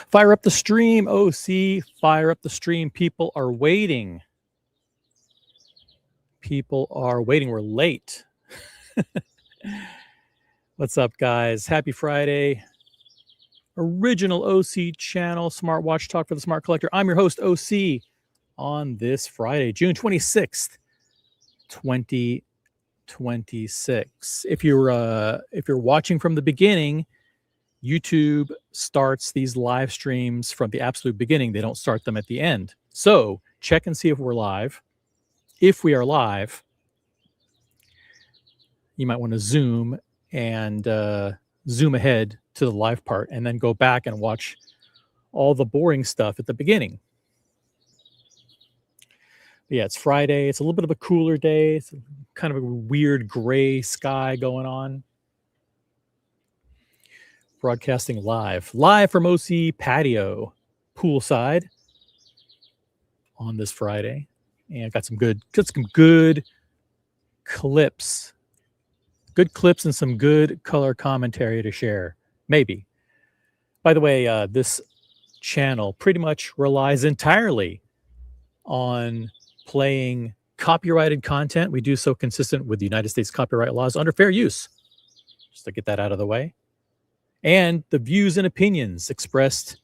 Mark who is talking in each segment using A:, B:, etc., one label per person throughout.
A: Fire up the stream, OC. Fire up the stream. People are waiting. People are waiting. We're late. What's up, guys? Happy Friday. Original OC channel, Smartwatch Talk for the Smart Collector. I'm your host, OC, on this Friday, June 26th, 2026. If you're watching from the beginning, YouTube starts these live streams from the absolute beginning. They don't start them at the end. So check and see if we're live. If we are live, you might want to zoom and zoom ahead to the live part and then go back and watch all the boring stuff at the beginning. But yeah, it's Friday. It's a little bit of a cooler day. It's kind of a weird gray sky going on. Broadcasting live from OC Patio, poolside on this Friday. And got some good clips. Good clips and some good color commentary to share. Maybe. By the way, this channel pretty much relies entirely on playing copyrighted content. We do so consistent with the United States copyright laws under fair use. Just to get that out of the way. And the views and opinions expressed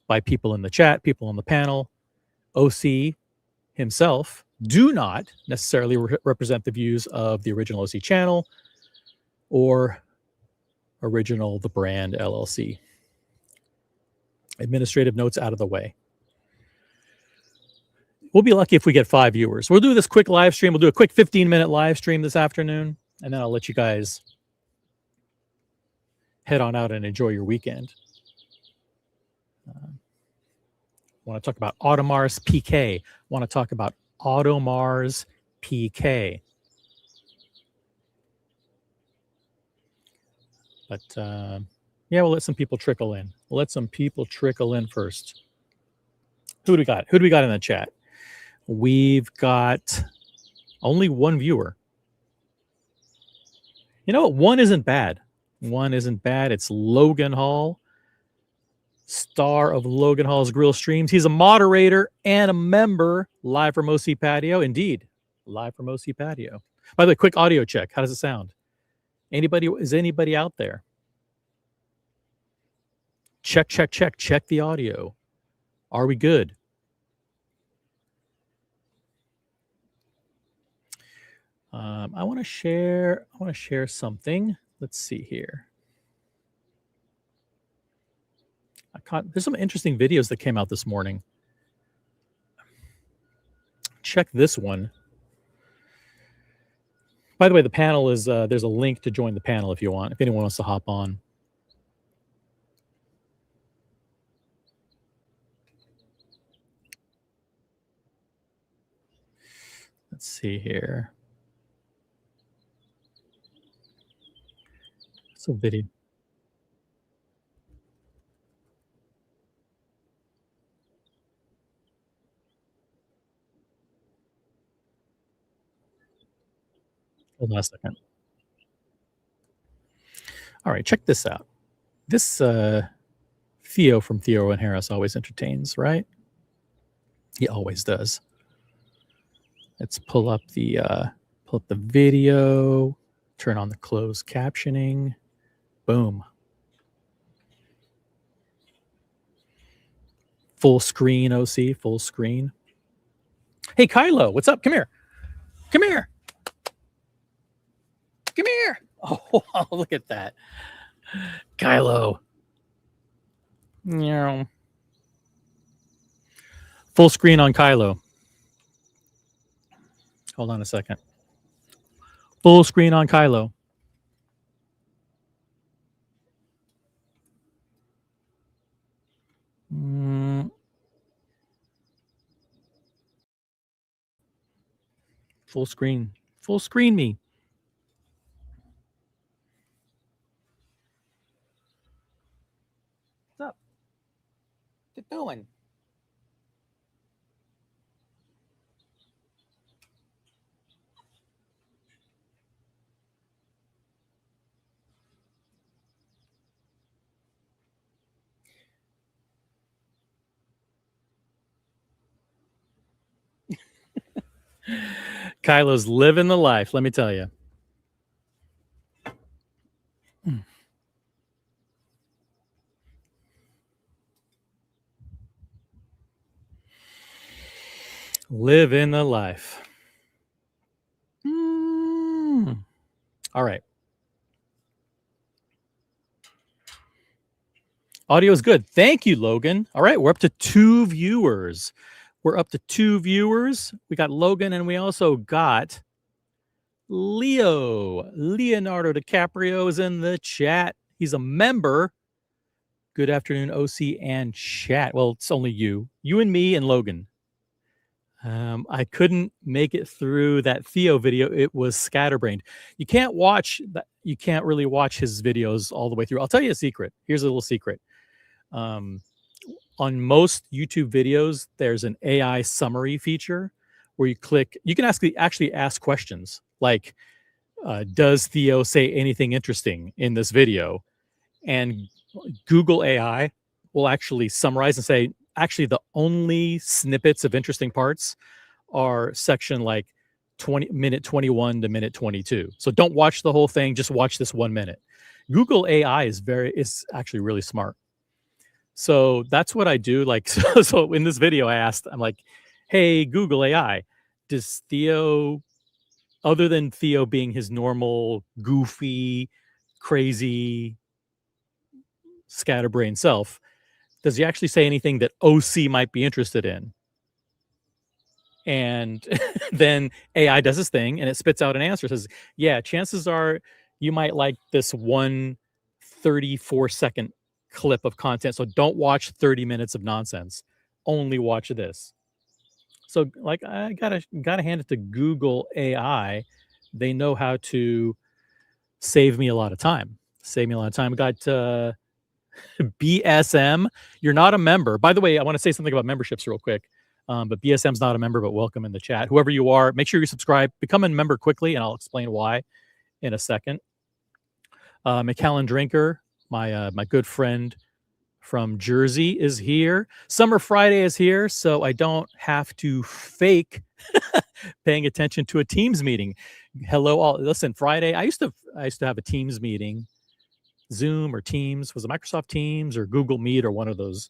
A: by people in the chat, people on the panel, OC himself, do not necessarily represent the views of the original OC channel or original The Brand LLC. Administrative notes out of the way. We'll be lucky if we get 5 viewers. We'll do this quick live stream. We'll do a quick 15-minute live stream this afternoon, and then I'll let you guys head on out and enjoy your weekend. Want to talk about Automars PK. Want to talk about Automars PK. But yeah, we'll let some people trickle in. We'll let some people trickle in first. Who do we got? Who do we got in the chat? We've got only one viewer. You know what? One isn't bad. One isn't bad. It's Logan Hall, star of Logan Hall's Grill Streams. He's a moderator and a member live from OC Patio. Indeed, live from OC Patio. By the way, quick audio check. How does it sound? Is anybody out there? Check the audio. Are we good? I want to share something. Let's see here. There's some interesting videos that came out this morning. Check this one. By the way, the panel is there's a link to join the panel if anyone wants to hop on. Let's see here. It's a video. Hold on a second. All right, check this out. This Theo from Theo and Harris always entertains, right? He always does. Let's pull up the video, turn on the closed captioning. Boom. Full screen, OC, full screen. Hey, Kylo, what's up? Come here. Come here. Come here. Oh, look at that. Kylo. Yeah. Full screen on Kylo. Hold on a second. Full screen on Kylo. Full screen. Full screen me. What's up? What you doing? Kylo's living the life, let me tell you. Living the life. All right. Audio is good. Thank you, Logan. All right, we're up to 2 viewers. We got Logan, and we also got Leo. Leonardo DiCaprio is in the chat. He's a member. Good afternoon, OC and chat. Well, it's only you and me and Logan. I couldn't make it through that Theo video. It was scatterbrained. You can't watch that. You can't really watch his videos all the way through. I'll tell you a secret. Here's a little secret. On most YouTube videos, there's an AI summary feature where you click. You can actually ask questions like, "Does Theo say anything interesting in this video?" And Google AI will actually summarize and say, actually, the only snippets of interesting parts are section like minute 21 to minute 22. So don't watch the whole thing, just watch this 1 minute. Google AI is actually really smart. So that's what I do. Like, so in this video, I'm like, hey, Google AI, does Theo, other than Theo being his normal, goofy, crazy, scatterbrained self, does he actually say anything that OC might be interested in? And then AI does this thing and it spits out an answer. It says, yeah, chances are you might like this 1 34-second clip of content. So don't watch 30 minutes of nonsense. Only watch this. So like, I gotta hand it to Google AI. They know how to save me a lot of time. We got BSM, you're not a member. By the way, I want to say something about memberships real quick. But BSM's not a member, but welcome in the chat. Whoever you are, make sure you subscribe. Become a member quickly, and I'll explain why in a second. McAllen Drinker, my good friend from Jersey, is here. Summer Friday is here, so I don't have to fake paying attention to a Teams meeting. Hello, all. Listen, Friday, I used to have a Teams meeting. Zoom or Teams, was it Microsoft Teams or Google Meet or one of those?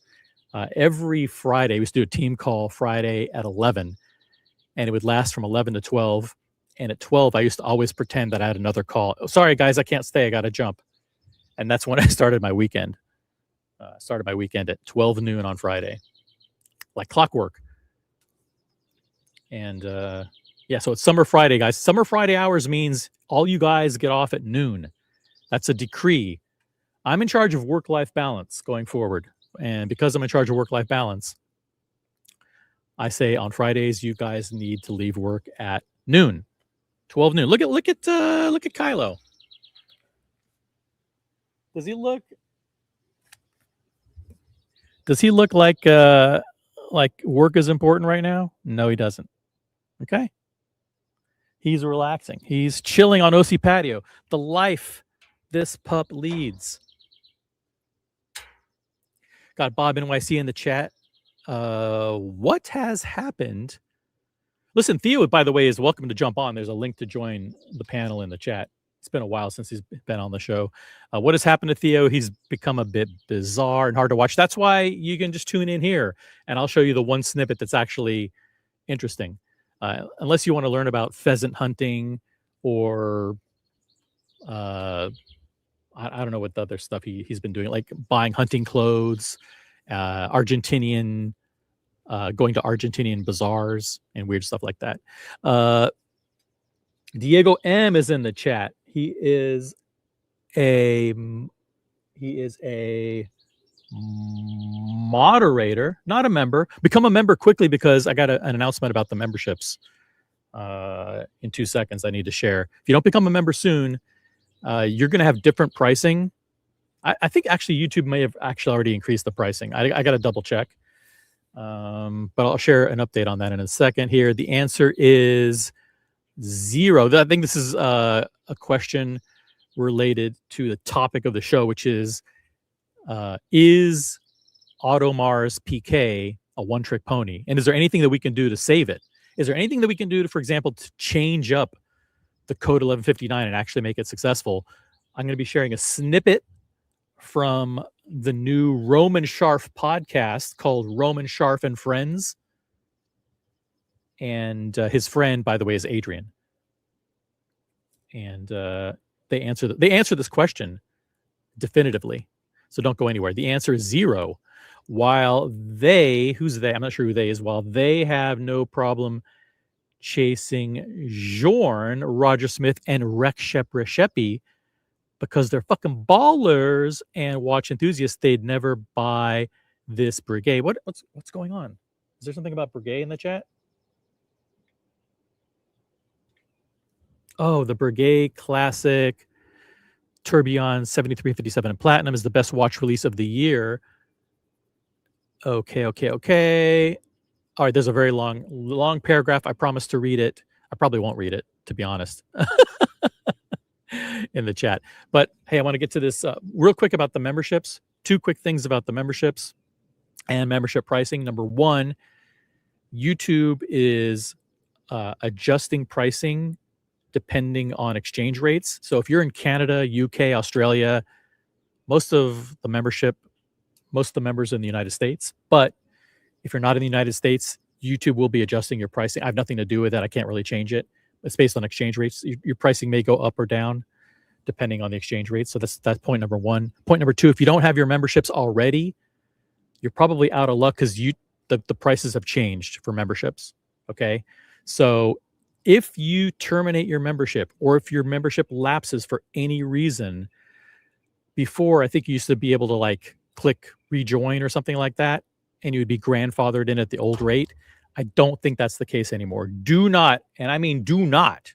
A: Every Friday, we used to do a team call Friday at 11, and it would last from 11 to 12. And at 12, I used to always pretend that I had another call. Oh, sorry, guys, I can't stay. I got to jump. And that's when I started my weekend. Started my weekend at 12 noon on Friday, like clockwork. And yeah, so it's Summer Friday, guys. Summer Friday hours means all you guys get off at noon. That's a decree. I'm in charge of work-life balance going forward. And because I'm in charge of work-life balance, I say on Fridays, you guys need to leave work at noon, 12 noon. Look at Kylo. Does he look like work is important right now? No, he doesn't. Okay. He's relaxing. He's chilling on OC patio. The life this pup leads. Got Bob NYC in the chat. What has happened? Listen, Theo, by the way, is welcome to jump on. There's a link to join the panel in the chat. It's been a while since he's been on the show. What has happened to Theo? He's become a bit bizarre and hard to watch. That's why you can just tune in here, and I'll show you the one snippet that's actually interesting. Unless you want to learn about pheasant hunting or I don't know what the other stuff he's been doing, like buying hunting clothes, Argentinian, going to Argentinian bazaars and weird stuff like that. Diego M is in the chat. He is a moderator, not a member. Become a member quickly because I got an announcement about the memberships in 2 seconds I need to share. If you don't become a member soon, you're going to have different pricing. I think actually YouTube may have actually already increased the pricing. I got to double check. But I'll share an update on that in a second here. The answer is 0. I think this is a question related to the topic of the show, which is Automars PK a one-trick pony? And is there anything that we can do to save it? Is there anything that we can do to, for example, to change up the code 1159 and actually make it successful? I'm going to be sharing a snippet from the new Roman Scharf podcast called Roman Scharf and Friends. And his friend, by the way, is Adrian. And they answer this question definitively. So don't go anywhere. The answer is 0. While they, who's they? I'm not sure who they is. While they have no problem chasing Jorn, Roger Smith, and Rekshep Reshepi because they're fucking ballers and watch enthusiasts, they'd never buy this Breguet. What's going on? Is there something about Breguet in the chat? Oh, the Breguet Classic Tourbillon 7357 in platinum is the best watch release of the year. Okay. All right, there's a very long paragraph. I promise to read it. I probably won't read it, to be honest, in the chat. But hey, I want to get to this real quick about the memberships. 2 quick things about the memberships and membership pricing. Number 1, YouTube is adjusting pricing depending on exchange rates. So if you're in Canada, UK, Australia, most of the members in the United States. But if you're not in the United States, YouTube will be adjusting your pricing. I have nothing to do with that. I can't really change it. It's based on exchange rates. Your pricing may go up or down depending on the exchange rate. So that's point number 1. Point number 2, if you don't have your memberships already, you're probably out of luck because the prices have changed for memberships. Okay. So if you terminate your membership or if your membership lapses for any reason, before I think you used to be able to like click rejoin or something like that, and you would be grandfathered in at the old rate. I don't think that's the case anymore. Do not, and I mean do not,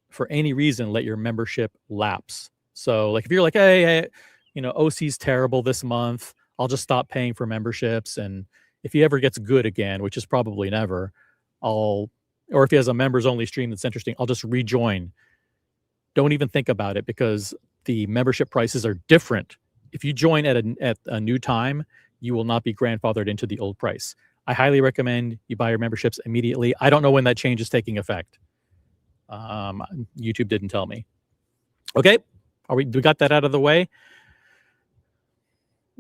A: for any reason, let your membership lapse. So like if you're like, hey, OC's terrible this month, I'll just stop paying for memberships. And if he ever gets good again, which is probably never, or if he has a members only stream that's interesting, I'll just rejoin. Don't even think about it because the membership prices are different. If you join at a new time, you will not be grandfathered into the old price. I highly recommend you buy your memberships immediately. I don't know when that change is taking effect. YouTube didn't tell me. Okay, we got that out of the way?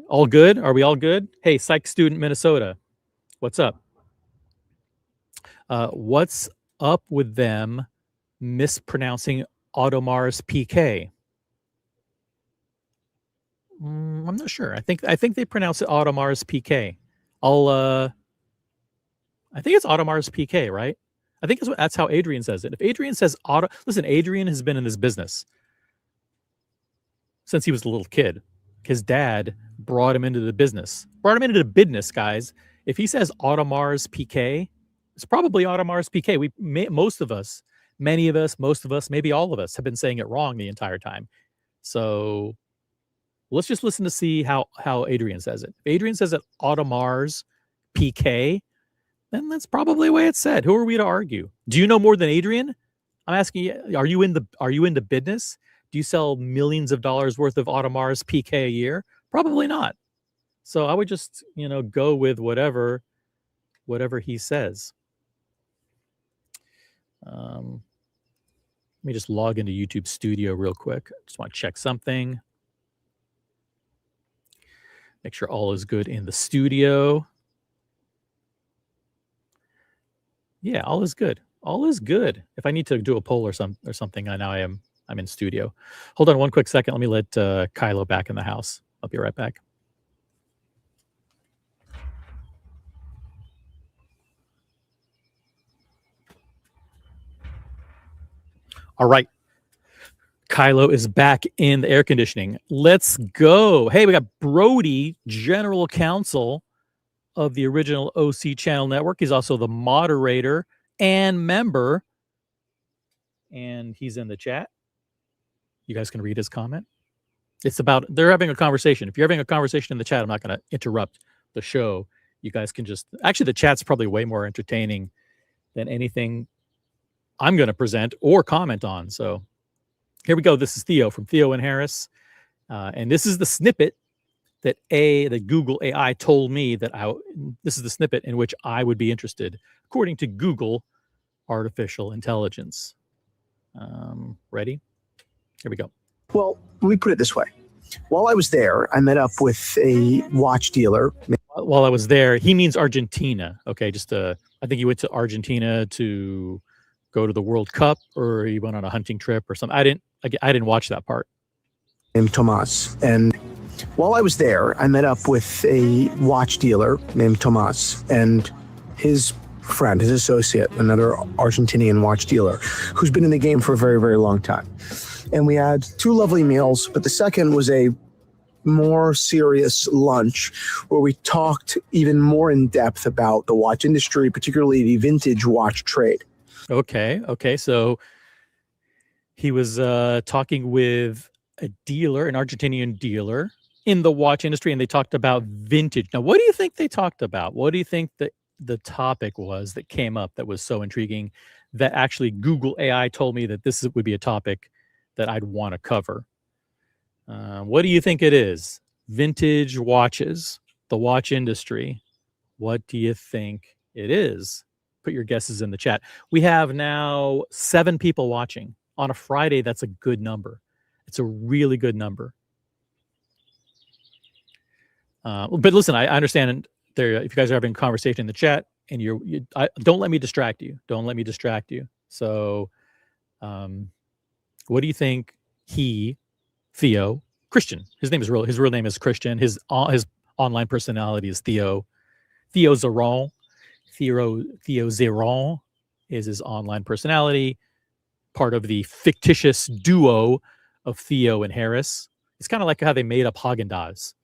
A: All good? Are we all good? Hey, Psych Student Minnesota, what's up? What's up with them mispronouncing Audemars Piguet? I'm not sure. I think they pronounce it Audemars Piguet. I think it's Audemars Piguet, right? I think that's how Adrian says it. If Adrian says listen, Adrian has been in this business since he was a little kid. His dad brought him into the business. Guys. If he says Audemars Piguet, it's probably Audemars Piguet. Many of us, maybe all of us have been saying it wrong the entire time. So let's just listen to see how Adrian says it. If Adrian says it Audemars Piguet, then that's probably the way it's said. Who are we to argue? Do you know more than Adrian? I'm asking you, are you in the business? Do you sell millions of dollars worth of Audemars Piguet a year? Probably not. So I would just, go with whatever he says. Let me just log into YouTube Studio real quick. I just want to check something. Make sure all is good in the studio. Yeah, all is good. All is good. If I need to do a poll or something, I know I'm in studio. Hold on one quick second. Let me let Kylo back in the house. I'll be right back. All right. Kylo is back in the air conditioning. Let's go. Hey, we got Brody, General Counsel of the original OC Channel Network. He's also the moderator and member. And he's in the chat. You guys can read his comment. They're having a conversation. If you're having a conversation in the chat, I'm not going to interrupt the show. You guys can actually, the chat's probably way more entertaining than anything I'm going to present or comment on. So here we go. This is Theo from Theo and Harris. And this is the snippet that Google AI told me that this is the snippet in which I would be interested, according to Google artificial intelligence. Ready? Here we go.
B: Well, let me put it this way. While I was there, I met up with a watch dealer.
A: While I was there, he means Argentina. Okay, I think he went to Argentina to go to the World Cup, or he went on a hunting trip or something. I didn't watch that part.
B: Named Tomas. And while I was there, I met up with a watch dealer named Tomas and his friend, his associate, another Argentinian watch dealer who's been in the game for a very, very long time. And we had two lovely meals, but the second was a more serious lunch where we talked even more in depth about the watch industry, particularly the vintage watch trade.
A: Okay. So he was talking with a dealer, an Argentinian dealer in the watch industry, and they talked about vintage. Now, what do you think they talked about? What do you think the topic was that came up that was so intriguing that actually Google AI told me that this would be a topic that I'd want to cover? What do you think it is? Vintage watches, the watch industry. What do you think it is? Put your guesses in the chat. We have now 7 people watching. On a Friday, that's a good number. It's a really good number. But listen, I understand there. If you guys are having a conversation in the chat, and don't let me distract you. Don't let me distract you. So, what do you think? Theo, Christian. His real name is Christian. His online personality is Theo. Theo Zeron. Theo Zeron is his online personality. Part of the fictitious duo of Theo and Harris. It's kind of like how they made up Haagen-Dazs.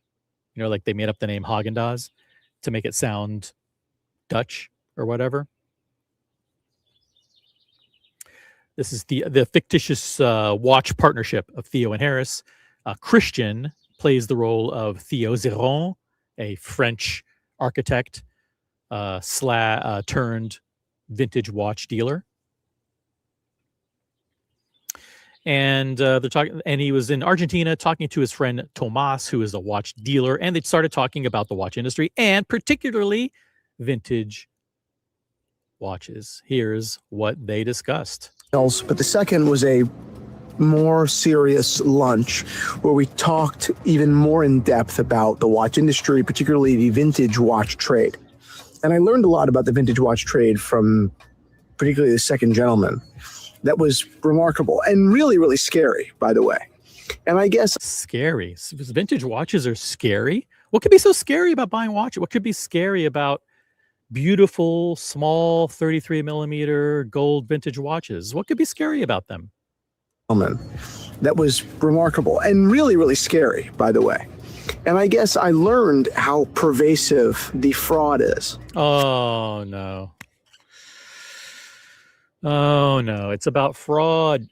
A: You know, like they made up the name Haagen-Dazs to make it sound Dutch or whatever. This is the fictitious watch partnership of Theo and Harris. Christian plays the role of Theo Zeron, a French architect turned vintage watch dealer. And they're talking, and he was in Argentina talking to his friend Tomas, who is a watch dealer, and they started talking about the watch industry and particularly vintage watches. Here's what they discussed.
B: But the second was a more serious lunch where we talked even more in depth about the watch industry, particularly the vintage watch trade. And I learned a lot about the vintage watch trade from particularly the second gentleman. That was remarkable and really, really scary, by the way. And I guess
A: scary. Vintage watches are scary. What could be so scary about buying watches? What could be scary about beautiful, small 33 millimeter gold vintage watches? What could be scary about them?
B: That was remarkable and really, really scary, by the way. And I guess I learned how pervasive the fraud is.
A: Oh, no. Oh, no. It's about fraud.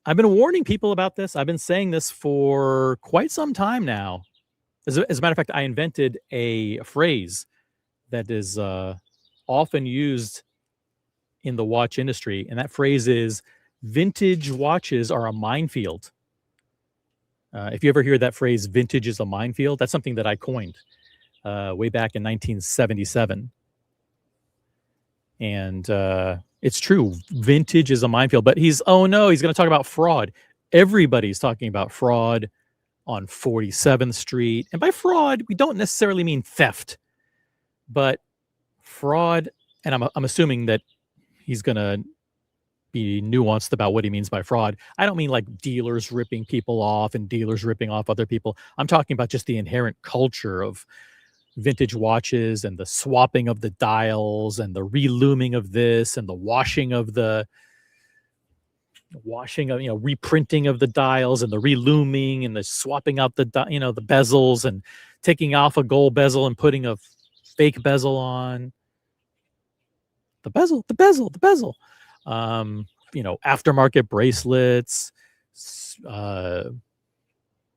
A: I've been warning people about this. I've been saying this for quite some time now. As a matter of fact, I invented a phrase that is often used in the watch industry. And that phrase is, vintage watches are a minefield. If you ever hear that phrase, vintage is a minefield, that's something that I coined way back in 1977. And it's true. Vintage is a minefield. But he's going to talk about fraud. Everybody's talking about fraud on 47th Street. And by fraud, we don't necessarily mean theft. But fraud, and I'm assuming that he's going to be nuanced about what he means by fraud. I don't mean like dealers ripping people off and dealers ripping off other people. I'm talking about just the inherent culture of vintage watches and the swapping of the dials and the relooming of this and the washing of reprinting of the dials and the relooming and the swapping out the bezels and taking off a gold bezel and putting a fake bezel on. The bezel. Aftermarket bracelets,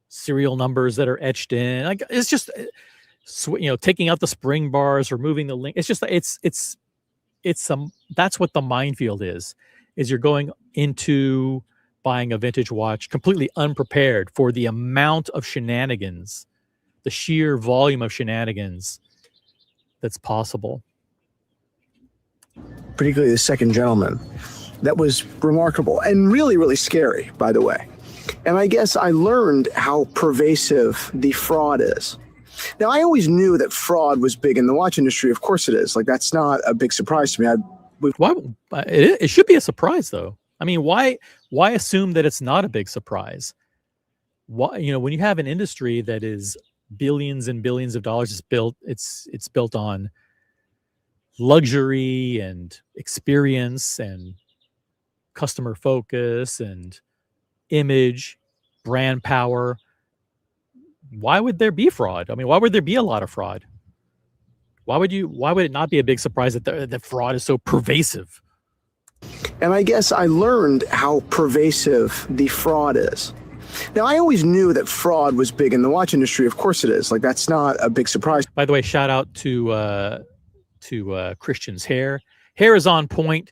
A: serial numbers that are etched in. Like, it's just, taking out the spring bars, removing the link. It's just, that's what the minefield is you're going into buying a vintage watch completely unprepared for the amount of shenanigans the sheer volume of shenanigans that's possible.
B: Particularly the second gentleman. That was remarkable and really, really scary, by the way. And I guess I learned how pervasive the fraud is. Now, I always knew that fraud was big in the watch industry. Of course it is. Like, that's not a big surprise to me.
A: Why? It should be a surprise, though. I mean, why assume that it's not a big surprise? Why, when you have an industry that is billions and billions of dollars, it's built on luxury and experience and customer focus and image, brand power. Why would there be fraud? I mean, why would there be a lot of fraud? Why would it not be a big surprise that fraud is so pervasive?
B: And I guess I learned how pervasive the fraud is. Now, I always knew that fraud was big in the watch industry. Of course it is. Like, that's not a big surprise.
A: By the way, shout out to Christian's hair. Hair is on point.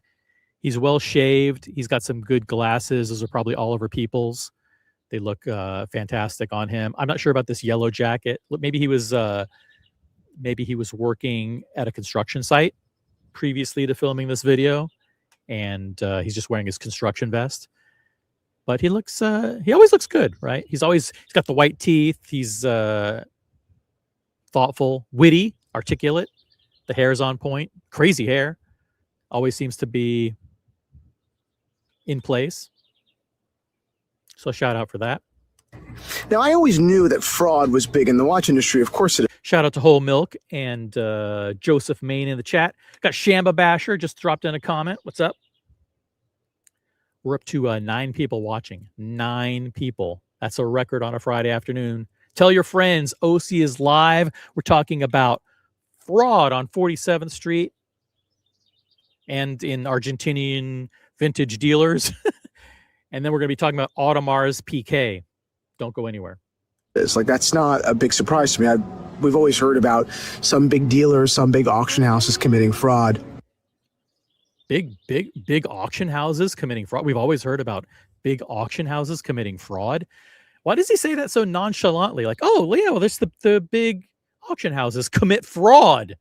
A: He's well shaved. He's got some good glasses. Those are probably Oliver Peoples. They look fantastic on him. I'm not sure about this yellow jacket. Maybe he was working at a construction site previously to filming this video, and he's just wearing his construction vest. But he always looks good, right? He's got the white teeth. He's thoughtful, witty, articulate. The hair's on point. Crazy hair. Always seems to be in place. So shout out for that.
B: Now, I always knew that fraud was big in the watch industry. Of course it is.
A: Shout out to Whole Milk and Joseph Main in the chat. Got Shamba Basher just dropped in a comment. What's up? We're up to 9 people watching. 9 people. That's a record on a Friday afternoon. Tell your friends. OC is live. We're talking about fraud on 47th Street and in Argentinian vintage dealers. And then we're going to be talking about Audemars PK. Don't go anywhere.
B: It's like, that's not a big surprise to me. We've always heard about some big dealers, some big auction houses committing fraud.
A: Big auction houses committing fraud. We've always heard about big auction houses committing fraud. Why does he say that so nonchalantly? Like, oh, yeah, well, there's the big auction houses commit fraud.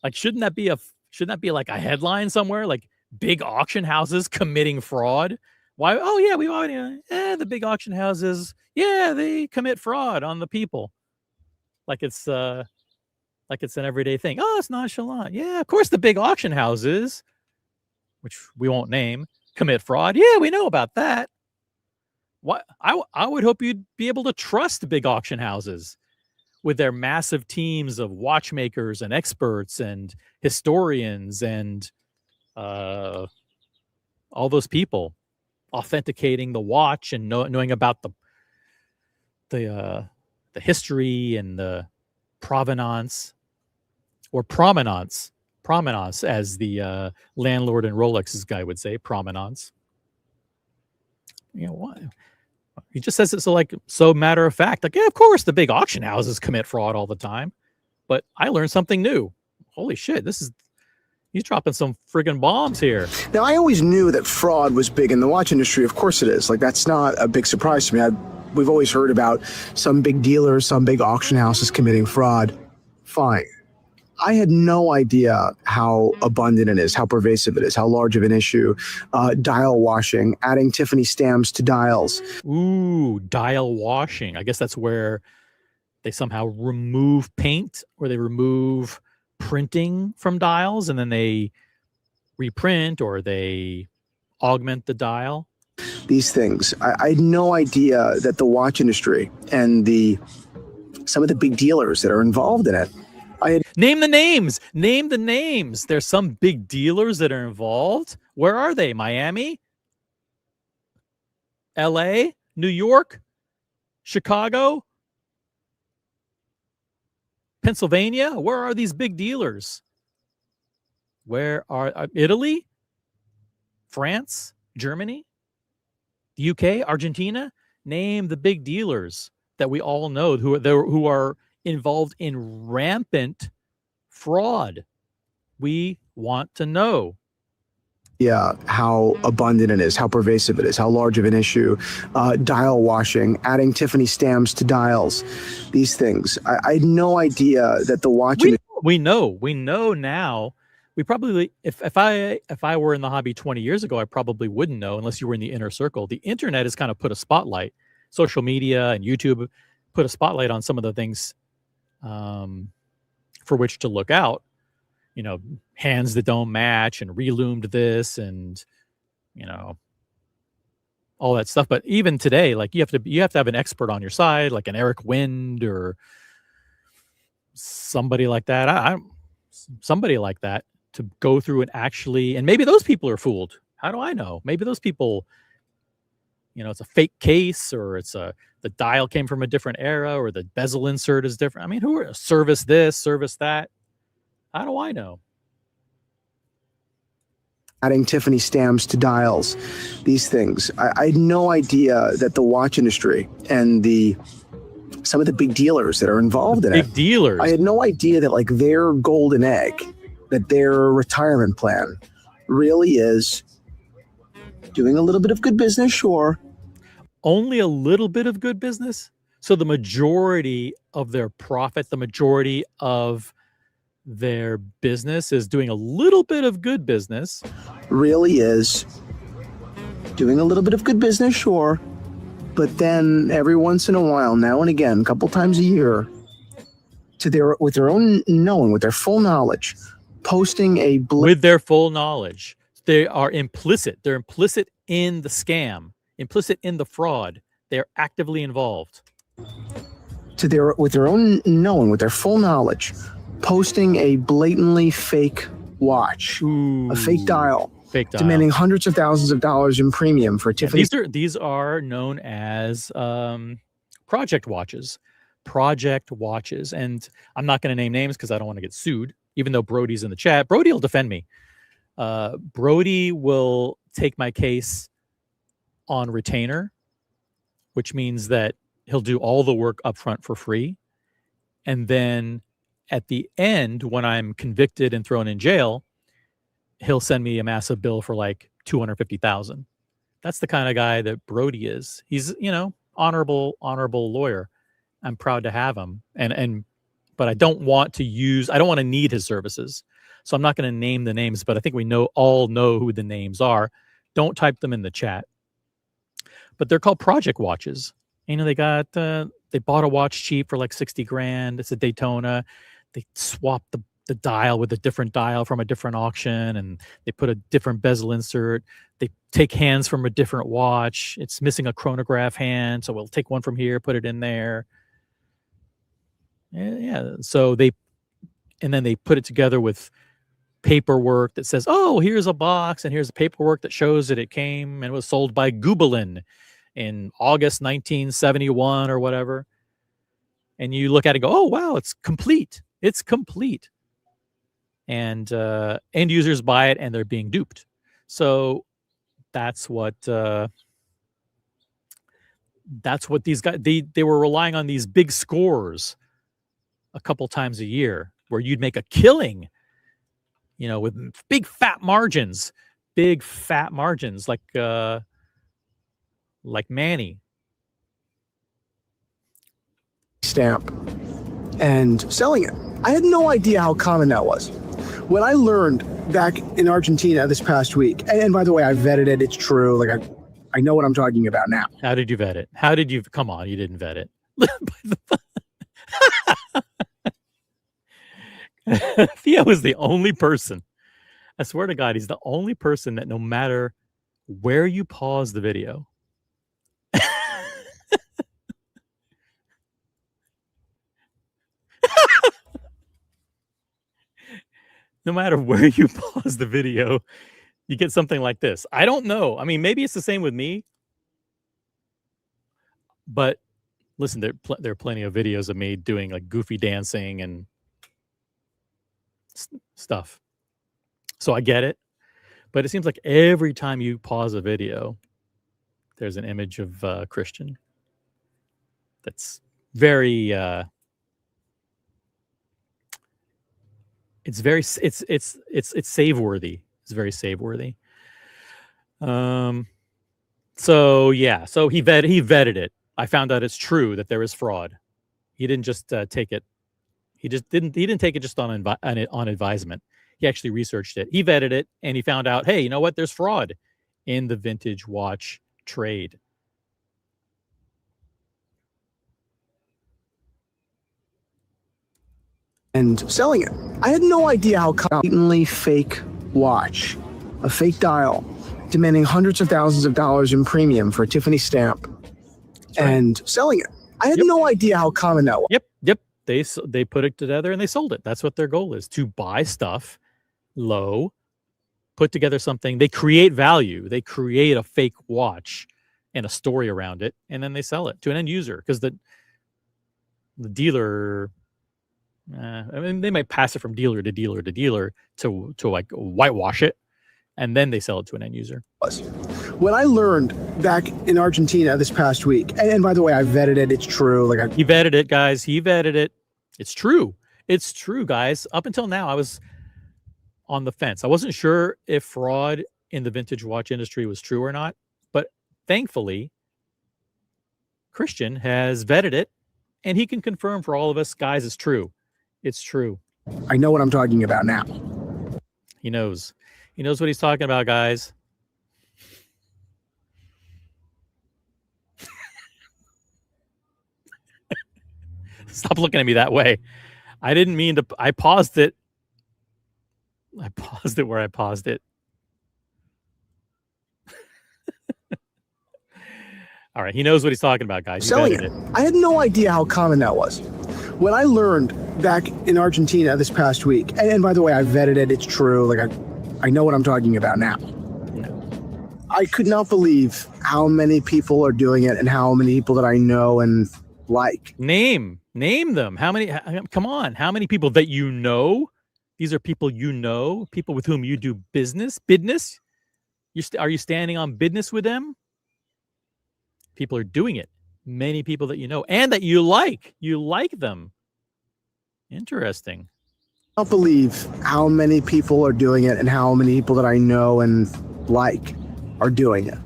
A: Like, shouldn't that be like a headline somewhere? Like, big auction houses committing fraud? Why? Oh, yeah, we already, the big auction houses, yeah, they commit fraud on the people. Like it's an everyday thing. Oh, it's nonchalant. Yeah, of course the big auction houses, which we won't name, commit fraud. Yeah, we know about that. What I would hope you'd be able to trust big auction houses with their massive teams of watchmakers and experts and historians and all those people authenticating the watch and knowing about the history and the provenance or provenance as the landlord and Rolex's guy would say, provenance. You know what? He just says it so matter of fact. Like, yeah, of course the big auction houses commit fraud all the time. But I learned something new. Holy shit, he's dropping some friggin' bombs here.
B: Now, I always knew that fraud was big in the watch industry. Of course it is. Like, that's not a big surprise to me. We've always heard about some big dealers, some big auction houses committing fraud. Fine. I had no idea how abundant it is, how pervasive it is, how large of an issue. Dial washing, adding Tiffany stamps to dials.
A: Ooh, dial washing. I guess that's where they somehow remove paint or they remove printing from dials and then they reprint or they augment the dial.
B: These things. I had no idea that the watch industry and some of the big dealers that are involved in it.
A: Name the names. Name the names. There's some big dealers that are involved. Where are they? Miami? LA? New York? Chicago? Pennsylvania? Where are these big dealers? Where are Italy? France? Germany? The UK? Argentina? Name the big dealers that we all know who are involved in rampant fraud. We want to know.
B: how abundant it is, how pervasive it is, how large of an issue. Dial washing, adding Tiffany stamps to dials, these things. I had no idea that the watch
A: We know now. We probably, if I were in the hobby 20 years ago, I probably wouldn't know unless you were in the inner circle. The internet has kind of put a spotlight, social media and YouTube put a spotlight on some of the things for which to look out. You know, hands that don't match and reloomed this and, you know, all that stuff. But even today, like you have to have an expert on your side, like an Eric Wind or somebody like that. I'm somebody like that to go through and actually, and maybe those people are fooled. How do I know? Maybe those people, you know, it's a fake case or the dial came from a different era or the bezel insert is different. I mean, who are service this, service that? How do I know?
B: Adding Tiffany stamps to dials, these things. I had no idea that the watch industry and some of the big dealers that are involved in it.
A: Big dealers.
B: I had no idea that like their golden egg, that their retirement plan really is doing a little bit of good business, sure.
A: Only a little bit of good business? So the majority of their profit, the majority of their business is doing a little bit of good business.
B: Really is doing a little bit of good business, sure. But then every once in a while, now and again, a couple times a year, with their own knowing, with their full knowledge, posting a
A: with their full knowledge. They are implicit. They're implicit in the scam, implicit in the fraud. They're actively involved.
B: With their own knowing, with their full knowledge, posting a blatantly fake watch, a fake dial, demanding hundreds of thousands of dollars in premium for Tiffany.
A: These are known as project watches. Project watches. And I'm not going to name names because I don't want to get sued, even though Brody's in the chat. Brody will defend me. Brody will take my case on retainer, which means that he'll do all the work up front for free. And then at the end, when I'm convicted and thrown in jail, he'll send me a massive bill for like $250,000. That's the kind of guy that Brody is. He's, you know, honorable lawyer. I'm proud to have him. But I don't want to need his services. So I'm not going to name the names, but I think we all know who the names are. Don't type them in the chat. But they're called project watches. You know, they bought a watch cheap for like 60 grand. It's a Daytona. They swapped the dial with a different dial from a different auction, and they put a different bezel insert. They take hands from a different watch. It's missing a chronograph hand, so we'll take one from here, put it in there. Yeah. So then they put it together with paperwork that says, oh, here's a box and here's the paperwork that shows that it came and was sold by Gubelin in August 1971 or whatever. And you look at it and go, oh, wow, it's complete. It's complete. And end users buy it and they're being duped. So that's what these guys, they were relying on these big scores a couple times a year where you'd make a killing, you know, with big fat margins like Manny.
B: Stamp and selling it. I had no idea how common that was. When I learned back in Argentina this past week, and by the way, I vetted it, it's true. Like I know what I'm talking about now.
A: How did you vet it? Come on, you didn't vet it. Theo is the only person, I swear to God, he's the only person that no matter where you pause the video, no matter where you pause the video, you get something like this. I don't know. I mean, maybe it's the same with me, but listen, there are plenty of videos of me doing like goofy dancing and stuff. So I get it, but it seems like every time you pause a video, there's an image of Christian. That's very, it's save worthy. It's very save worthy. So yeah, so he vetted it. I found out it's true that there is fraud. He didn't just take it. He didn't take it just on advisement. He actually researched it. He vetted it and he found out, hey, you know what? There's fraud in the vintage watch trade.
B: And selling it. I had no idea how blatantly fake watch, a fake dial, demanding hundreds of thousands of dollars in premium for a Tiffany stamp, and selling it. I had no idea how common that was.
A: Yep. They put it together and they sold it. That's what their goal is, to buy stuff low, put together something. They create value. They create a fake watch and a story around it, and then they sell it to an end user because the dealer. I mean, they might pass it from dealer to dealer to dealer to like whitewash it, and then they sell it to an end user.
B: What I learned back in Argentina this past week, and by the way, I vetted it. It's true.
A: He vetted it, guys. He vetted it. It's true. It's true, guys. Up until now, I was on the fence. I wasn't sure if fraud in the vintage watch industry was true or not, but thankfully, Christian has vetted it, and he can confirm for all of us, guys, it's true. It's true.
B: I know what I'm talking about now.
A: He knows. He knows what he's talking about, guys. Stop looking at me that way. I didn't mean to. I paused it. I paused it where I paused it. All right. He knows what he's talking about, guys.
B: Selling it. I had no idea how common that was. What I learned back in Argentina this past week, and by the way, I vetted it. It's true. I know what I'm talking about now.
A: No.
B: I could not believe how many people are doing it and how many people that I know and like.
A: Name them. How many? Come on. How many people that you know? These are people you know, people with whom you do business. Business. Are you standing on business with them? People are doing it. Many people that you know and that you like. You like them. Interesting.
B: I can't believe how many people are doing it and how many people that I know and like are doing it.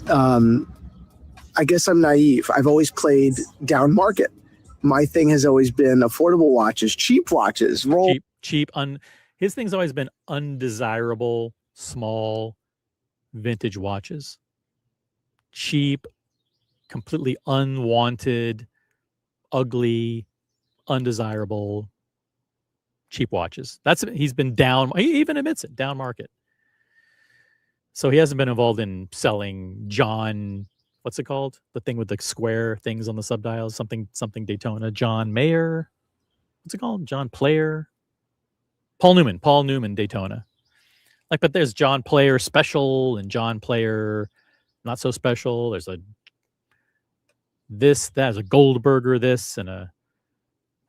B: I guess I'm naive. I've always played down market. My thing has always been affordable watches, cheap watches.
A: His thing's always been undesirable, small, vintage watches. Cheap, completely unwanted, ugly, undesirable, cheap watches. He's been down. He even admits it, down market. So he hasn't been involved in selling John. What's it called? The thing with the square things on the subdials. Something Daytona. John Mayer. What's it called? John Player. Paul Newman Daytona. But there's John Player Special and John Player Not So Special. There's there's a Goldberger this and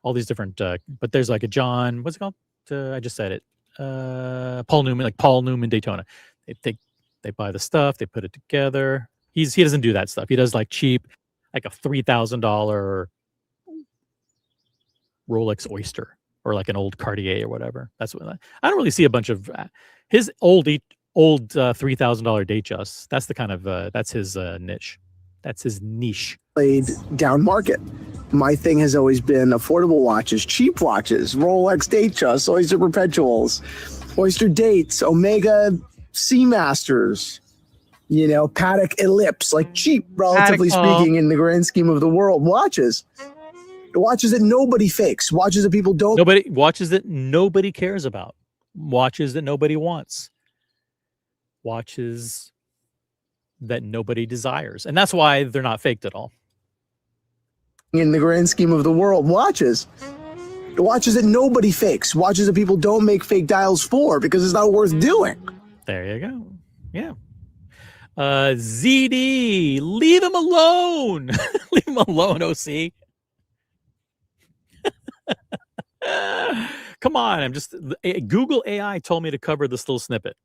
A: all these different. But there's like a John. What's it called? I just said it. Paul Newman Daytona. They buy the stuff. They put it together. He doesn't do that stuff. He does cheap, a $3,000 Rolex Oyster or an old Cartier or whatever. That's what I don't really see a bunch of his old $3,000 Datejust. That's the kind of that's his niche. That's his niche.
B: Played down market. My thing has always been affordable watches, cheap watches, Rolex Datejust, Oyster Perpetuals, Oyster Dates, Omega Seamasters, Patek Ellipse, cheap, relatively speaking, in the grand scheme of the world. Watches that nobody fakes, watches that people don't.
A: Watches that nobody cares about, watches that nobody wants, watches that nobody desires. And that's why they're not faked at all.
B: In the grand scheme of the world, watches that nobody fakes, watches that people don't make fake dials for because it's not worth doing.
A: There you go. Yeah. ZeeDee, leave him alone. Leave him alone, OC. Come on. Google AI told me to cover this little snippet.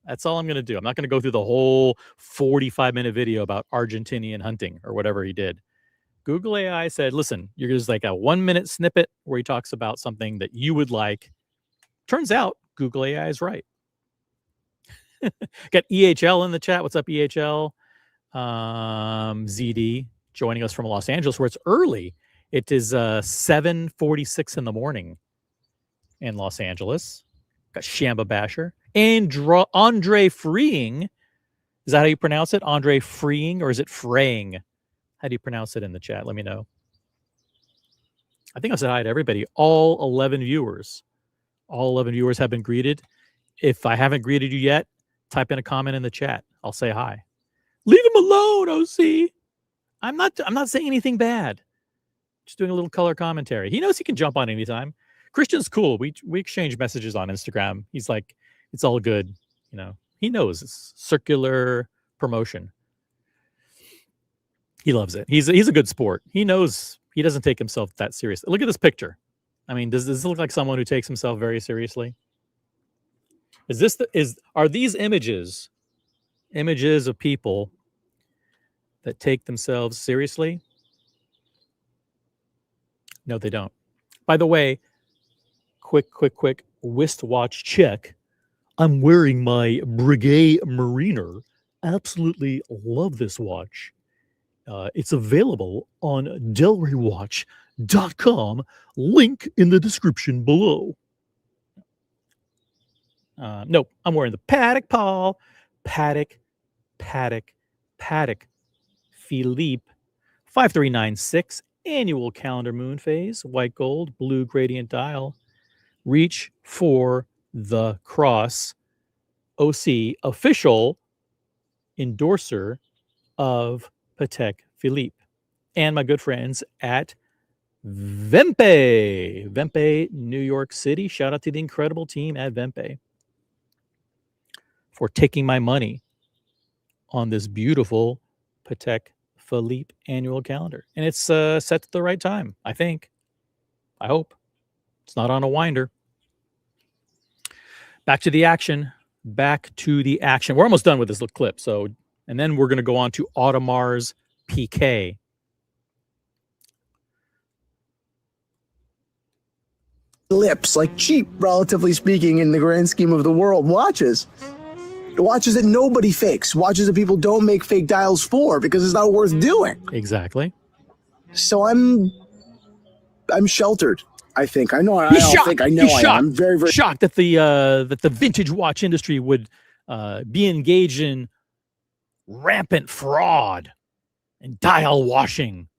A: That's all I'm going to do. I'm not going to go through the whole 45-minute video about Argentinian hunting or whatever he did. Google AI said, listen, you're just a 1-minute snippet where he talks about something that you would like. Turns out Google AI is right. Got EHL in the chat. What's up, EHL? ZeeDee joining us from Los Angeles, where it's early. It is 7:46 in the morning in Los Angeles. Got Shamba Basher. Andre Freeing. Is that how you pronounce it? Andre Freeing, or is it Fraying? How do you pronounce it in the chat? Let me know. I think I said hi to everybody. All 11 viewers. All 11 viewers have been greeted. If I haven't greeted you yet, type in a comment in the chat. I'll say hi. Leave him alone, OC. I'm not saying anything bad. Just doing a little color commentary. He knows he can jump on anytime. Christian's cool. We exchange messages on Instagram. He's like, it's all good. You know, he knows it's circular promotion. He loves it. He's a good sport. He knows he doesn't take himself that seriously. Look at this picture. I mean, does this look like someone who takes himself very seriously? Are these images of people that take themselves seriously? No, they don't. By the way, quick wristwatch check. I'm wearing my Breguet Mariner. Absolutely love this watch. It's available on DelRayWatch.com. Link in the description below. No, I'm wearing the Patek Paul. Patek Philippe 5396 annual calendar moon phase, white gold, blue gradient dial. Reach for the cross. OC, official endorser of Patek Philippe. And my good friends at Vempe, New York City. Shout out to the incredible team at Vempe for taking my money on this beautiful Patek Philippe annual calendar. And it's set at the right time, I think. I hope. It's not on a winder. Back to the action. We're almost done with this little clip. And then we're going to go on to Audemars PK.
B: Lips, like cheap, relatively speaking, in the grand scheme of the world. Watches that nobody fakes. Watches that people don't make fake dials for because it's not worth doing.
A: Exactly.
B: So I'm sheltered. I think I know. I'm very, very
A: shocked that the vintage watch industry would be engaged in rampant fraud and dial washing.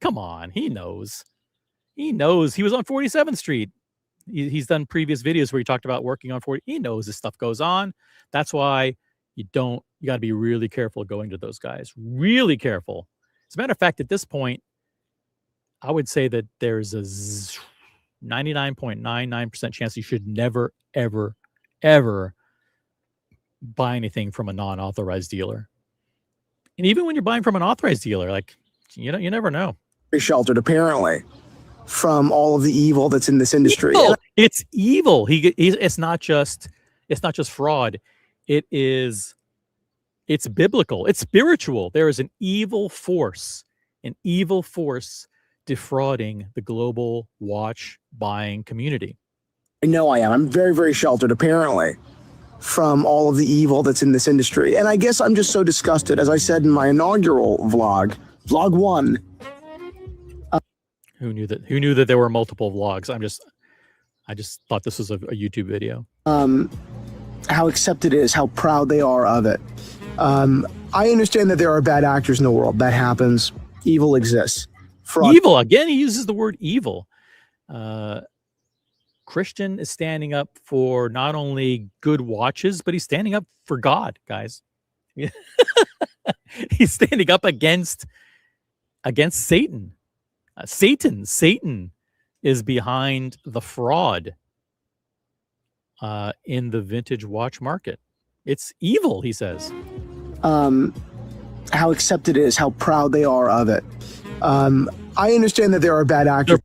A: Come on, he knows. He was on 47th Street. He's done previous videos where he talked about working on 40. He knows this stuff goes on. That's why you got to be really careful going to those guys. Really careful. As a matter of fact, at this point, I would say that there's a 99.99% chance you should never, ever, ever buy anything from a non-authorized dealer. And even when you're buying from an authorized dealer, you never know.
B: Sheltered, apparently, from all of the evil that's in this industry.
A: It's evil. It's not just fraud. It's biblical. It's spiritual. There is an evil force defrauding the global watch buying community.
B: I know I am. I'm very, very sheltered, apparently, from all of the evil that's in this industry. And I guess I'm just so disgusted, as I said in my inaugural vlog 1.
A: Who knew that there were multiple vlogs? I just thought this was a YouTube video.
B: How accepted it is, how proud they are of it. I understand that there are bad actors in the world. That happens. Evil exists. Fraud.
A: Evil. Again, he uses the word evil. Christian is standing up for not only good watches, but he's standing up for God, guys. He's standing up against Satan. Satan is behind the fraud in the vintage watch market. It's evil, he says.
B: How accepted it is, how proud they are of it. I understand that there are bad actors.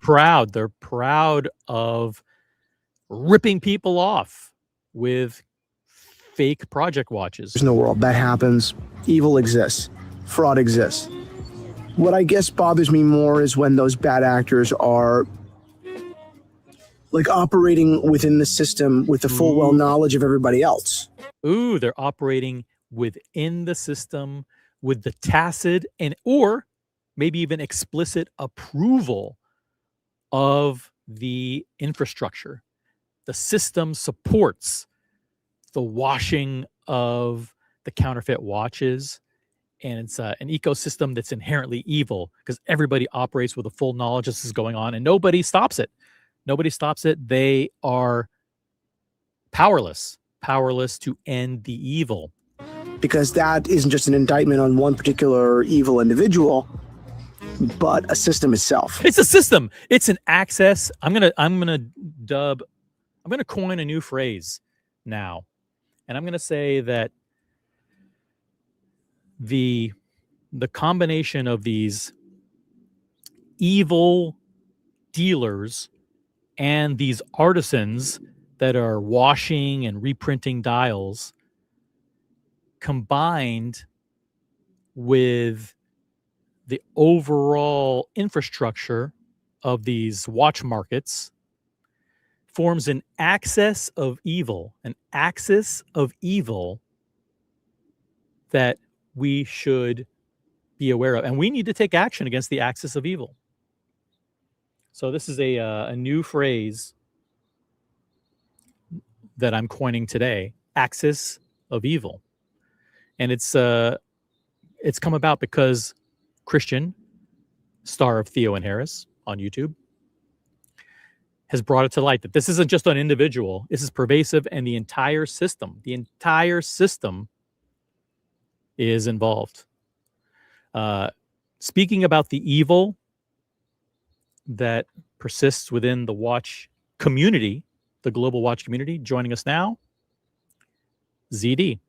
A: They're proud of ripping people off with fake project watches.
B: In the world, that happens. Evil exists. Fraud exists. What I guess bothers me more is when those bad actors are like operating within the system with the full well knowledge of everybody else.
A: Ooh, they're operating within the system with the tacit and or maybe even explicit approval of the infrastructure. The system supports the washing of the counterfeit watches, and it's an ecosystem that's inherently evil because everybody operates with a full knowledge this is going on, and nobody stops it. Nobody stops it. They are powerless to end the evil.
B: Because that isn't just an indictment on one particular evil individual, but a system itself.
A: It's a system. It's an access. I'm gonna coin a new phrase now, and I'm gonna say that the combination of these evil dealers and these artisans that are washing and reprinting dials combined with the overall infrastructure of these watch markets forms an axis of evil that we should be aware of. And we need to take action against the axis of evil. So this is a new phrase that I'm coining today, axis of evil. And it's come about because Christian, star of Theo and Harris on YouTube, has brought it to light that this isn't just an individual. This is pervasive, and the entire system is involved. Speaking about the evil that persists within the watch community, the global watch community, joining us now, ZeeDee.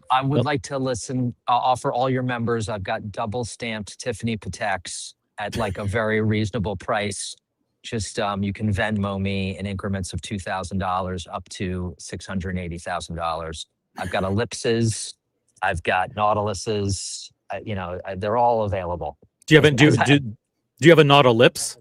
C: I would like to offer all your members. I've got double stamped Tiffany Pateks at like a very reasonable price. Just you can Venmo me in increments of $2,000 up to $680,000. I've got ellipses. I've got Nautiluses. They're all available.
A: Do you have a Nautilups?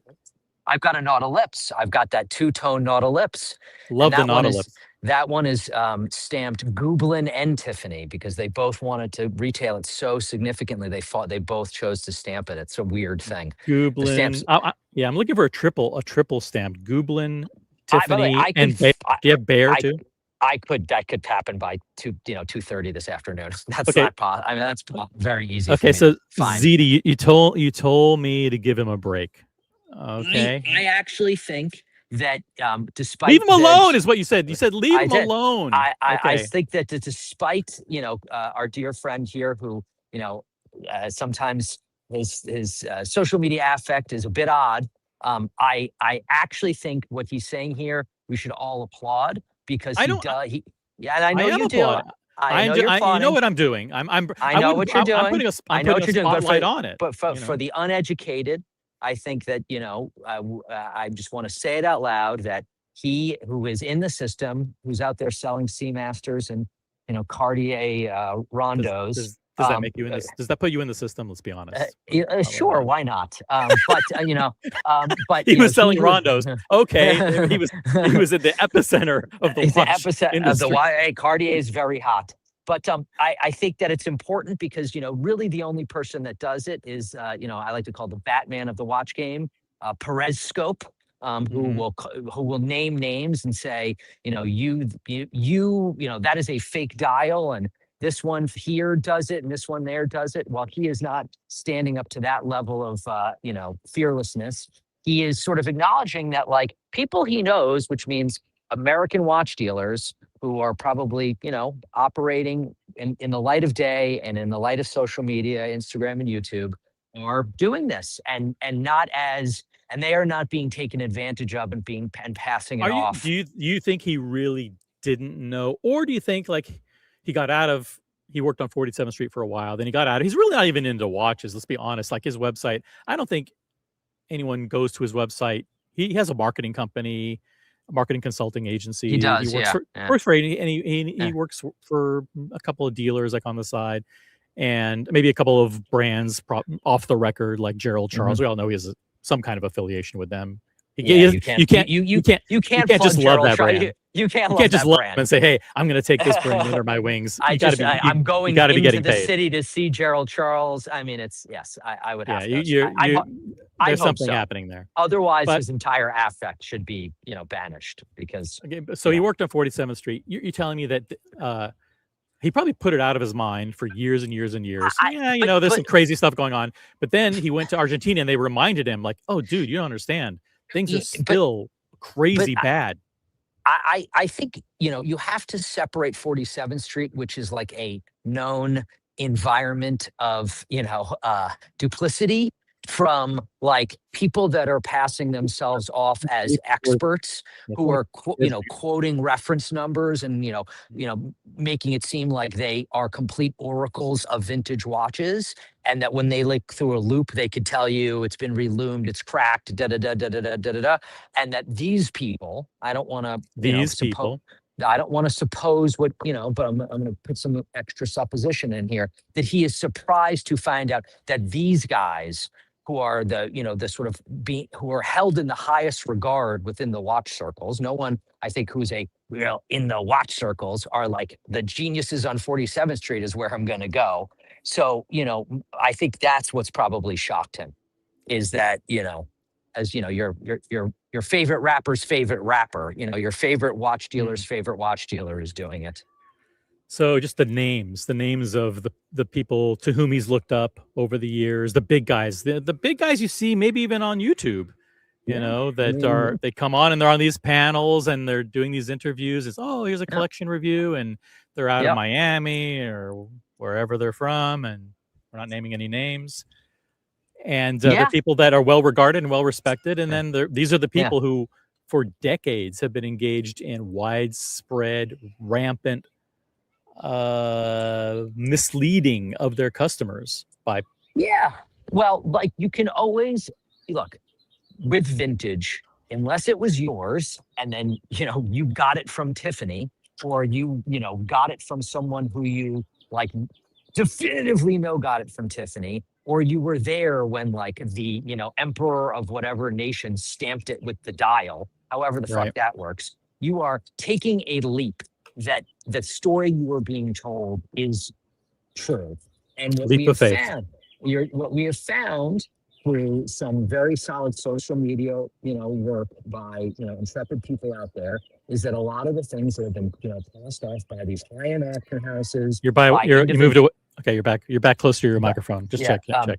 C: I've got a Nautilups. I've got that two-tone Nautilups.
A: Love the Nautilups.
C: That one is stamped Gooblin and Tiffany because they both wanted to retail it so significantly. They both chose to stamp it. It's a weird thing.
A: Gooblin. I'm looking for a triple stamped Gooblin, Tiffany, and Bear. Do you have Bear too?
C: That could happen by 2:30 this afternoon. That's
A: okay.
C: Not possible. I mean, that's very easy.
A: Okay,
C: for me.
A: So fine. ZeeDee, you told me to give him a break. Okay.
C: I actually think that despite
A: leave him alone is what you said. You said leave him alone.
C: I think that despite our dear friend here who sometimes his social media affect is a bit odd. I actually think what he's saying here we should all applaud because I know you do. I know you're funny.
A: You know what I'm doing. I know what you're doing. I'm putting a spotlight on it.
C: But for the uneducated, I think that, I just want to say it out loud that he who is in the system, who's out there selling Seamasters and, Cartier rondos.
A: Does that make you in this? Does that put you in the system? Let's be honest.
C: Sure, why not? But
A: he was selling rondos. Okay, he was at the epicenter of the watch industry.
C: Cartier is very hot. But I think that it's important because, really the only person that does it is, I like to call the Batman of the watch game, Perez Scope, who will name names and say, that is a fake dial and this one here does it and this one there does it. While he is not standing up to that level of, fearlessness, he is sort of acknowledging that like people he knows, which means American watch dealers who are probably, operating in the light of day and in the light of social media, Instagram and YouTube, are doing this and they are not being taken advantage of and passing it off.
A: Do you think he really didn't know, or do you think like he worked on 47th Street for a while, then he got out. He's really not even into watches. Let's be honest. Like his website, I don't think anyone goes to his website. He has a marketing company, a marketing consulting agency.
C: He does.
A: He works for he works for a couple of dealers like on the side, and maybe a couple of brands off the record like Gerald Charles. We all know he has some kind of affiliation with them.
C: Yeah, you can't.
A: You can't.
C: You
A: You
C: can't
A: can't
C: plug
A: just love
C: Gerald
A: that
C: Charles.
A: brand.
C: You can't
A: You
C: love
A: can't just
C: that
A: love them
C: brand.
A: and say, "Hey, I'm going to take this brand under my wings." You got to be.
C: I'm
A: You
C: going
A: got to be
C: into
A: getting
C: the
A: paid.
C: city to see Gerald Charles. I mean, it's yes. I would
A: Yeah,
C: have to. I
A: there's
C: hope
A: something
C: so.
A: happening there.
C: Otherwise,
A: But
C: his entire affect should be banished because.
A: okay, so he worked on 47th Street. You're telling me that he probably put it out of his mind for years and years and years. Yeah, there's some crazy stuff going on. But then he went to Argentina and they reminded him, like, "Oh, dude, you don't understand. Things are still crazy bad."
C: I think you have to separate 47th Street, which is like a known environment of duplicity, from like people that are passing themselves off as experts who are quoting reference numbers and making it seem like they are complete oracles of vintage watches, and that when they look through a loop they could tell you it's been reloomed, it's cracked, da da da da da da da da da. And that these people, I don't want to
A: These people.
C: I don't want to suppose what, but I'm going to put some extra supposition in here, that he is surprised to find out that these guys who are the sort of who are held in the highest regard within the watch circles. No one, I think, who's in the watch circles are like the geniuses on 47th Street is where I'm going to go. So, I think that's what's probably shocked him, is that, as your favorite rapper's favorite rapper, your favorite watch dealer's favorite watch dealer is doing it.
A: So just the names of the people to whom he's looked up over the years, the big guys, the big guys you see maybe even on YouTube, they come on and they're on these panels and they're doing these interviews. It's, oh, here's a collection review, and they're out of Miami or wherever they're from, and we're not naming any names. And they're people that are well regarded and well respected. And then these are the people who for decades have been engaged in widespread, rampant misleading of their customers by
C: well, like, you can always look with vintage, unless it was yours and then you got it from Tiffany, or you got it from someone who you like definitively got it from Tiffany, or you were there when like the emperor of whatever nation stamped it with the dial, however the fuck that works. You are taking a leap that the story you are being told is true. And what we have found through some very solid social media, work by intrepid people out there, is that a lot of the things that have been passed off by these high-end auction houses.
A: You moved away. Okay, you're back close to your microphone. Just checking.
C: And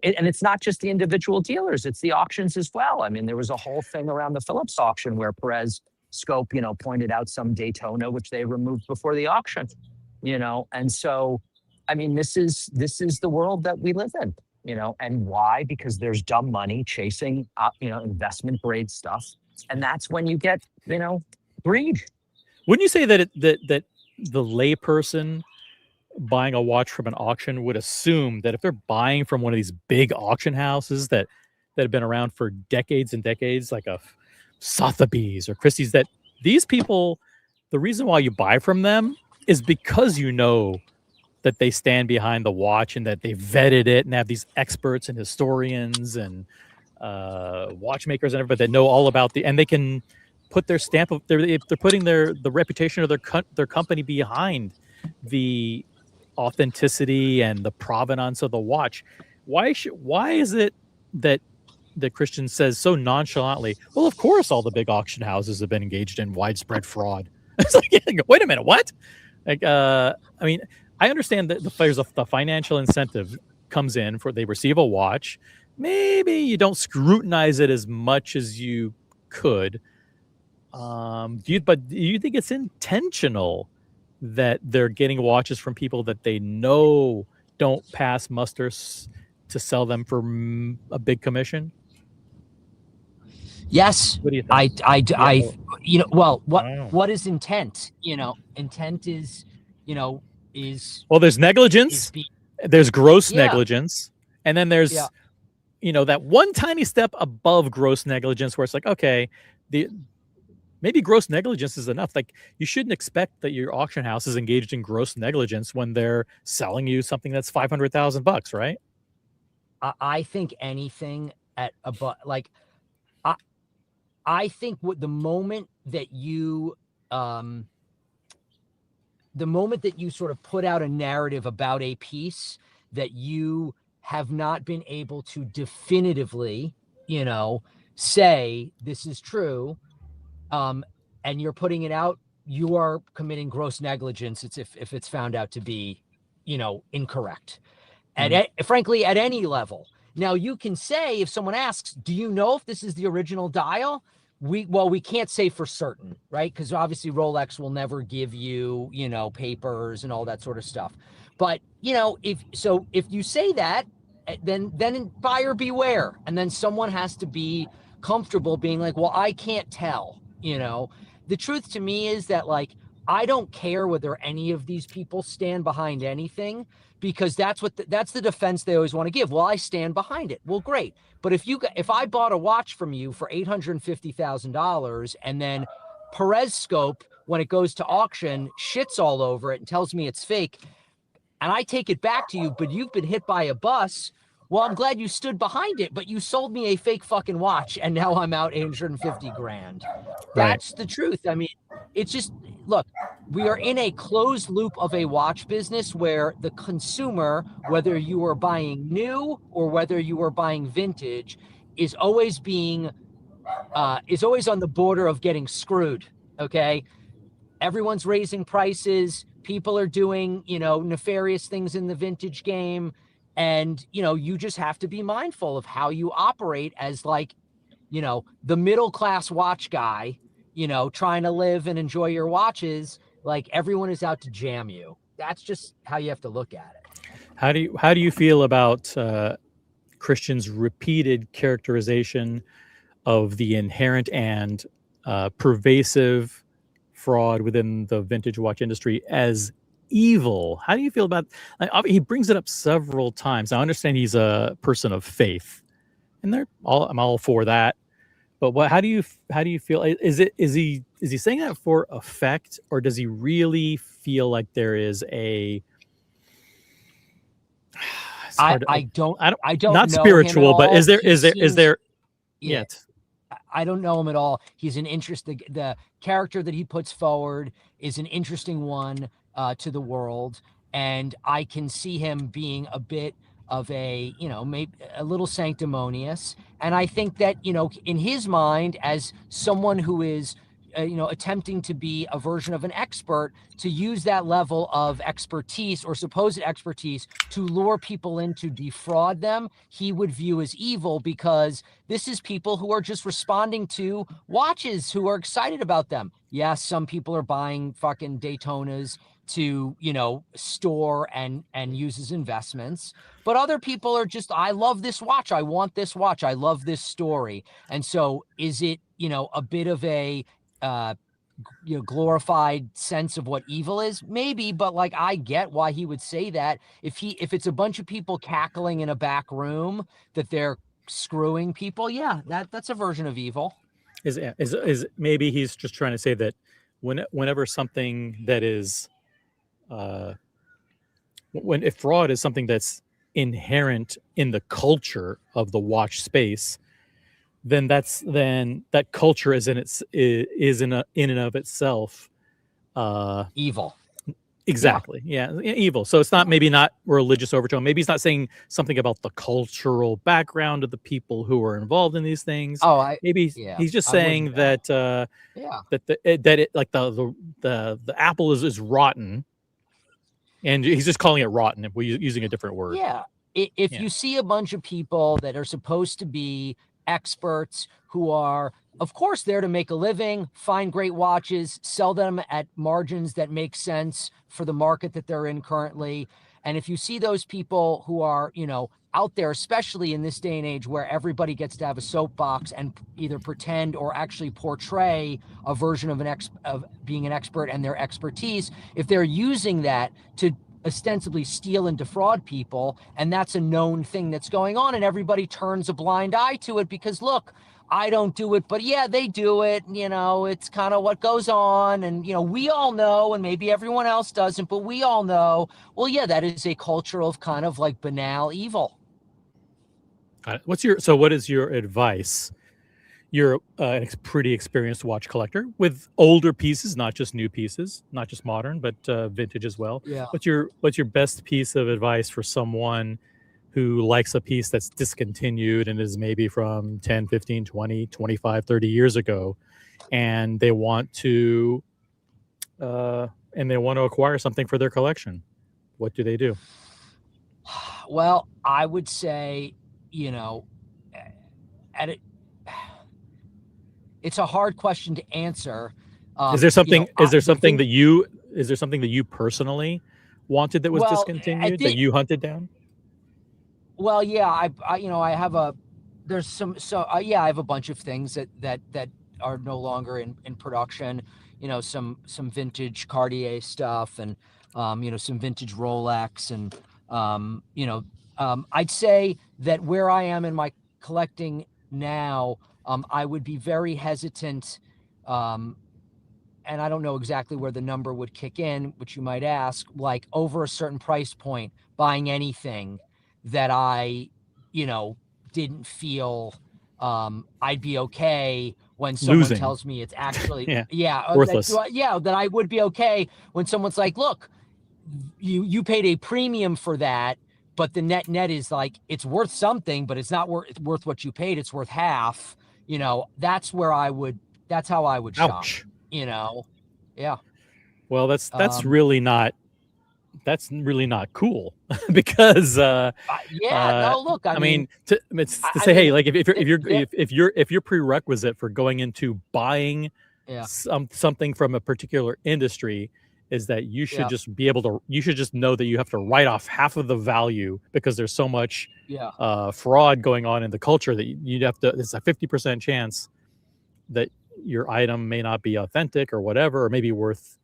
C: it's not just the individual dealers; it's the auctions as well. I mean, there was a whole thing around the Phillips auction where Perez Scope, pointed out some Daytona which they removed before the auction, and so, I mean, this is the world that we live in, and why? Because there's dumb money chasing, investment grade stuff, and that's when you get, greed.
A: Wouldn't you say that that the layperson buying a watch from an auction would assume that if they're buying from one of these big auction houses that have been around for decades and decades, like a Sotheby's or Christie's, that these people, the reason why you buy from them is because that they stand behind the watch and that they vetted it and have these experts and historians and watchmakers and everybody that know all about and they can put their stamp of they're putting the reputation of their company behind the authenticity and the provenance of the watch. Why is it that Christian says so nonchalantly, well, of course all the big auction houses have been engaged in widespread fraud? It's like, wait a minute, what? Like, I mean, I understand that the financial incentive comes in for they receive a watch. Maybe you don't scrutinize it as much as you could. Do you think it's intentional that they're getting watches from people that they know don't pass muster to sell them for a big commission?
C: Yes.
A: What do you think?
C: What is intent? Intent is,
A: well, there's negligence, there's gross negligence, and then there's, that one tiny step above gross negligence where it's like, okay, maybe gross negligence is enough. Like, you shouldn't expect that your auction house is engaged in gross negligence when they're selling you something that's $500,000, right?
C: I think anything at above, like, I think the moment that you sort of put out a narrative about a piece that you have not been able to definitively, say this is true, and you're putting it out, you are committing gross negligence. It's if it's found out to be, incorrect. Frankly, at any level. Now, you can say, if someone asks, do you know if this is the original dial? We can't say for certain, right? Because obviously Rolex will never give you, papers and all that sort of stuff. But, if you say that, then buyer beware. And then someone has to be comfortable being like, well, I can't tell, The truth to me is that, like, I don't care whether any of these people stand behind anything, because that's the defense they always want to give. Well, I stand behind it. Well, great. But if I bought a watch from you for $850,000 and then Perez Scope, when it goes to auction, shits all over it and tells me it's fake, and I take it back to you, but you've been hit by a bus, well, I'm glad you stood behind it, but you sold me a fake fucking watch, and now I'm out 850 grand. That's the truth. I mean, it's just, look, we are in a closed loop of a watch business where the consumer, whether you are buying new or whether you are buying vintage, is always on the border of getting screwed. Okay. Everyone's raising prices. People are doing, nefarious things in the vintage game. And, you just have to be mindful of how you operate as, like, the middle-class watch guy, trying to live and enjoy your watches. Like, everyone is out to jam you. That's just how you have to look at it.
A: How do you feel about Christian's repeated characterization of the inherent and pervasive fraud within the vintage watch industry as evil? How do you feel about? He brings it up several times. I understand he's a person of faith, and I'm all for that. But how do you feel? Is he saying that for effect, or does he really feel like there is a?
C: I don't
A: not
C: know
A: spiritual,
C: him at
A: but
C: all.
A: is there?
C: Yeah. I don't know him at all. He's an interesting. The character that he puts forward is an interesting one to the world, and I can see him being a bit of a, maybe a little sanctimonious. And I think that, in his mind, as someone who is, attempting to be a version of an expert, to use that level of expertise or supposed expertise to lure people in to defraud them, he would view as evil, because this is people who are just responding to watches, who are excited about them. Yes, some people are buying fucking Daytonas to, store and use as investments. But other people are just, I love this watch. I want this watch. I love this story. And so is it, a bit of a, glorified sense of what evil is? Maybe, but, like, I get why he would say that. If it's a bunch of people cackling in a back room that they're screwing people, yeah, that's a version of evil.
A: Is maybe he's just trying to say that whenever something that is, if fraud is something that's inherent in the culture of the watch space, then that culture is in and of itself
C: evil.
A: Exactly. Yeah. Evil. So it's maybe not religious overtone. Maybe he's not saying something about the cultural background of the people who are involved in these things. Maybe he's just saying that that the apple is rotten, and he's just calling it rotten if we're using a different word.
C: Yeah. If you see a bunch of people that are supposed to be experts, who are, of course, there to make a living, find great watches, sell them at margins that make sense for the market that they're in currently. And if you see those people who are, out there, especially in this day and age where everybody gets to have a soapbox and either pretend or actually portray a version of being an expert and their expertise, if they're using that to ostensibly steal and defraud people, and that's a known thing that's going on, and everybody turns a blind eye to it because, look, I don't do it, but yeah, they do it. It's kind of what goes on. And, we all know, and maybe everyone else doesn't, but we all know, well, yeah, that is a culture of kind of like banal evil.
A: What is your advice you're pretty experienced watch collector with older pieces, not just new pieces, not just modern, but vintage as well.
C: Yeah.
A: What's your best piece of advice for someone who likes a piece that's discontinued and is maybe from 10, 15, 20, 25, 30 years ago, and they want to acquire something for their collection? What do they do?
C: Well, I would say, at it, it's a hard question to answer.
A: Is there something? Is there something that you personally wanted that was discontinued that you hunted down?
C: Well, yeah, I have a. There's some. So yeah, I have a bunch of things that are no longer in production. Some vintage Cartier stuff, and some vintage Rolex, and I'd say that where I am in my collecting now, I would be very hesitant, and I don't know exactly where the number would kick in, which you might ask, like over a certain price point, buying anything that I, didn't feel I'd be okay when someone
A: Losing.
C: tells me it's actually
A: worthless.
C: That I would be okay when someone's like, look, you paid a premium for that, but the net is like, it's worth something, but it's not worth what you paid. It's worth half. That's how I would shop.
A: Ouch.
C: Yeah.
A: Well, that's really not cool because
C: no, look, I mean
A: to say, hey, like if your prerequisite for going into buying something from a particular industry is that you should just know that you have to write off half of the value because there's so much fraud going on in the culture that you'd have to, it's a 50% chance that your item may not be authentic or whatever, or maybe worth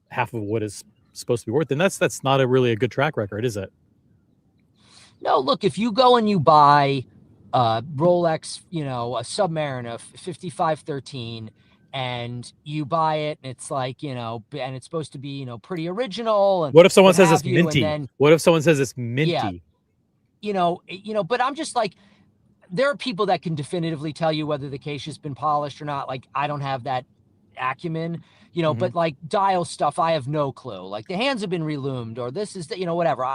A: half of what is supposed to be worth. And that's not really a good track record, is it?
C: No, look, if you go and you buy Rolex, a Submariner 5513, and you buy it, and it's like, and it's supposed to be, pretty original. And
A: what if someone says it's minty? What if someone says it's minty?
C: But I'm just like, there are people that can definitively tell you whether the case has been polished or not. Like, I don't have that acumen, but like dial stuff, I have no clue. Like the hands have been relumed, or this is whatever.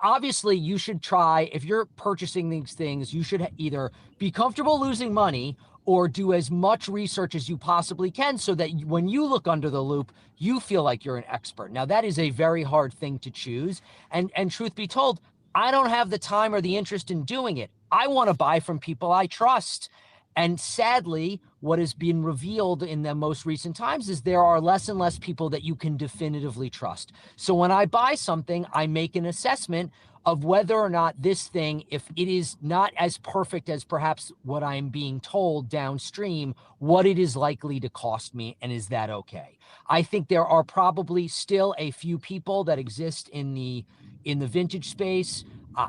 C: Obviously you should try, if you're purchasing these things, you should either be comfortable losing money or do as much research as you possibly can so that when you look under the loop, you feel like you're an expert. Now that is a very hard thing to choose. And truth be told, I don't have the time or the interest in doing it. I want to buy from people I trust. And sadly, what has been revealed in the most recent times is there are less and less people that you can definitively trust. So when I buy something, I make an assessment of whether or not this thing, if it is not as perfect as perhaps what I'm being told downstream, what it is likely to cost me, and is that okay? I think there are probably still a few people that exist in the vintage space.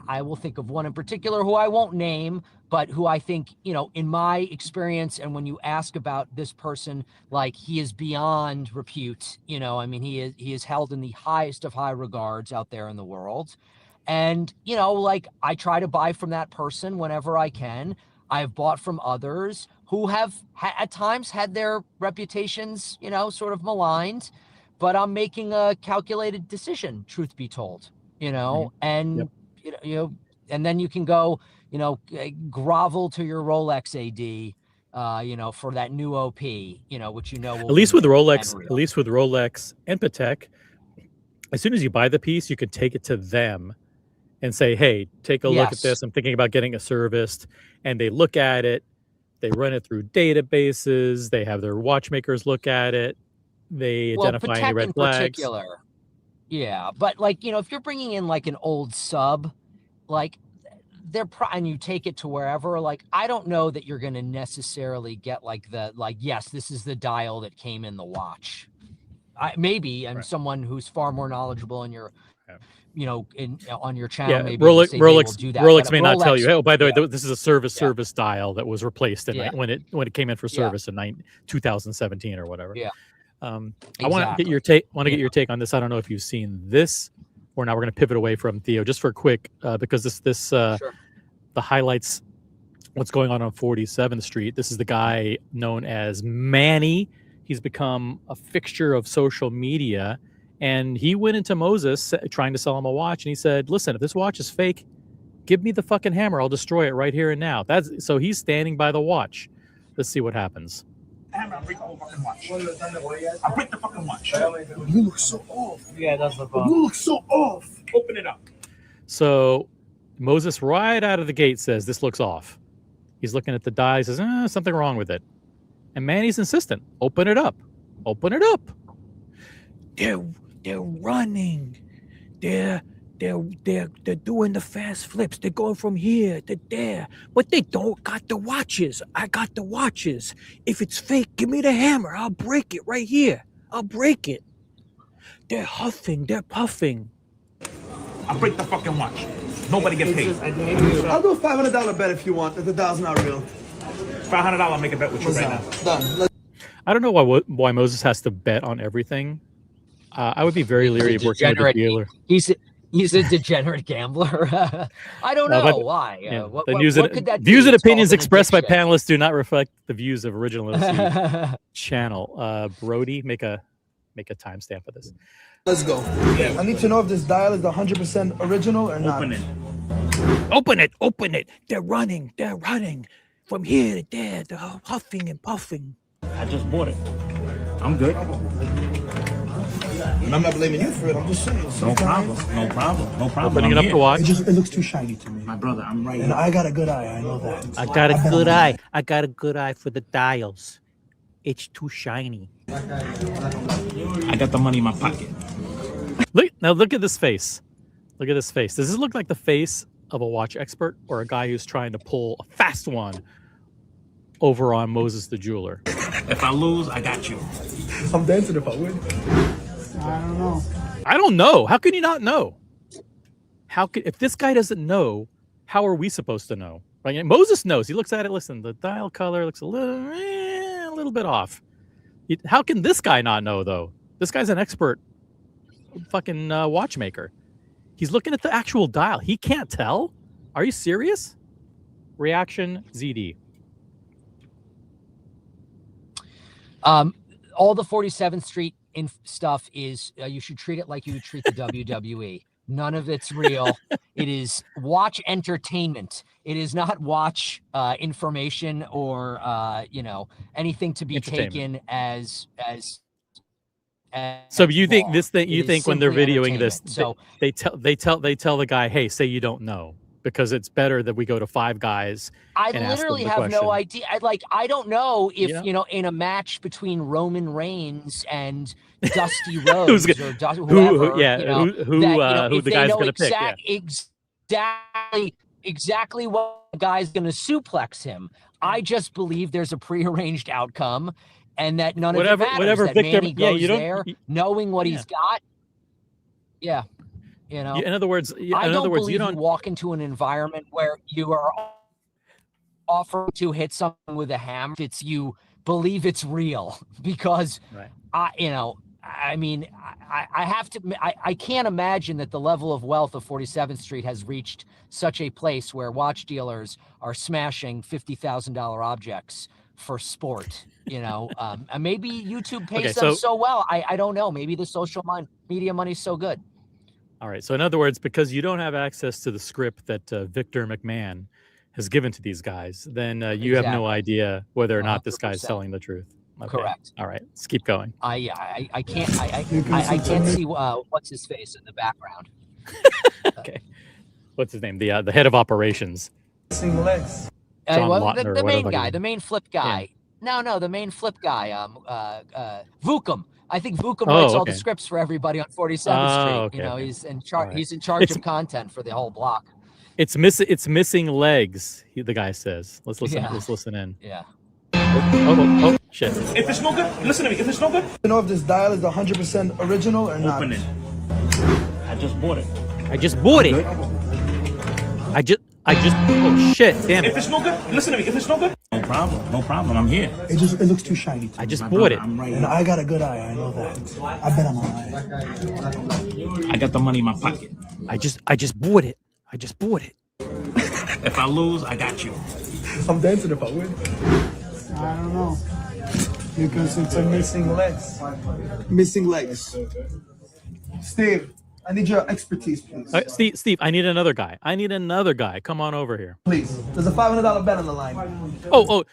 C: I will think of one in particular who I won't name, but who I think, in my experience, and when you ask about this person, like, he is beyond repute. He is held in the highest of high regards out there in the world. And, like, I try to buy from that person whenever I can. I've bought from others who have at times had their reputations, sort of maligned, but I'm making a calculated decision, truth be told, and, and then you can go, grovel to your Rolex AD, for that new OP, which will
A: at least with Rolex and Patek, as soon as you buy the piece, you could take it to them and say, hey, take a look at this. I'm thinking about getting it serviced. And they look at it, they run it through databases, they have their watchmakers look at it, they identify any red flags.
C: Particular. Yeah, but like, if you're bringing in like an old sub, like, and you take it to wherever, like, I don't know that you're going to necessarily get yes, this is the dial that came in the watch. Maybe I'm someone who's far more knowledgeable in your, on your channel. Maybe
A: Rolex
C: do that.
A: Rolex may not tell you, oh, by the way, this is a service dial that was replaced when it came in for service in 2017 or whatever.
C: Yeah.
A: I want to get your take. Get your take on this. I don't know if you've seen this, or now we're going to pivot away from Theo just for a quick, because the highlights what's going on 47th Street. This is the guy known as Manny. He's become a fixture of social media, and he went into Moses trying to sell him a watch, and he said, listen, if this watch is fake, give me the fucking hammer. I'll destroy it right here and now. So he's standing by the watch. Let's see what happens.
D: Hammer, I'll break the whole fucking watch. I'll break the fucking watch.
E: You look so off.
D: Yeah, that's the
E: You look so off.
D: Open it up.
A: So Moses, right out of the gate, says, this looks off. He's looking at the die, says, something wrong with it. And Manny's insistent. Open it up. Open it up. They're running. They're doing the fast flips. They're going from here to there. But they don't got the watches. I got the watches. If it's fake, give me the hammer. I'll break it right here. I'll break it. They're huffing. They're puffing.
D: I'll break the fucking watch. Nobody get paid.
E: I'll do a $500 bet if you want. If the dial's not real.
D: $500, I'll make a bet with you right now.
E: Done.
A: I don't know why Moses has to bet on everything. I would be very leery of working with a dealer.
C: He's a degenerate gambler. I don't know why.
A: Yeah.
C: What could that
A: views
C: be?
A: and
C: It's called
A: opinions
C: an
A: expressed by
C: addiction.
A: panelists do not reflect the views of Original OC channel. Brody, make a timestamp of this.
E: Let's go.
D: Yeah.
E: I need to know if this dial is 100% original or not.
D: Open it.
A: Open it, open it. They're running from here to there. They're huffing and puffing.
D: I just bought it. I'm good.
E: And I'm not blaming you for it. I'm just saying.
D: No problem. No problem. No problem.
A: Opening it
D: I'm
A: up
D: here.
A: to watch.
E: It looks too shiny to me.
D: My brother, I'm right
E: And
D: here.
E: I got a good eye. I know that.
A: I got a good eye. I got a good eye for the dials. It's too shiny.
D: I got the money in my pocket.
A: Look at this face. Look at this face. Does this look like the face of a watch expert or a guy who's trying to pull a fast one over on Moses the jeweler?
D: If I lose, I got you.
E: I'm dancing if I win. I don't know.
A: I don't know. How can you not know? If this guy doesn't know, how are we supposed to know? Right? Moses knows. He looks at it. Listen, the dial color looks a little bit off. How can this guy not know though? This guy's an expert fucking watchmaker. He's looking at the actual dial. He can't tell. Are you serious? Reaction ZeeDee.
C: All the 47th Street stuff is you should treat it like you would treat the WWE. None of it's real. It is watch entertainment. It is not watch information or anything to be taken as.
A: So you think this thing? You
C: It is
A: think when they're
C: simply
A: videoing this,
C: entertainment.
A: they tell the guy, "Hey, say you don't know," because it's better that we go to five guys.
C: I
A: and ask them
C: literally
A: the
C: have
A: question.
C: no idea. I don't know if
A: Yeah.
C: in a match between Roman Reigns and Dusty Rhodes or whoever,
A: who the
C: they
A: guy's
C: know
A: gonna pick? Yeah.
C: exactly what the guy's going to suplex him. I just believe there's a prearranged outcome, and that none of it matters.
A: Whatever
C: that
A: Victor,
C: Manny
A: yeah,
C: goes
A: you don't.
C: there knowing what he's got. Yeah,
A: In other words,
C: I don't believe you walk into an environment where you are offered to hit someone with a hammer. It's you believe it's real because
A: Right.
C: I can't imagine that the level of wealth of 47th Street has reached such a place where watch dealers are smashing $50,000 objects for sport. And maybe YouTube pays them so well. I don't know. Maybe the social media money is so good.
A: All right. So in other words, because you don't have access to the script that Victor McMahon has given to these guys, then you have no idea whether or not this guy's
C: 100%.
A: telling the truth. Okay.
C: Correct.
A: All right. Let's keep going.
C: I can't see what's his face in the background.
A: Okay. What's his name? The head of operations.
E: Single legs.
A: John
C: Well,
A: Lawton or
C: the main
A: whatever
C: guy,
A: he-
C: the main flip guy. No, the main flip guy. Vukum. I think Vukum
A: Oh,
C: writes all the
A: okay.
C: scripts for everybody on 47th Street.
A: Okay, okay.
C: He's in charge.
A: All right.
C: He's in charge of content for the whole block.
A: It's missing legs. The guy says. Let's listen.
C: Yeah.
A: Let's listen in.
C: Yeah.
A: Oh, shit.
D: If it's no good, listen to me. If it's no good,
E: To know if this dial is 100% original or not.
D: open it. I just bought it.
A: I just bought it. I just. Oh shit! Damn
D: If
A: it!
D: it's no good, listen to me. If it's no good, no problem. No problem. I'm here.
E: It looks too shiny to
A: I
E: me.
A: just
D: My
A: bought
D: brother,
A: it.
D: I'm right
E: And
D: here.
E: I got a good eye. I know that. I bet I'm alright.
D: I got the money in my pocket.
A: I just bought it. I just bought it.
D: If I lose, I got you. I'm dancing if I win.
E: I don't know. Because it's a missing legs.
D: Missing legs. Steve, I need your expertise, please.
A: Steve, I need another guy. Come on over here.
D: Please. There's a $500 bet on the line.
A: Oh,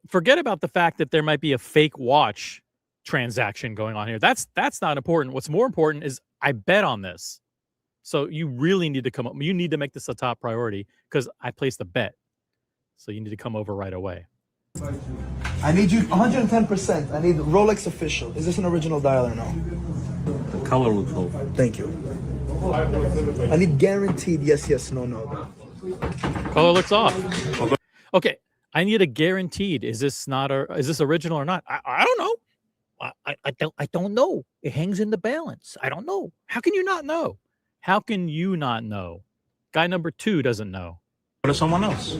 A: forget about the fact that there might be a fake watch transaction going on here. That's not important. What's more important is I bet on this. So you really need to come up. You need to make this a top priority because I placed a bet. So you need to come over right away.
D: I need you 110%. I need Rolex official. Is this an original dial or no?
F: The color looks old.
D: Thank you. I need guaranteed yes, yes, no, no.
A: Color looks off. Okay. I need a guaranteed. Is this original or not? I don't know. I don't know. It hangs in the balance. I don't know. How can you not know? How can you not know? Guy number 2 doesn't know.
F: Go to someone else.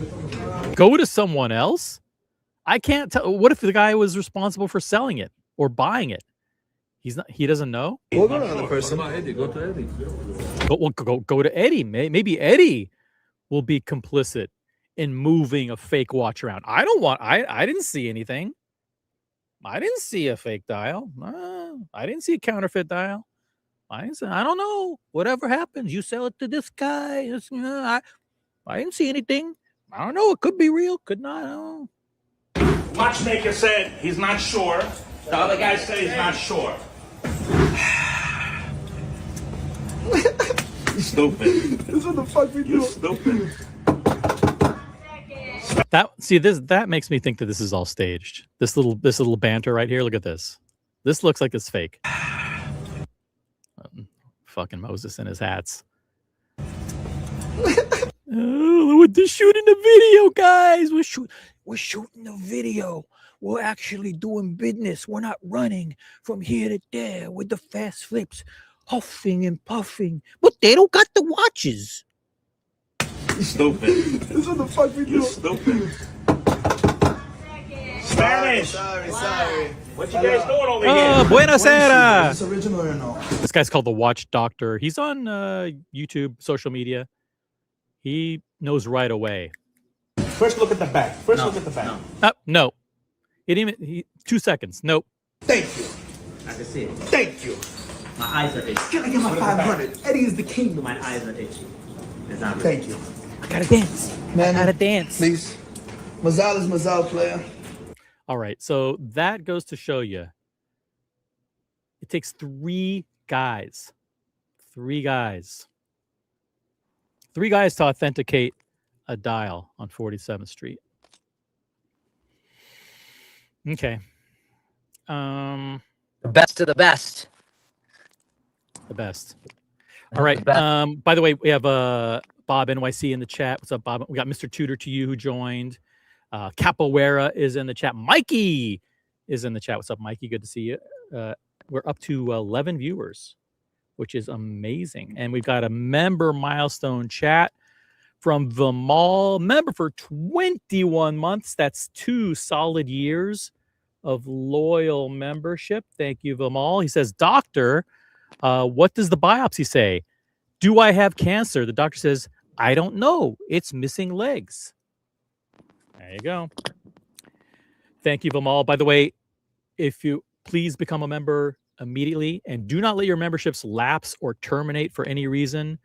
A: Go to someone else? I can't tell. What if the guy was responsible for selling it or buying it? He doesn't know?
D: We'll go to another person.
F: Go to Eddie.
A: Go to Eddie. Maybe Eddie will be complicit in moving a fake watch around. I didn't see anything. I didn't see a fake dial. I didn't see a counterfeit dial. I don't know. Whatever happens, you sell it to this guy. I didn't see anything. I don't know. It could be real. Could not. I don't know.
G: Watchmaker said he's not sure. The other guy said he's not sure.
F: Stupid.
D: This is what the fuck we do.
F: You're stupid.
A: That makes me think that this is all staged. This little banter right here. Look at this. This looks like it's fake. Fucking Moses and his hats. We're shooting the video, guys. We're shooting the video. We're actually doing business. We're not running from here to there with the fast flips, huffing and puffing. But they don't got the watches.
F: Stupid.
D: This is what the fuck we do.
F: You're stupid.
G: Spanish.
D: Sorry.
G: What you guys doing over here?
A: Buenos Aires.
D: Is this original or no?
A: This guy's called the Watch Doctor. He's on YouTube, social media. He knows right away.
G: First look at the back. Look at the back.
A: No. 2 seconds. Nope.
D: Thank you.
F: I can see it.
D: Thank you.
F: My eyes are itchy.
D: Can I get my 500? Eddie is the king.
F: My eyes are itchy. It's not real.
D: Thank you.
A: I gotta dance.
D: Man,
A: I gotta dance.
D: please. Mazal is Mazal, player.
A: All right. So that goes to show you. It takes 3 guys. 3 guys. 3 guys to authenticate a dial on 47th Street. Okay.
C: The best of the best.
A: The best. All right. By the way, we have Bob NYC in the chat. What's up, Bob? We got Mr. Tudor to you who joined. Capoeira is in the chat. Mikey is in the chat. What's up, Mikey? Good to see you. We're up to 11 viewers, which is amazing. And we've got a member milestone chat from Vimal, member for 21 months. That's 2 solid years of loyal membership. Thank you, Vimal. He says, Doctor, what does the biopsy say? Do I have cancer? The doctor says, I don't know. It's missing legs. There you go. Thank you, Vimal. By the way, if you please become a member immediately and do not let your memberships lapse or terminate for any reason.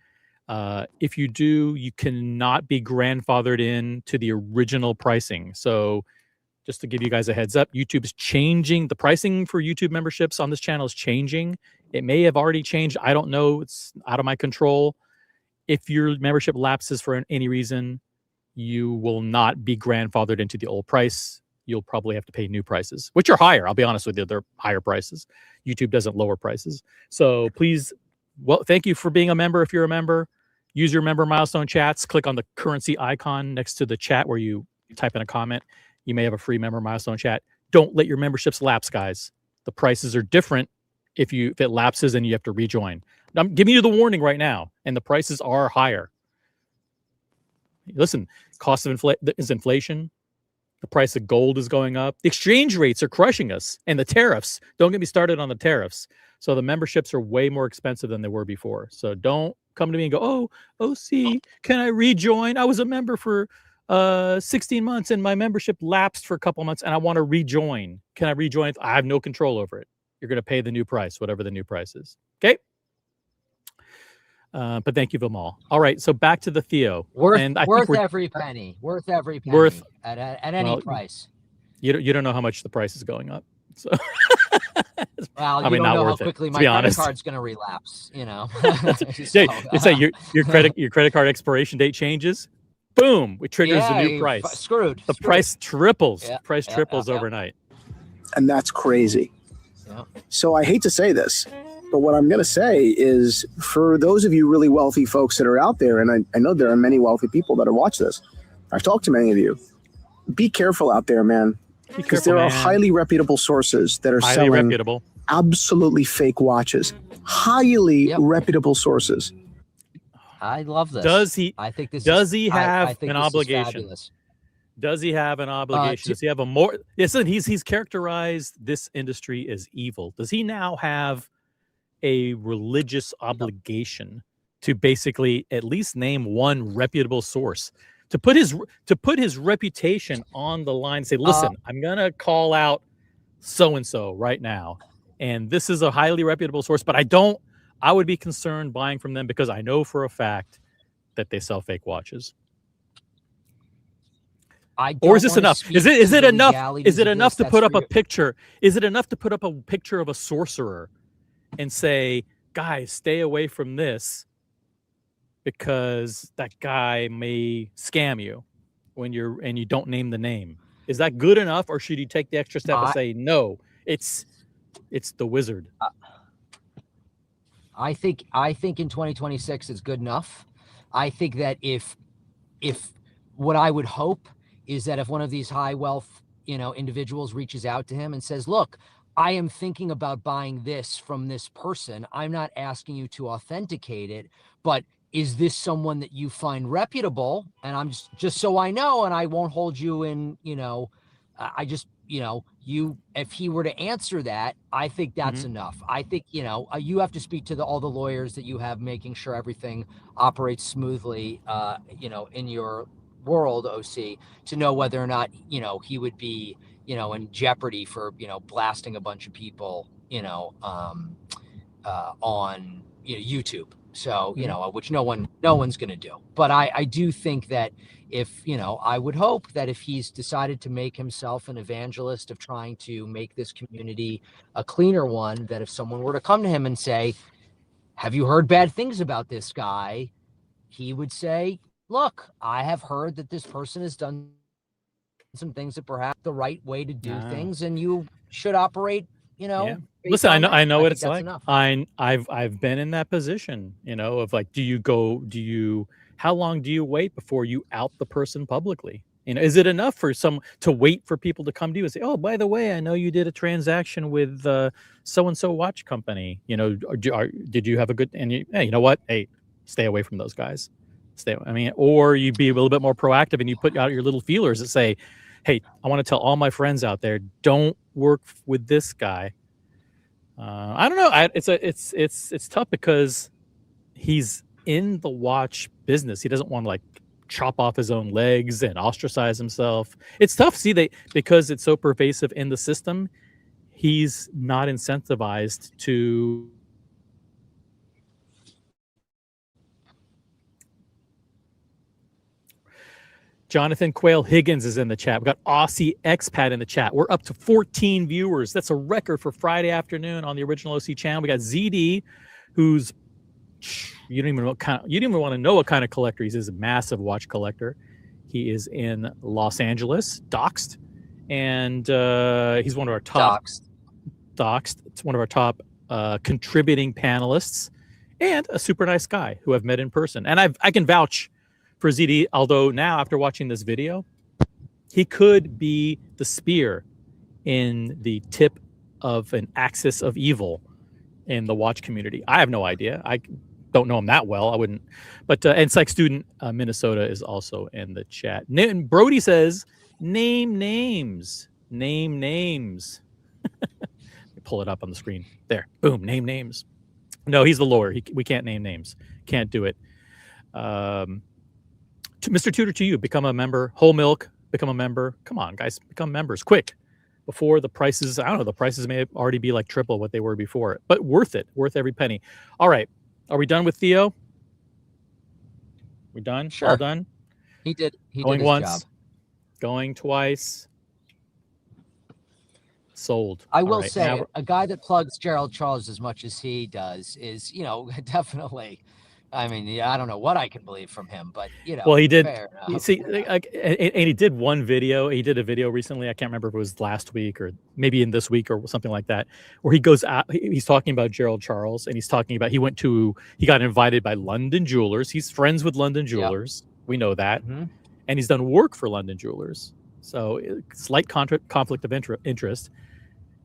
A: If you do, you cannot be grandfathered in to the original pricing. So just to give you guys a heads up, YouTube is changing. The pricing for YouTube memberships on this channel is changing. It may have already changed. I don't know. It's out of my control. If your membership lapses for any reason, you will not be grandfathered into the old price. You'll probably have to pay new prices, which are higher. I'll be honest with you. They're higher prices. YouTube doesn't lower prices. So please, well, thank you for being a member. If you're a member, use your member milestone chats. Click on the currency icon next to the chat where you type in a comment. You may have a free member milestone chat. Don't let your memberships lapse, guys. The prices are different if it lapses and you have to rejoin. I'm giving you the warning right now, and the prices are higher. Listen, cost of inflation. The price of gold is going up. The exchange rates are crushing us, and the tariffs. Don't get me started on the tariffs. So the memberships are way more expensive than they were before. So don't come to me and go, oh, OC, can I rejoin? I was a member for 16 months and my membership lapsed for a couple months and I want to rejoin. Can I rejoin? I have no control over it. You're going to pay the new price, whatever the new price is. Okay. But thank you, Vimal. All right. So back to the Theo.
C: Worth
A: and I think
C: every penny. Worth every penny.
A: Worth
C: at any price.
A: You don't know how much the price is going up. So
C: well,
A: I mean,
C: don't
A: not
C: know
A: worth
C: how quickly
A: it,
C: my credit card's going to relapse. You know,
A: it's like your credit card expiration date changes. Boom! It triggers the new price.
C: Screwed.
A: Price triples.
C: Yeah,
A: Price triples overnight.
B: And that's crazy.
C: Yeah.
B: So I hate to say this, but what I'm going to say is, for those of you really wealthy folks that are out there, and I know there are many wealthy people that have watched this. I've talked to many of you. Be careful out there, man. Because there are highly reputable sources that are selling absolutely fake watches. Highly reputable sources.
C: I love this. I think this.
A: Does he have an obligation? Does he have an obligation? Does he have a more? Yes, he's characterized this industry as evil. Does he now have a religious obligation to basically at least name one reputable source? To put his reputation on the line, say, listen, I'm gonna call out so and so right now, and this is a highly reputable source, but I would be concerned buying from them because I know for a fact that they sell fake watches. Or is this enough? Is it enough? Is it enough to put up a picture? Is it enough to put up a picture of a sorcerer and say, guys, stay away from this, because that guy may scam you when you don't name the name? Is that good enough, or should you take the extra step and say, no, it's the wizard?
C: I think in 2026 it's good enough. I think that if what I would hope is that if one of these high wealth, individuals reaches out to him and says, look, I am thinking about buying this from this person. I'm not asking you to authenticate it, but is this someone that you find reputable? And I'm just so I know, and I won't hold you in, I just, if he were to answer that, I think that's enough. I think, you have to speak to all the lawyers that you have, making sure everything operates smoothly, in your world, OC, to know whether or not, he would be, in jeopardy for, blasting a bunch of people, on, YouTube. So, which no one's going to do. But I do think that if, I would hope that if he's decided to make himself an evangelist of trying to make this community a cleaner one, that if someone were to come to him and say, have you heard bad things about this guy? He would say, look, I have heard that this person has done some things that perhaps the right way to do things, and you should operate,
A: Listen, I know what it's like. I've been in that position, of like, how long do you wait before you out the person publicly? Is it enough for to wait for people to come to you and say, oh, by the way, I know you did a transaction with so-and-so watch company, did you have a good, and you know what? Hey, stay away from those guys. Or you be a little bit more proactive and you put out your little feelers that say, hey, I want to tell all my friends out there, don't work with this guy. I don't know. It's tough because he's in the watch business. He doesn't want to chop off his own legs and ostracize himself. It's tough. Because it's so pervasive in the system, he's not incentivized to. Jonathan Quayle Higgins is in the chat. We've got Aussie Expat in the chat. We're up to 14 viewers. That's a record for Friday afternoon on the original OC channel. We got ZeeDee, who's you don't even want to know what kind of collector he is. He's a massive watch collector. He is in Los Angeles, doxed, and he's one of our top doxed. It's one of our top contributing panelists, and a super nice guy who I've met in person. And I can vouch for ZeeDee, although now after watching this video, he could be the spear in the tip of an axis of evil in the watch community. I have no idea. I don't know him that well. I wouldn't. But and Psych Student Minnesota is also in the chat. And Brody says, name names. Name names. Pull it up on the screen. There. Boom. Name names. No, he's the lawyer. We can't name names. Can't do it. Mr. Tudor, to you, become a member. Whole milk, become a member. Come on, guys, become members quick before the prices. I don't know. The prices may already be like triple what they were before, but worth it. Worth every penny. All right, are we done with Theo? We done?
C: Sure.
A: All done?
C: He did
A: Going
C: his
A: once,
C: job.
A: going twice. Sold.
C: I
A: All
C: will
A: right,
C: say,
A: now
C: a guy that plugs Gerald Charles as much as he does is, definitely. I mean, yeah, I don't know what I can believe from him, but
A: well, he did.
C: fair
A: You
C: enough.
A: see, and he did one video. He did a video recently. I can't remember if it was last week or maybe in this week or something like that, where he goes out. He's talking about Gerald Charles, and he's talking about he got invited by London Jewelers. He's friends with London Jewelers. Yep. We know that, and he's done work for London Jewelers. So slight conflict of interest.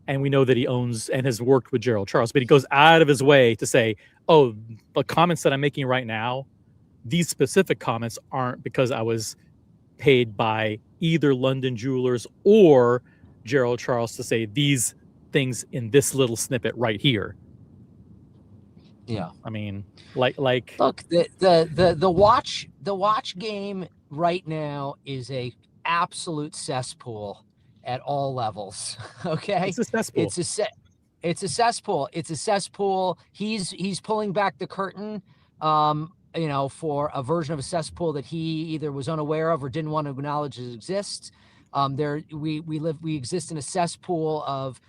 A: And we know that he owns and has worked with Gerald Charles, but he goes out of his way to say, oh, the comments that I'm making right now, these specific comments aren't because I was paid by either London Jewelers or Gerald Charles to say these things in this little snippet right here.
C: Yeah.
A: I mean, like
C: look, the watch game right now is a absolute cesspool at all levels. Okay.
A: It's a cesspool.
C: It's a cesspool. It's a cesspool. He's pulling back the curtain, for a version of a cesspool that he either was unaware of or didn't want to acknowledge it exists. We exist in a cesspool of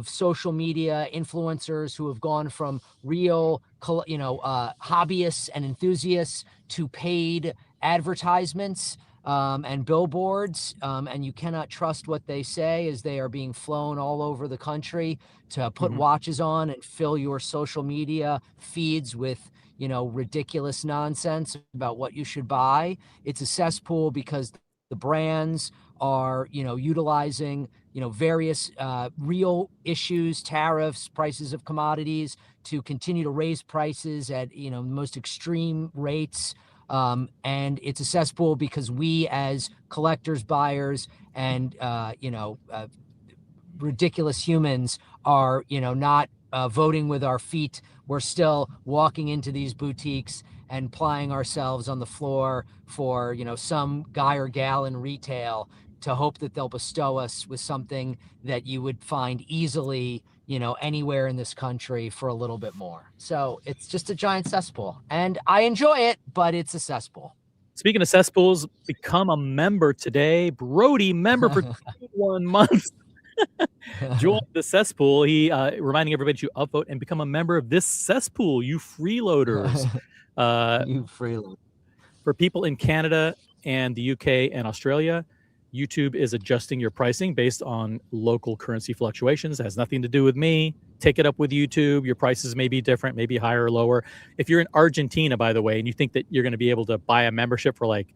C: social media influencers who have gone from real, hobbyists and enthusiasts to paid advertisements and billboards, and you cannot trust what they say as they are being flown all over the country to put watches on and fill your social media feeds with, ridiculous nonsense about what you should buy. It's a cesspool because the brands are, utilizing, various real issues, tariffs, prices of commodities to continue to raise prices at, the most extreme rates. And it's a cesspool because we as collectors, buyers, and, ridiculous humans are, not voting with our feet. We're still walking into these boutiques and plying ourselves on the floor for, some guy or gal in retail to hope that they'll bestow us with something that you would find easily, anywhere in this country for a little bit more. So it's just a giant cesspool, and I enjoy it, but it's a cesspool.
A: Speaking of cesspools, become a member today. Brody, member for 21 months. Join the cesspool. He reminding everybody to upvote and become a member of this cesspool, you freeloaders.
C: You freeloaders.
A: For people in Canada and the UK and Australia, YouTube is adjusting your pricing based on local currency fluctuations. It has nothing to do with me. Take it up with YouTube. Your prices may be different, maybe higher or lower. If you're in Argentina, by the way, and you think that you're going to be able to buy a membership for like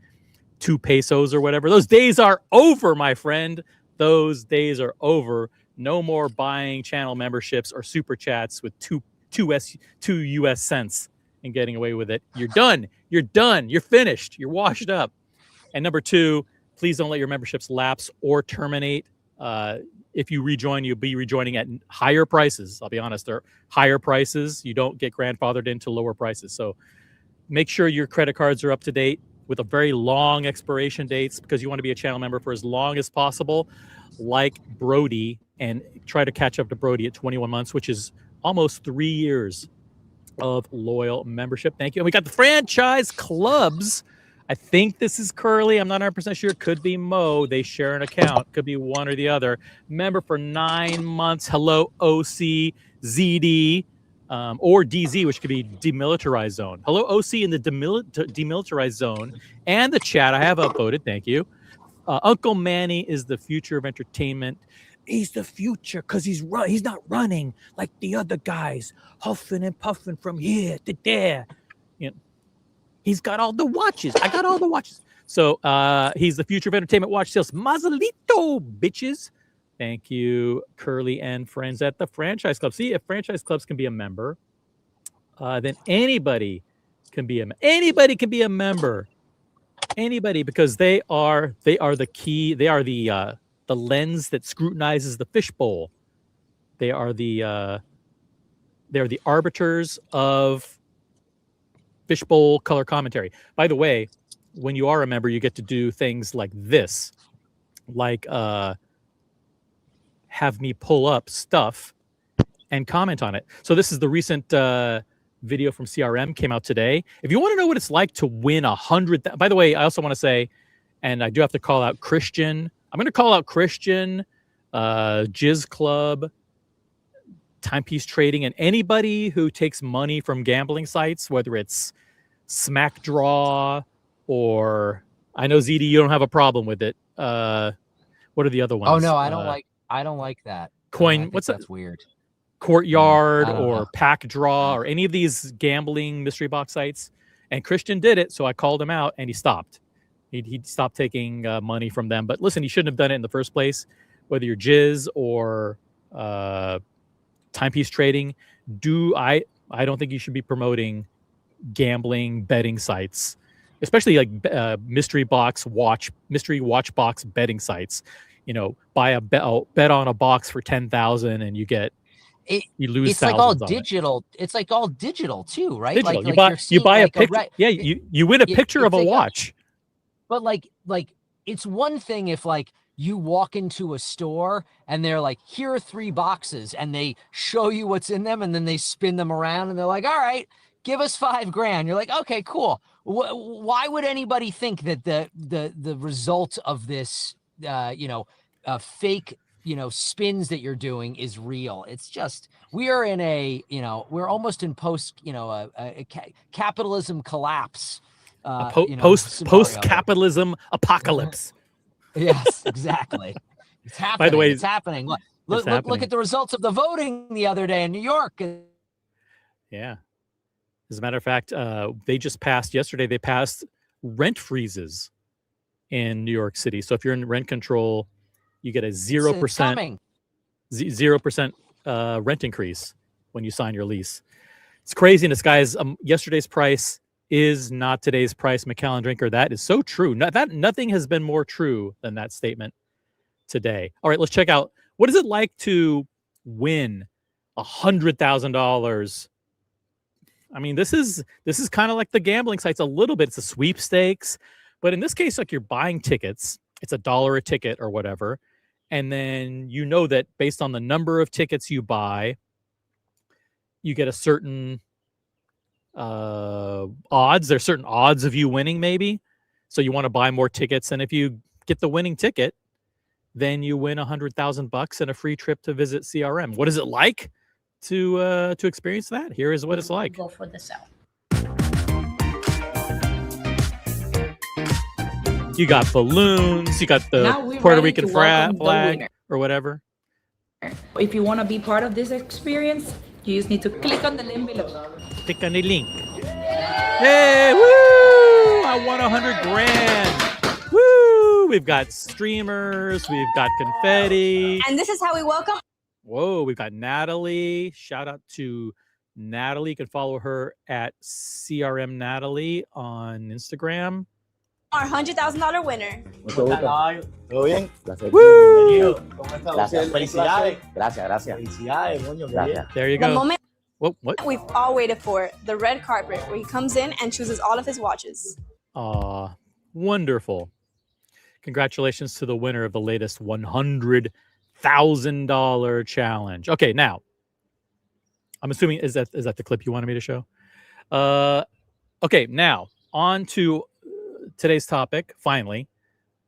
A: 2 pesos or whatever, those days are over, my friend. Those days are over. No more buying channel memberships or super chats with two US cents and getting away with it. You're done. You're done. You're finished. You're washed up. And number 2, please don't let your memberships lapse or terminate. If you rejoin, you'll be rejoining at higher prices. I'll be honest, they're higher prices. You don't get grandfathered into lower prices. So make sure your credit cards are up to date with a very long expiration dates because you want to be a channel member for as long as possible, like Brody, and try to catch up to Brody at 21 months, which is almost 3 years of loyal membership. Thank you. And we got the franchise clubs. I think this is Curly. I'm not 100% sure. Could be Mo. They share an account. Could be one or the other. Member for 9 months. Hello, OC, ZeeDee, or DZ, which could be demilitarized zone. Hello, OC in the demilitarized zone. And the chat. I have upvoted. Thank you. Uncle Manny is the future of entertainment. He's the future because he's not running like the other guys, huffing and puffing from here to there. He's got all the watches. I got all the watches. So he's the future of entertainment watch sales. Mazelito, bitches. Thank you, Curly and friends at the Franchise Club. See, if Franchise Clubs can be a member, then anybody can be a member. Anybody, because they are the key. They are the lens that scrutinizes the fishbowl. They are the arbiters of fishbowl color commentary. By the way, when you are a member, you get to do things like this, like have me pull up stuff and comment on it. So this is the recent video from CRM, came out today. If you want to know what it's like to win 100, by the way, I also want to say, and I do have to call out Christian. I'm going to call out Christian, Jizz Club, Timepiece Trading, and anybody who takes money from gambling sites, whether it's Smack Draw or I know ZeeDee, you don't have a problem with it. What are the other ones?
C: Oh no, I don't like that.
A: Coin. What's that?
C: That's weird.
A: Courtyard
C: I don't
A: or
C: know.
A: Pack Draw or any of these gambling mystery box sites. And Christian did it, so I called him out, and he stopped. He stopped taking money from them. But listen, he shouldn't have done it in the first place. Whether you're Jizz or Timepiece Trading, I don't think you should be promoting gambling betting sites, especially like mystery watch box betting sites. You know, buy a bet on a box for 10,000 and you lose.
C: It's like all digital. It's like all digital too, right?
A: Digital.
C: Like
A: you buy a
C: like
A: picture. You win a picture of a watch.
C: But like it's one thing if like you walk into a store and they're like, here are 3 boxes, and they show you what's in them, and then they spin them around, and they're like, all right, give us $5,000. You're like, okay, cool. Why would anybody think that the result of this, fake, spins that you're doing is real? It's just, we are in we're almost in post, capitalism collapse.
A: Post capitalism apocalypse.
C: Yes, exactly. It's happening.
A: By the way,
C: it's happening. Look at the results of the voting the other day in New York.
A: Yeah. As a matter of fact, they passed rent freezes in New York City. So if you're in rent control, you get a 0% rent increase when you sign your lease. It's craziness, guys. Yesterday's price is not today's price. McAllen Drinker, that is so true. Nothing has been more true than that statement today. All right, let's check out, what is it like to win $100,000? I mean, this is kind of like the gambling sites a little bit. It's a sweepstakes, but in this case, like, you're buying tickets. It's $1 a ticket or whatever, and then you know that based on the number of tickets you buy, you get a certain odds. There's certain odds of you winning, maybe. So you want to buy more tickets, and if you get the winning ticket, then you win $100,000 and a free trip to visit CRM. What is it like to experience that? Here is what it's like.
H: Go for the sell.
A: You got balloons. You got the Puerto Rican flag or whatever.
H: If you want to be part of this experience, you just need to click on the link below.
A: Click on the link. Hey, woo! I won 100 grand. Woo! We've got streamers. We've got confetti.
I: And this is how we welcome.
A: Whoa, we've got Natalie. Shout out to Natalie. You can follow her at CRM Natalie on Instagram.
I: Our $100,000 winner.
J: ¿Todo bien?
A: Woo!
J: Gracias. Felicidades. Gracias. Felicidades, coño. Gracias.
A: There you go.
I: The moment
A: what?
I: we've all waited for, the red carpet, where he comes in and chooses all of his watches.
A: Aw, wonderful. Congratulations to the winner of the latest $100,000 challenge. Okay, now, I'm assuming, is that the clip you wanted me to show? Okay, now, on to today's topic, finally,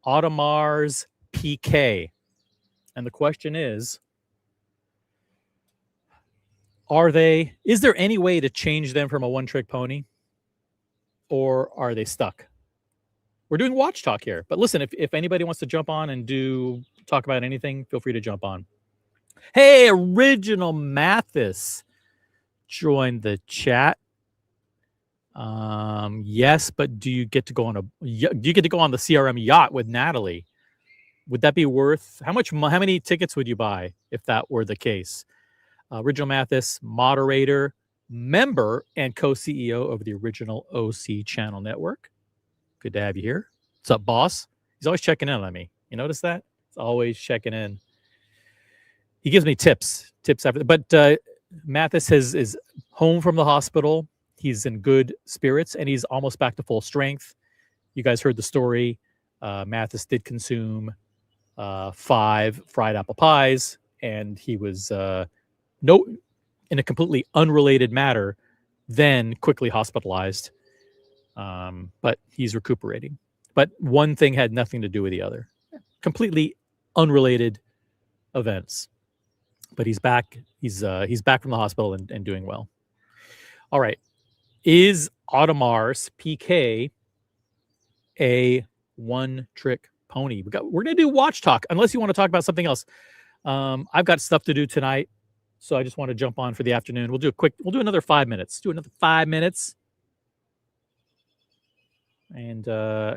A: Audemars PK. And the question is there any way to change them from a one-trick pony? Or are they stuck? We're doing watch talk here. But listen, if anybody wants to jump on and talk about anything, feel free to jump on. Hey, Original Mathis joined the chat. Yes, but do you get to go on the CRM yacht with Natalie? Would that be worth how many tickets would you buy if that were the case? Original Mathis, moderator, member, and co-CEO of the Original OC Channel Network. Good to have you here. What's up, boss? He's always checking in on me. You notice that? He's always checking in. He gives me tips after. But Mathis is home from the hospital. He's in good spirits, and he's almost back to full strength. you guys heard the story. Mathis did consume 5 fried apple pies, and he was in a completely unrelated matter, then quickly hospitalized. But he's recuperating. But one thing had nothing to do with the other. Completely unrelated events. But he's back. He's back from the hospital and doing well. All right. Is Audemars PK a one-trick pony? We're gonna do watch talk, unless you want to talk about something else. I've got stuff to do tonight, so I just want to jump on for the afternoon. We'll do another 5 minutes. Do another 5 minutes. And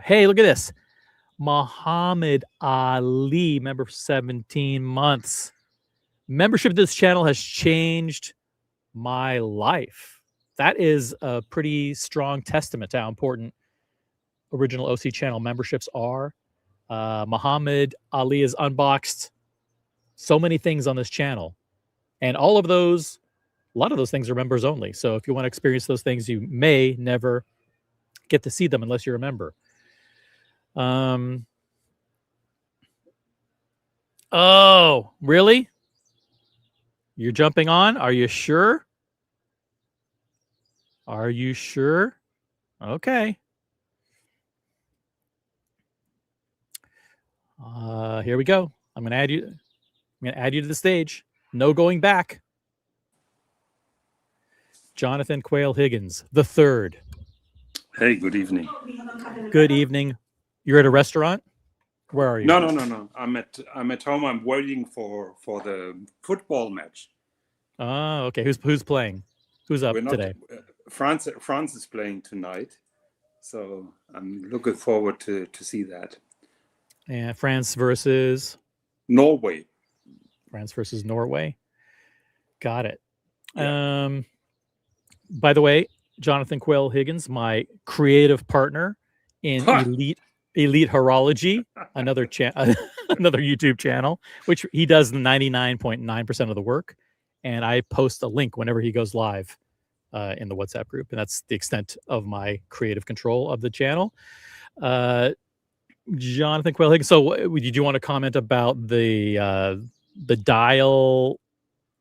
A: hey, look at this. Muhammad Ali, member for 17 months. Membership to this channel has changed my life. That is a pretty strong testament to how important original OC channel memberships are. Muhammad Ali has unboxed so many things on this channel. And a lot of those things are members only. So if you want to experience those things, you may never get to see them unless you're a member. Oh, really? You're jumping on? Are you sure? Are you sure? Okay. Here we go. I'm gonna add you to the stage. No going back. Jonathan Quayle Higgins, the third.
K: Hey, good evening.
A: Good evening. You're at a restaurant? Where are you?
K: No. I'm at home. I'm waiting for the football match.
A: Oh, okay. Who's playing? Who's up today?
K: France is playing tonight, so I'm looking forward to see that.
A: And France versus
K: Norway.
A: France versus Norway. Got it.
K: Yeah.
A: By the way, Jonathan Quayle Higgins, my creative partner in Elite Horology, another YouTube channel, which he does 99.9% of the work, and I post a link whenever he goes live in the WhatsApp group, and that's the extent of my creative control of the channel. Jonathan Quayle Higgins. So, did you want to comment about the dial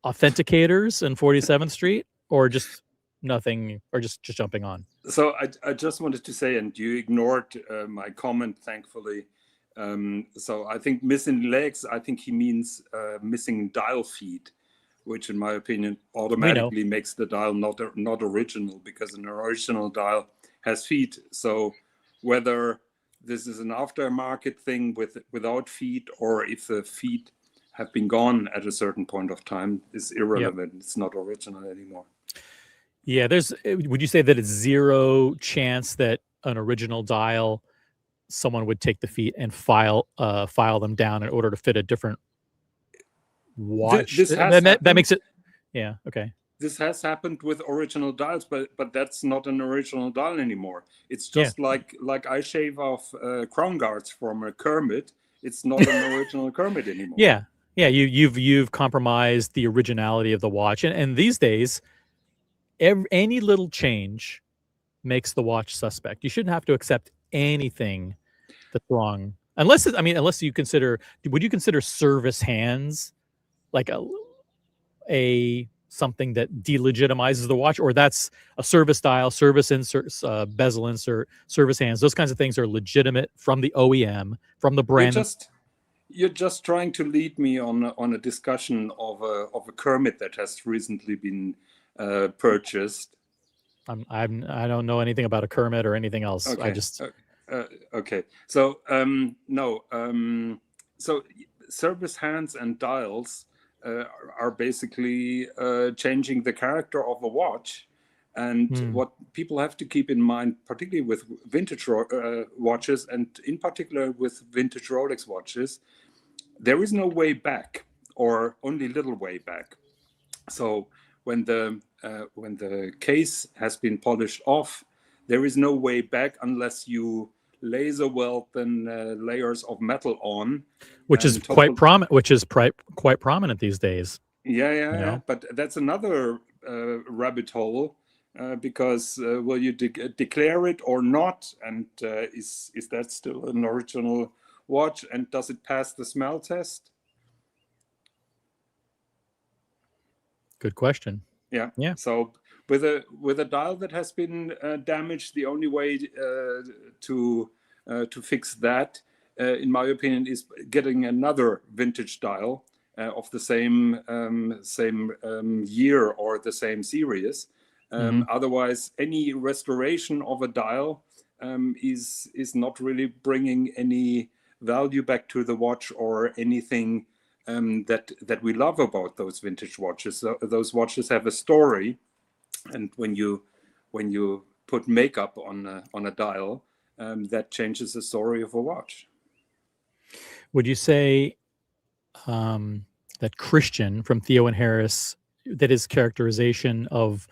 A: authenticators in 47th Street, or just nothing, or just jumping on?
K: So I just wanted to say, and you ignored my comment, thankfully. So I think missing legs, I think he means missing dial feet, which in my opinion automatically makes the dial not original, because an original dial has feet. So whether this is an aftermarket thing without feet, or if the feet have been gone at a certain point of time, is irrelevant. Yep. It's not original anymore.
A: Yeah, would you say that it's zero chance that an original dial, someone would take the feet and file them down in order to fit a different watch? That makes it, yeah, okay.
K: This has happened with original dials, but that's not an original dial anymore. It's just like I shave off crown guards from a Kermit. It's not an original Kermit anymore.
A: Yeah, you've compromised the originality of the watch, and these days, any little change makes the watch suspect. You shouldn't have to accept anything that's wrong, unless you consider. Would you consider service hands like a something that delegitimizes the watch, or that's a service dial, service inserts, bezel insert, service hands? Those kinds of things are legitimate from the OEM, from the brand.
K: You're just trying to lead me on a discussion of a Kermit that has recently been purchased.
A: I don't know anything about a Kermit or anything else.
K: Okay.
A: I just
K: okay. So so service hands and dials are basically changing the character of a watch. And what people have to keep in mind, particularly with vintage watches, and in particular with vintage Rolex watches, there is no way back, or only little way back. So when the case has been polished off, there is no way back unless you laser weld then layers of metal on,
A: which is quite prominent. Which is quite prominent these days.
K: Yeah. But that's another rabbit hole. because will you declare it or not? And is that still an original watch? And does it pass the smell test?
A: Good question.
K: Yeah.
A: Yeah.
K: So with a dial that has been damaged, the only way to fix that, in my opinion, is getting another vintage dial of the same year or the same series. Otherwise, any restoration of a dial is not really bringing any value back to the watch or anything that we love about those vintage watches. So those watches have a story, and when you put makeup on a dial, that changes the story of a watch.
A: Would you say that Christian from Theo and Harris, that his characterization of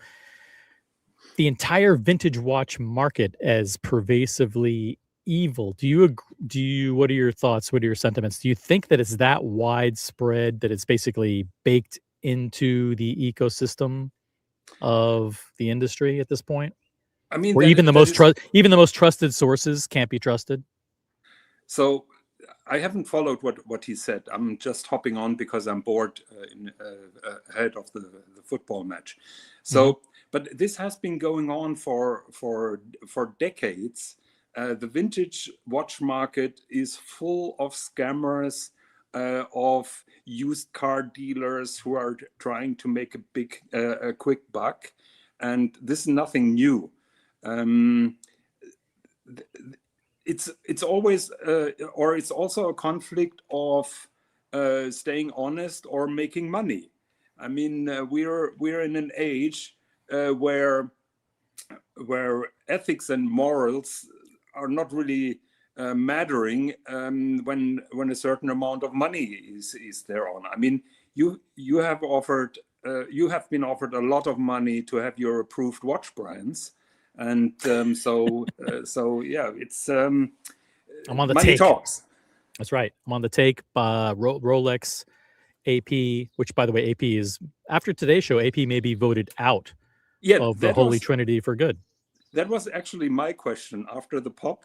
A: the entire vintage watch market as pervasively evil? Do you what are your thoughts? What are your sentiments? Do you think that it's that widespread, that it's basically baked into the ecosystem of the industry at this point?
K: I mean,
A: Where even the most trusted sources can't be trusted?
K: So I haven't followed what he said. I'm just hopping on because I'm bored ahead of the football match. So, but this has been going on for decades. The vintage watch market is full of scammers, of used car dealers who are trying to make a quick buck, and this is nothing new. It's always or it's also a conflict of staying honest or making money. I mean, we're in an age where ethics and morals are not really mattering when a certain amount of money is there on. I mean, you have been offered a lot of money to have your approved watch brands. And so yeah, it's
A: I'm on the
K: money
A: take.
K: Talks.
A: That's right. I'm on the take. Rolex, AP, which by the way, AP is, after today's show, AP may be voted out of the Holy Trinity for good.
K: That was actually my question after the pop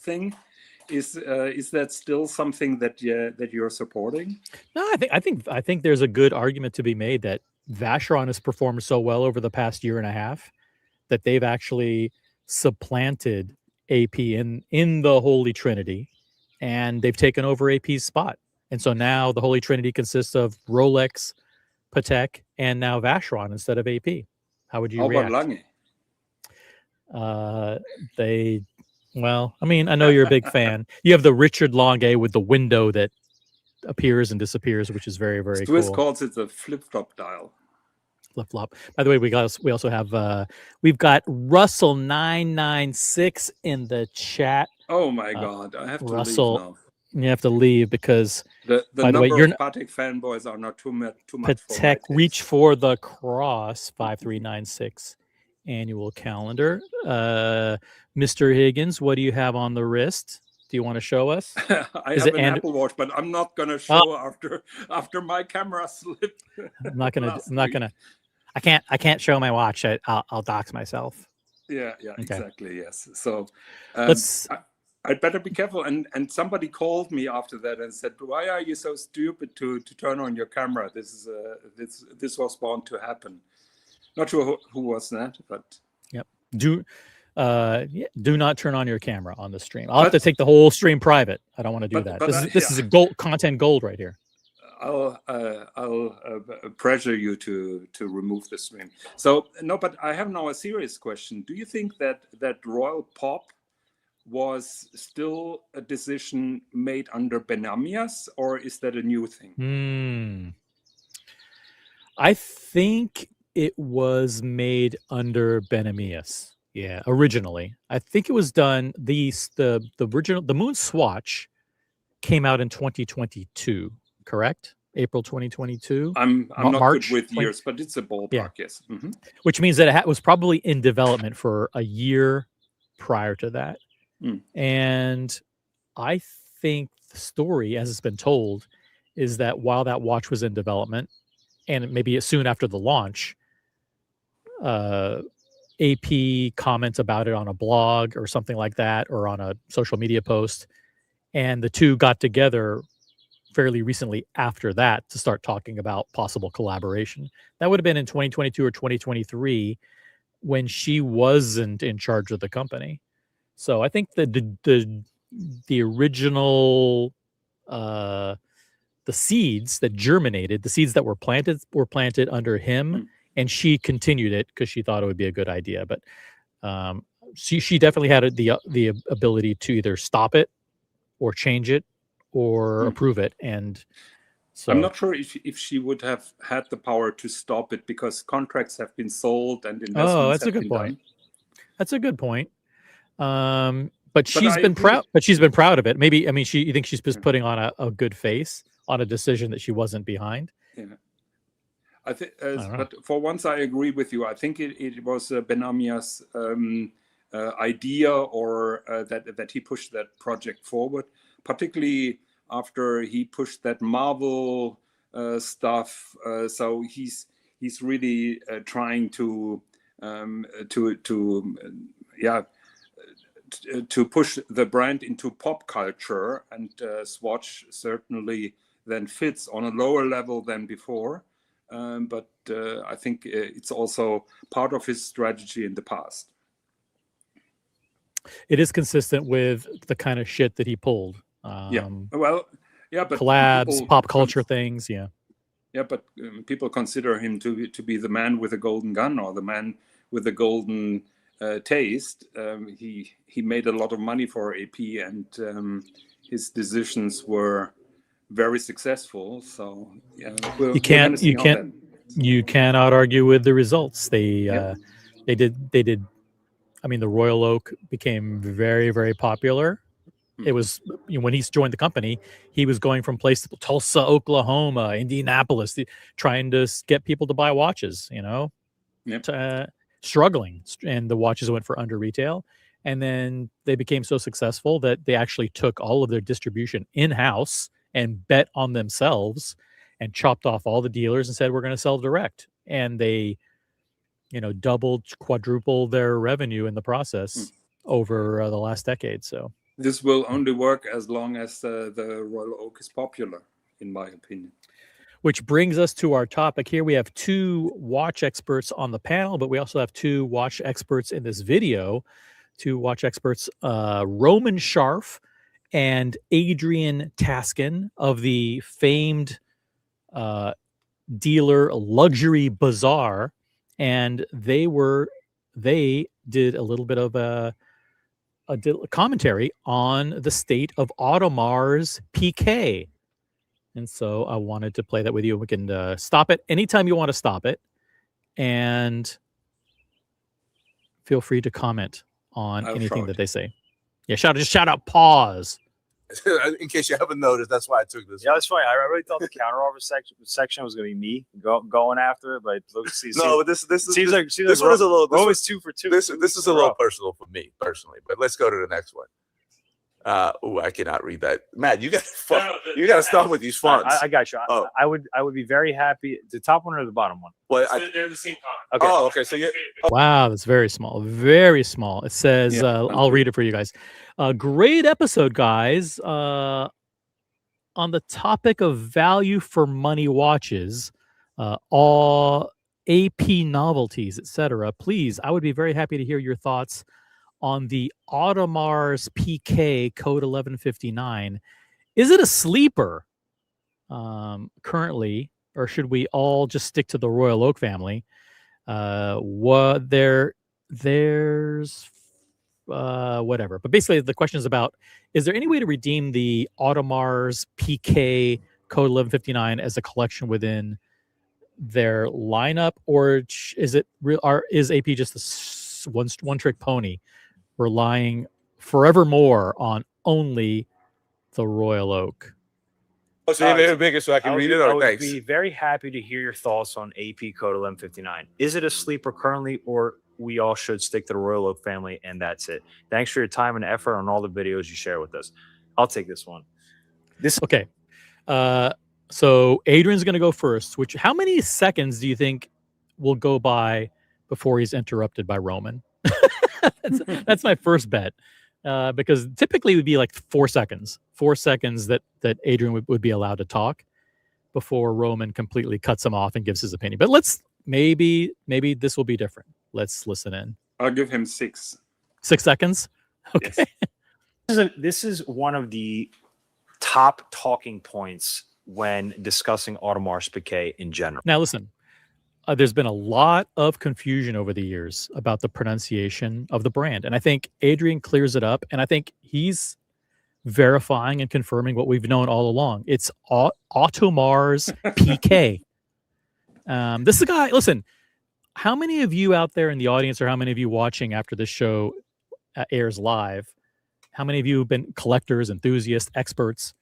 K: thing. Is that still something that you're supporting?
A: No, I think there's a good argument to be made that Vacheron has performed so well over the past year and a half that they've actually supplanted AP in the Holy Trinity, and they've taken over AP's spot. And so now the Holy Trinity consists of Rolex, Patek, and now Vacheron instead of AP. How would you react?
K: Lange?
A: Well, I mean, I know you're a big fan. You have the Richard Lange with the window that appears and disappears, which is very, very cool.
K: Swiss calls it the flip-flop dial.
A: Flip-flop. By the way, we also have we've got Russell 996 in the chat.
K: Oh my God, I have to
A: Russell,
K: leave now.
A: You have to leave because
K: the
A: by
K: number
A: the way,
K: of Patek fanboys are not too much for my
A: Patek
K: taste.
A: Reach for the Cross 5396 annual calendar. Mr. Higgins, what do you have on the wrist? Do you want to show us?
K: I have an Apple Watch, but I'm not going to show after my camera slipped.
A: I'm not gonna. I can't show my watch. I'll dox myself.
K: Yeah,
A: Okay.
K: exactly. Yes. So I'd better be careful. And somebody called me after that and said, "Why are you so stupid to turn on your camera? This was bound to happen." Not sure who was that, but
A: yep. Do not turn on your camera on the stream. I'll have to take the whole stream private. I don't want to do that. This is a content gold right here.
K: I'll pressure you to remove the stream. So no, but I have now a serious question. Do you think that Royal Pop was still a decision made under Benamias, or is that a new thing?
A: I think it was made under Benamias. Yeah, originally. I think it was done. The Moon Swatch came out in 2022, correct? April 2022.
K: I'm not
A: March
K: good with years, but it's a ballpark, yes. Mm-hmm.
A: Which means that it was probably in development for a year prior to that. And I think the story, as it's been told, is that while that watch was in development, and maybe soon after the launch, AP comments about it on a blog or something like that, or on a social media post. And the two got together fairly recently after that to start talking about possible collaboration. That would have been in 2022 or 2023 when she wasn't in charge of the company. So I think the original the seeds that germinated, the seeds that were planted under him, and she continued it because she thought it would be a good idea. But she definitely had the ability to either stop it or change it or approve it. And so
K: I'm not sure if she would have had the power to stop it, because contracts have been sold and investments have been done.
A: That's a good point. But she's been proud. But she's been proud of it. Maybe, I mean, you think she's just putting on a good face on a decision that she wasn't behind.
K: Yeah, I think. But for once, I agree with you. I think it was Benamia's idea, or that he pushed that project forward, particularly after he pushed that Marvel stuff. So he's really trying to push the brand into pop culture, and Swatch certainly then fits on a lower level than before. But I think it's also part of his strategy in the past.
A: It is consistent with the kind of shit that he pulled.
K: But
A: collabs, pop culture things. Yeah,
K: but people consider him to be the man with a golden gun, or the man with the golden taste. He made a lot of money for AP, and his decisions were very successful. So yeah,
A: you cannot argue with the results. They did. I mean, the Royal Oak became very, very popular. It was, when he joined the company, he was going from place to Tulsa, Oklahoma, Indianapolis, trying to get people to buy watches. Struggling, and the watches went for under retail. And then they became so successful that they actually took all of their distribution in-house and bet on themselves, and chopped off all the dealers and said, we're going to sell direct. And they, doubled, quadrupled their revenue in the process over the last decade. So
K: this will only work as long as the Royal Oak is popular, in my opinion.
A: Which brings us to our topic here. We have two watch experts on the panel, but we also have two watch experts in this video. Two watch experts, Roman Scharf and Adrian Taskin of the famed dealer Luxury Bazaar. And they did a little bit of a commentary on the state of Audemars Piguet. And so I wanted to play that with you. We can stop it anytime you want to stop it. And feel free to comment on anything that they say. Yeah, shout out pause.
L: In case you haven't noticed, that's why I took this.
J: Yeah, that's funny. I really thought the counteroffer section was going to be me going after it, but this seems like
L: this one is a little.
J: Always 2 for 2.
L: This is a little personal for me personally, but let's go to the next one. I cannot read that. Matt, you got to start with these fonts.
J: I got you. Oh. I would be very happy. The top one or the bottom one?
L: Well,
G: they're the same font.
L: Okay. Oh, okay. So
A: wow, that's very small. Very small. It says, I'll read it for you guys. Great episode, guys. On the topic of value for money watches, all AP novelties, etc. Please, I would be very happy to hear your thoughts on the Audemars Piguet Code 1159. Is it a sleeper currently, or should we all just stick to the Royal Oak family? Whatever. But basically, the question is about: is there any way to redeem the Audemars Piguet Code 1159 as a collection within their lineup, or is AP just a one-trick pony, relying forevermore on only the Royal Oak?
L: Oh, so you're bigger, so I can read it.
J: I would be very happy to hear your thoughts on AP Code 1159. Is it a sleeper currently, or we all should stick to the Royal Oak family and that's it? Thanks for your time and effort on all the videos you share with us. I'll take this one.
A: Okay. So Adrian's going to go first. How many seconds do you think will go by before he's interrupted by Roman. That's my first bet. Because typically it would be like 4 seconds. 4 seconds that Adrian would be allowed to talk before Roman completely cuts him off and gives his opinion. But maybe this will be different. Let's listen in.
K: I'll give him 6.
A: 6 seconds? Okay.
K: Yes.
J: This is one of the top talking points when discussing Audemars Piguet in general.
A: Now listen, there's been a lot of confusion over the years about the pronunciation of the brand. And I think Adrian clears it up. And I think he's verifying and confirming what we've known all along. It's Audemars Piguet. This is a guy, listen, how many of you out there in the audience, or how many of you watching after this show airs live, how many of you have been collectors, enthusiasts, experts,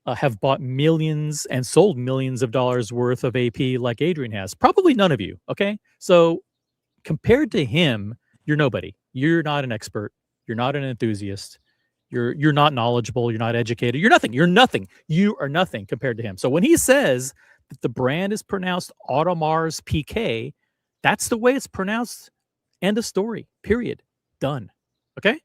A: have bought millions and sold millions of dollars worth of AP like Adrian has? Probably none of you. Okay. So compared to him, you're nobody. You're not an expert. You're not an enthusiast. You're not knowledgeable. You're not educated. You're nothing. You're nothing. You are nothing compared to him. So when he says that the brand is pronounced Audemars Piguet, that's the way it's pronounced. End of story. Period. Done. Okay.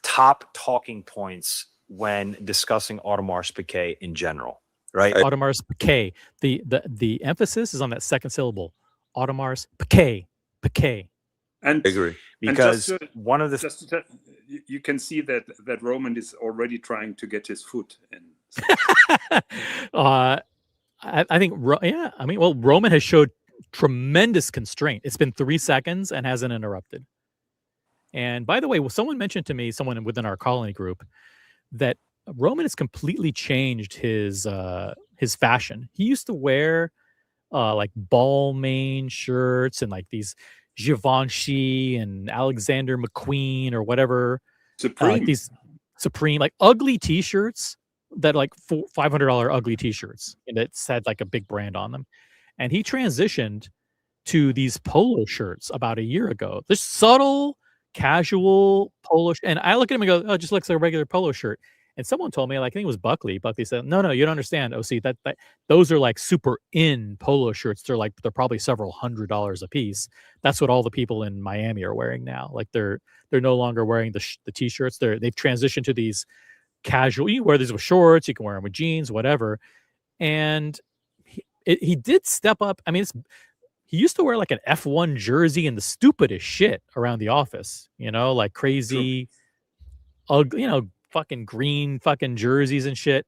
J: Top talking points when discussing Audemars Piguet in general, right?
A: Audemars Piguet. The emphasis is on that second syllable. Audemars Piguet. Piguet.
K: And
L: I agree.
J: Because one of the
K: you can see that Roman is already trying to get his foot in.
A: I think, yeah. I mean, well, Roman has showed tremendous constraint. It's been 3 seconds and hasn't interrupted. And by the way, someone mentioned to me, someone within our colony group, that Roman has completely changed his fashion. He used to wear like Balmain shirts and like these Givenchy and Alexander McQueen or whatever.
K: Supreme.
A: Like these Supreme, like ugly t-shirts that like $500 ugly t-shirts. And it's had like a big brand on them. And he transitioned to these polo shirts about a year ago. This subtle, casual polo. And I look at him and go, oh, it just looks like a regular polo shirt. And someone told me, like, I think it was Buckley. Buckley said, no, you don't understand. Oh, see, that those are like super in polo shirts. They're probably several $100s a piece. That's what all the people in Miami are wearing now. Like they're no longer wearing the t-shirts. They've transitioned to these casual. You can wear these with shorts. You can wear them with jeans, whatever. And he did step up. I mean, he used to wear like an F1 jersey and the stupidest shit around the office. You know, like crazy, ugly, fucking green fucking jerseys and shit.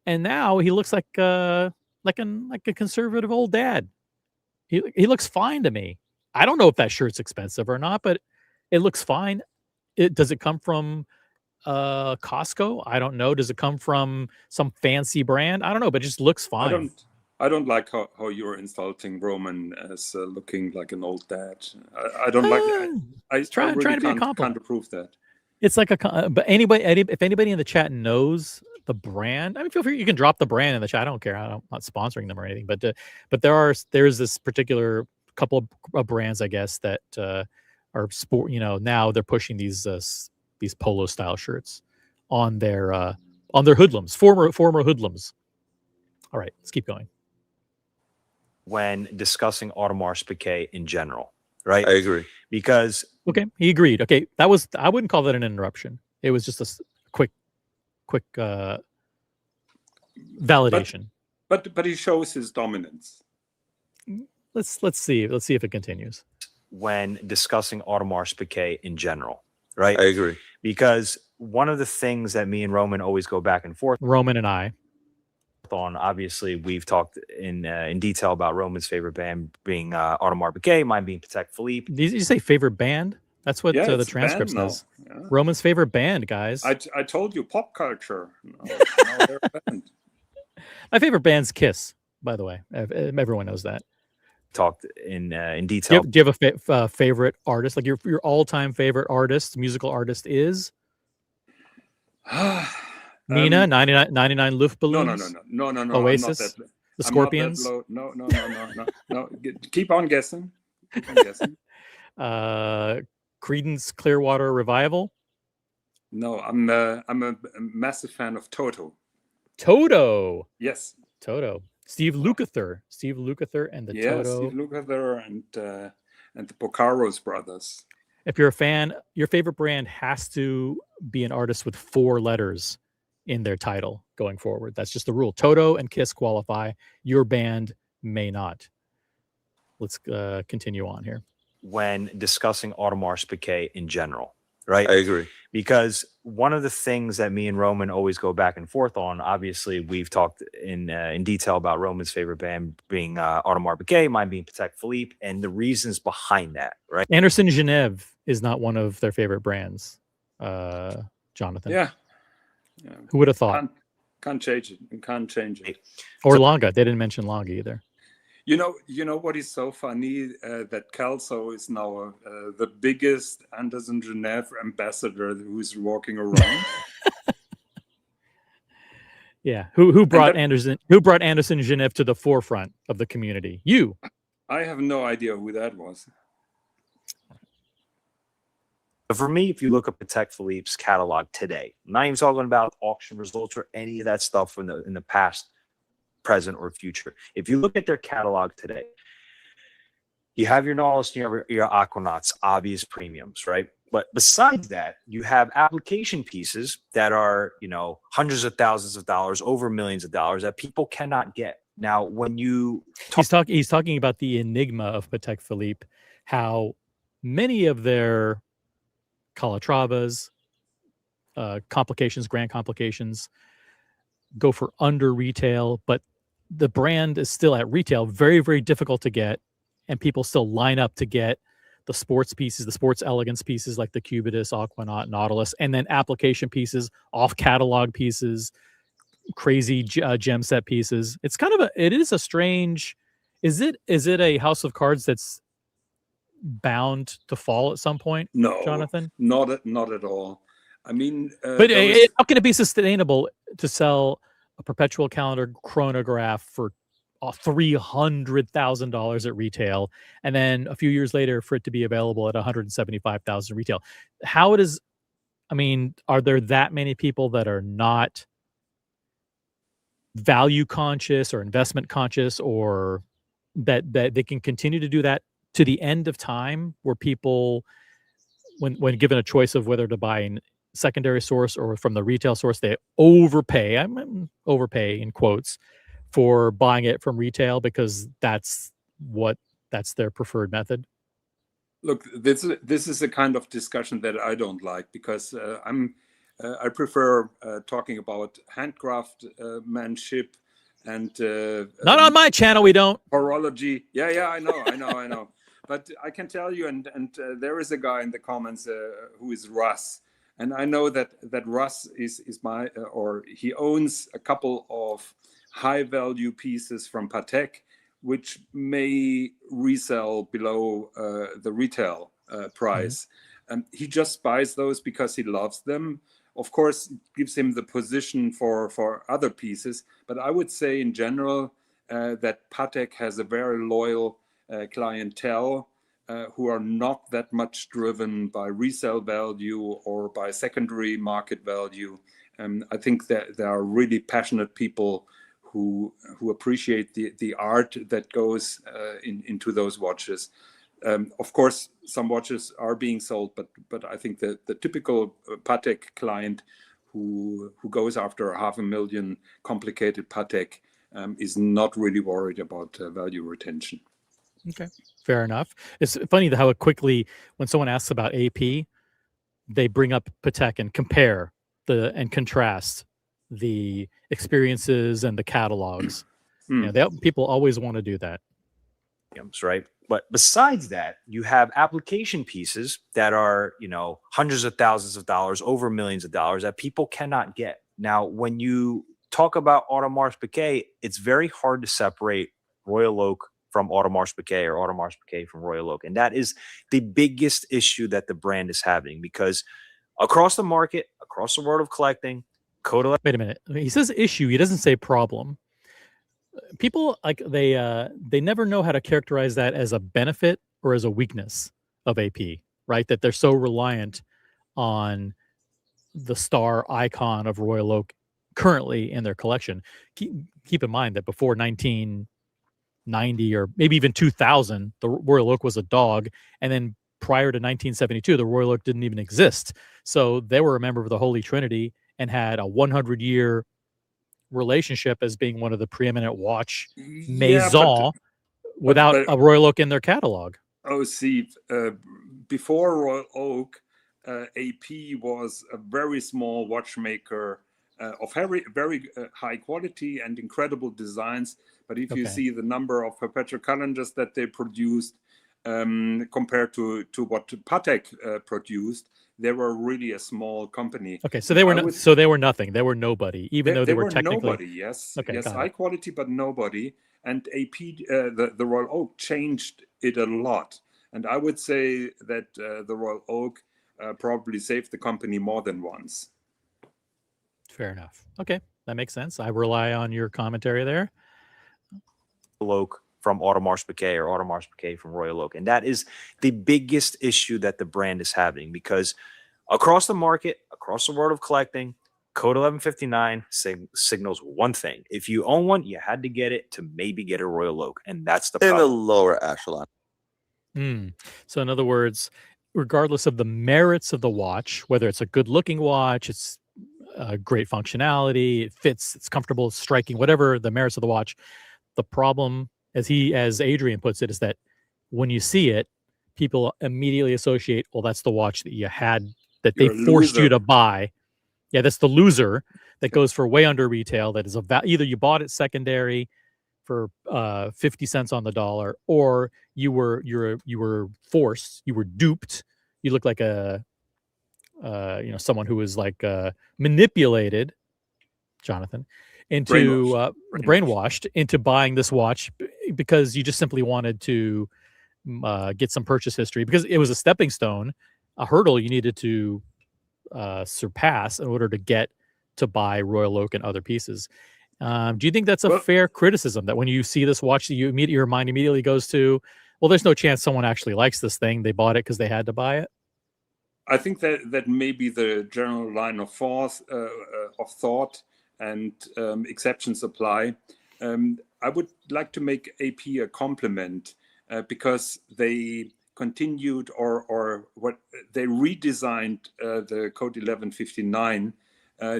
A: And now he looks like a conservative old dad. He looks fine to me. I don't know if that shirt's expensive or not, but it looks fine. Does it come from Costco? I don't know. Does it come from some fancy brand? I don't know, but it just looks fine.
K: I don't like how you're insulting Roman as looking like an old dad. I don't like that. I
A: trying to be a compliment.
K: Can't approve that.
A: It's like but if anybody in the chat knows the brand, I mean, feel free. You can drop the brand in the chat. I don't care. I'm not sponsoring them or anything. But there's this particular couple of brands, I guess, that are sport. Now they're pushing these polo style shirts on their hoodlums, former hoodlums. All right, let's keep going.
J: When discussing Audemars Piguet in general, right? I
L: agree.
J: Because
A: okay, he agreed. Okay, I wouldn't call that an interruption. It was just a quick validation.
K: But he shows his dominance.
A: Let's see if it continues.
J: When discussing Audemars Piguet in general, right?
L: I agree.
J: Because one of the things that me and Roman always go back and forth
A: on,
J: obviously we've talked in detail about Roman's favorite band being Audemars Piguet, mine being Patek Philippe.
A: Did you say favorite band? That's what the transcript says. Yeah. Roman's favorite band, guys.
K: I told you, pop culture. No, they're a band.
A: My favorite band's Kiss, by the way. Everyone knows that.
J: Talked in detail.
A: Do you have a favorite artist? Like your all-time favorite artist, musical artist is? Nina, 99 Luftballons?
K: No.
A: Oasis? The Scorpions?
K: No. Keep on guessing.
A: Creedence Clearwater Revival?
K: No, I'm a massive fan of Toto.
A: Toto?
K: Yes.
A: Toto. Steve Lukather and the Toto.
K: Steve Lukather and the Porcaros brothers.
A: If you're a fan, your favorite brand has to be an artist with 4 letters in their title going forward. That's just the rule. Toto and Kiss qualify. Your band may not. Let's continue on here.
J: When discussing Audemars Piguet in general, right?
L: I agree.
J: Because one of the things that me and Roman always go back and forth on, obviously we've talked in detail about Roman's favorite band being Audemars Piguet, mine being Patek Philippe, and the reasons behind that, right?
A: Anderson Genève is not one of their favorite brands, Jonathan.
K: Yeah.
A: Who would have thought?
K: Can't change it. Can't change it.
A: Or Longa. They didn't mention Longa either.
K: You know what is so funny? That Kelso is now the biggest Anderson Genève ambassador who's walking around.
A: Yeah. Who brought Anderson Genève to the forefront of the community? You.
K: I have no idea who that was.
J: For me, if you look at Patek Philippe's catalog today, I'm not even talking about auction results or any of that stuff in the past, present, or future. If you look at their catalog today, you have your Nautilus, you have your Aquanauts, obvious premiums, right? But besides that, you have application pieces that are, hundreds of thousands of dollars, over millions of dollars that people cannot get. Now, when you
A: he's talking about the enigma of Patek Philippe, how many of their Calatravas, complications, grand complications, go for under retail, but the brand is still at retail, very, very difficult to get, and people still line up to get the sports pieces, the sports elegance pieces like the Cubitus, Aquanaut, Nautilus, and then application pieces, off catalog pieces, crazy gem set pieces. It's kind of it is a strange. Is it a house of cards that's bound to fall at some point?
K: No,
A: Jonathan,
K: not at all. I mean,
A: but how can it be sustainable to sell a perpetual calendar chronograph for $300,000 at retail, and then a few years later for it to be available at $175,000 retail? How it is? I mean, are there that many people that are not value conscious or investment conscious, or that they can continue to do that to the end of time, where people, when given a choice of whether to buy a secondary source or from the retail source, they overpay, overpay in quotes, for buying it from retail because that's their preferred method?
K: Look, this is a kind of discussion that I don't like, because I prefer talking about handcraftmanship and
A: not on my channel. We don't.
K: Horology. Yeah, I know. But I can tell you, and there is a guy in the comments who is Russ, and I know that Russ is my or he owns a couple of high value pieces from Patek, which may resell below the retail price. He just buys those because he loves them. Of course, it gives him the position for other pieces. But I would say in general that Patek has a very loyal clientele who are not that much driven by resale value or by secondary market value. I think that there are really passionate people who appreciate the art that goes into those watches. Of course, some watches are being sold, but I think that the typical Patek client who goes after $500,000 complicated Patek is not really worried about value retention.
A: Okay, fair enough. It's funny how quickly, when someone asks about AP, they bring up Patek and compare and contrast the experiences and the catalogs. People always want to do that.
J: Right. But besides that, you have application pieces that are, hundreds of thousands of dollars, over millions of dollars that people cannot get. Now, when you talk about Audemars Piguet, it's very hard to separate Royal Oak from Audemars Piguet or Audemars Piguet from Royal Oak. And that is the biggest issue that the brand is having, because across the market, across the world of collecting,
A: Wait a minute. He says issue. He doesn't say problem. People they never know how to characterize that as a benefit or as a weakness of AP, right? That they're so reliant on the star icon of Royal Oak currently in their collection. Keep in mind that before 1990, 1990 or maybe even 2000, the Royal Oak was a dog. And then prior to 1972, the Royal Oak didn't even exist. So they were a member of the Holy Trinity and had a 100-year relationship as being one of the preeminent watch maisons without a Royal Oak in their catalog.
K: Oh, see, before Royal Oak, AP was a very small watchmaker of very high quality and incredible designs. But if you see the number of perpetual calendars that they produced compared to what Patek produced, they were really a small company.
A: Okay, so they were so they were nothing. They were nobody, even though they were technically
K: nobody. Yes,
A: okay,
K: yes, high quality, but nobody. And AP, the Royal Oak changed it a lot. And I would say that the Royal Oak probably saved the company more than once.
A: Fair enough. Okay, that makes sense. I rely on your commentary there.
J: Oak from Audemars Piguet or Audemars Piguet from Royal Oak. And that is the biggest issue that the brand is having, because across the market, across the world of collecting, Code 1159 signals one thing. If you own one, you had to get it to maybe get a Royal Oak. And that's the problem.
L: In the lower echelon.
A: So in other words, regardless of the merits of the watch, whether it's a good looking watch, it's great functionality, it fits, it's comfortable, it's striking, whatever the merits of the watch, the problem, as Adrian puts it, is that when you see it, people immediately associate, well, that's the watch that you had, that they forced you to buy. Yeah, that's the loser that goes for way under retail. That is either you bought it secondary for 50 cents on the dollar, or you were forced, you were duped. You look like a someone who was like manipulated, Jonathan, into brainwashed into buying this watch because you just simply wanted to get some purchase history, because it was a stepping stone, a hurdle you needed to surpass in order to get to buy Royal Oak and other pieces. Do you think that's a fair criticism, that when you see this watch, that your mind immediately goes to, well, there's no chance someone actually likes this thing, they bought it because they had to buy it?
K: I think that may be the general line of thought, and exceptions apply. I would like to make AP a compliment because they continued or what they redesigned the Code 1159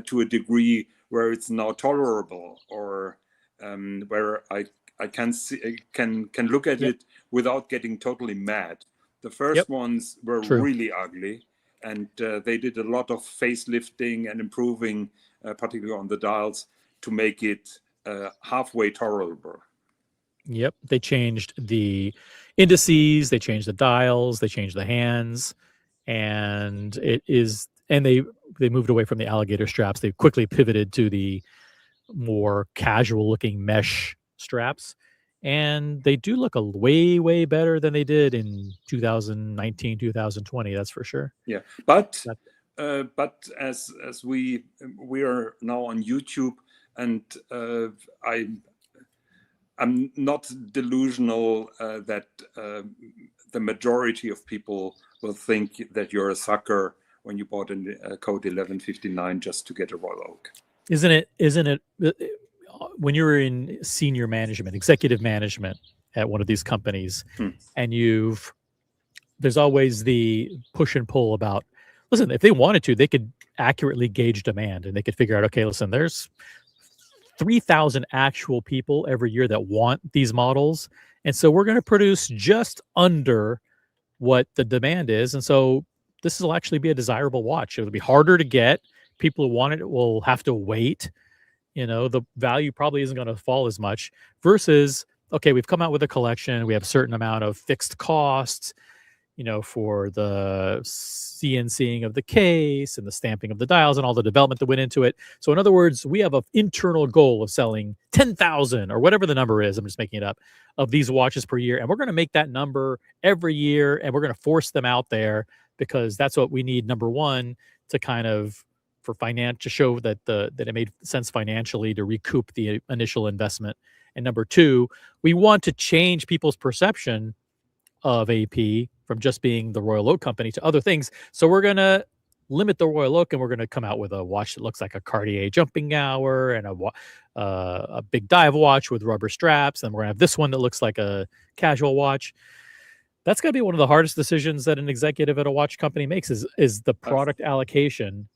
K: to a degree where it's now tolerable, or where I can look at it without getting totally mad. The first ones were really ugly, and they did a lot of facelifting and improving, particularly on the dials, to make it halfway tolerable.
A: Yep, they changed the indices, they changed the dials, they changed the hands, and they moved away from the alligator straps. They quickly pivoted to the more casual looking mesh straps, and they do look way better than they did in 2019, 2020. That's for sure.
K: Yeah, but as we are now on YouTube, and I'm not delusional that the majority of people will think that you're a sucker when you bought a Code 1159 just to get a Royal Oak.
A: Isn't it when you're in senior management, executive management at one of these companies, and there's always the push and pull about, listen, if they wanted to, they could accurately gauge demand, and they could figure out, okay, listen, there's 3,000 actual people every year that want these models, and so we're going to produce just under what the demand is, and so this will actually be a desirable watch. It'll be harder to get. People who want it will have to wait. The value probably isn't going to fall as much, versus, okay, we've come out with a collection, we have a certain amount of fixed costs, for the CNCing of the case and the stamping of the dials and all the development that went into it. So in other words, we have an internal goal of selling 10,000 or whatever the number is, I'm just making it up, of these watches per year. And we're going to make that number every year, and we're going to force them out there because that's what we need, number one, to kind of to show that it made sense financially to recoup the initial investment. And number two, we want to change people's perception of AP from just being the Royal Oak Company to other things. So we're going to limit the Royal Oak, and we're going to come out with a watch that looks like a Cartier jumping hour and a big dive watch with rubber straps, and we're going to have this one that looks like a casual watch. That's going to be one of the hardest decisions that an executive at a watch company makes is the product allocation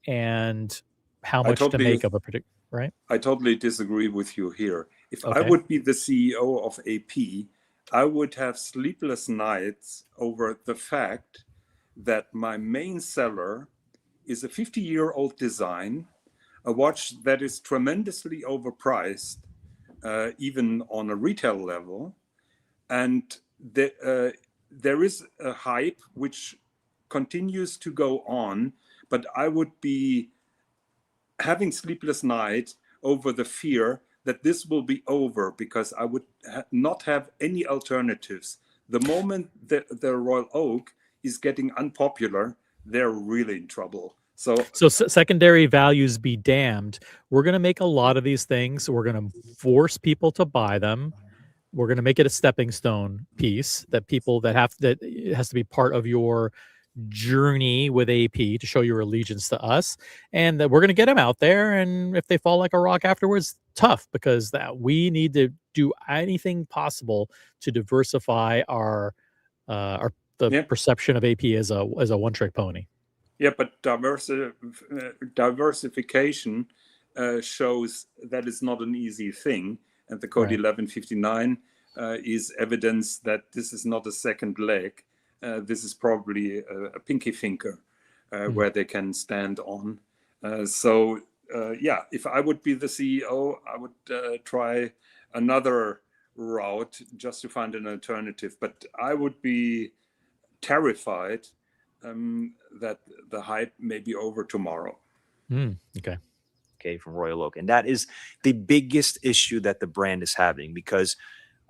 A: and how much to make of a particular, right?
K: I totally disagree with you here. If I
A: Okay.
K: would be the CEO of AP, I would have sleepless nights over the fact that my main seller is a 50-year-old design, a watch that is tremendously overpriced, even on a retail level. And there is a hype which continues to go on, but I would be having sleepless nights over the fear that this will be over because I would not have any alternatives. The moment the Royal Oak is getting unpopular, they're really in trouble. So
A: secondary values be damned. We're going to make a lot of these things. We're going to force people to buy them. We're going to make it a stepping stone piece that it has to be part of your journey with AP to show your allegiance to us, and that we're going to get them out there. And if they fall like a rock afterwards, tough, because that we need to do anything possible to diversify the perception of AP as a one-trick pony.
K: Yeah, but diversification shows that it's not an easy thing, and the Code 1159 is evidence that this is not a second leg. This is probably a pinky finger where they can stand on. If I would be the CEO, I would try another route just to find an alternative. But I would be terrified that the hype may be over tomorrow.
J: Okay, from Royal Oak. And that is the biggest issue that the brand is having, because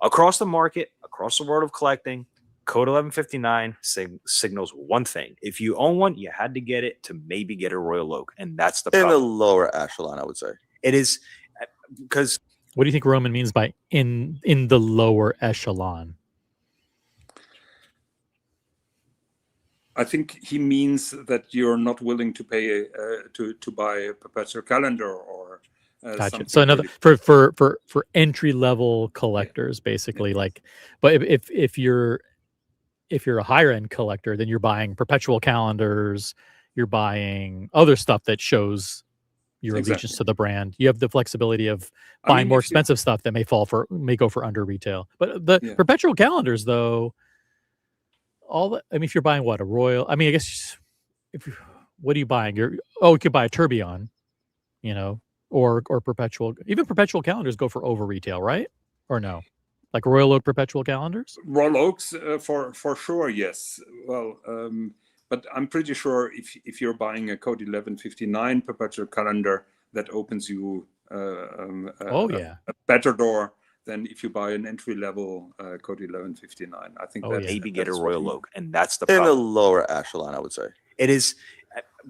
J: across the market, across the world of collecting, Code 1159 signals one thing. If you own one, you had to get it to maybe get a Royal Oak. And that's the problem.
L: In the lower echelon, I would say.
J: It is, because...
A: What do you think Roman means by in the lower echelon?
K: I think he means that you're not willing to pay to buy a perpetual calendar or
A: gotcha. So another for entry level collectors, basically, like. But if you're a higher end collector, then you're buying perpetual calendars, you're buying other stuff that shows your allegiance to the brand. You have the flexibility of buying more expensive stuff that may go for under retail. But the perpetual calendars, though. If you're buying a Royal, I guess what are you buying? You could buy a tourbillon, or perpetual. Even perpetual calendars go for over retail, right? Or no? Like Royal Oak perpetual calendars?
K: Royal Oaks, for sure, yes. Well, but I'm pretty sure if you're buying a Code 1159 perpetual calendar, that opens you a better door than if you buy an entry-level Code 1159. I think that
J: maybe get a Royal Oak, and that's the problem.
L: In the lower echelon, I would say.
J: It is,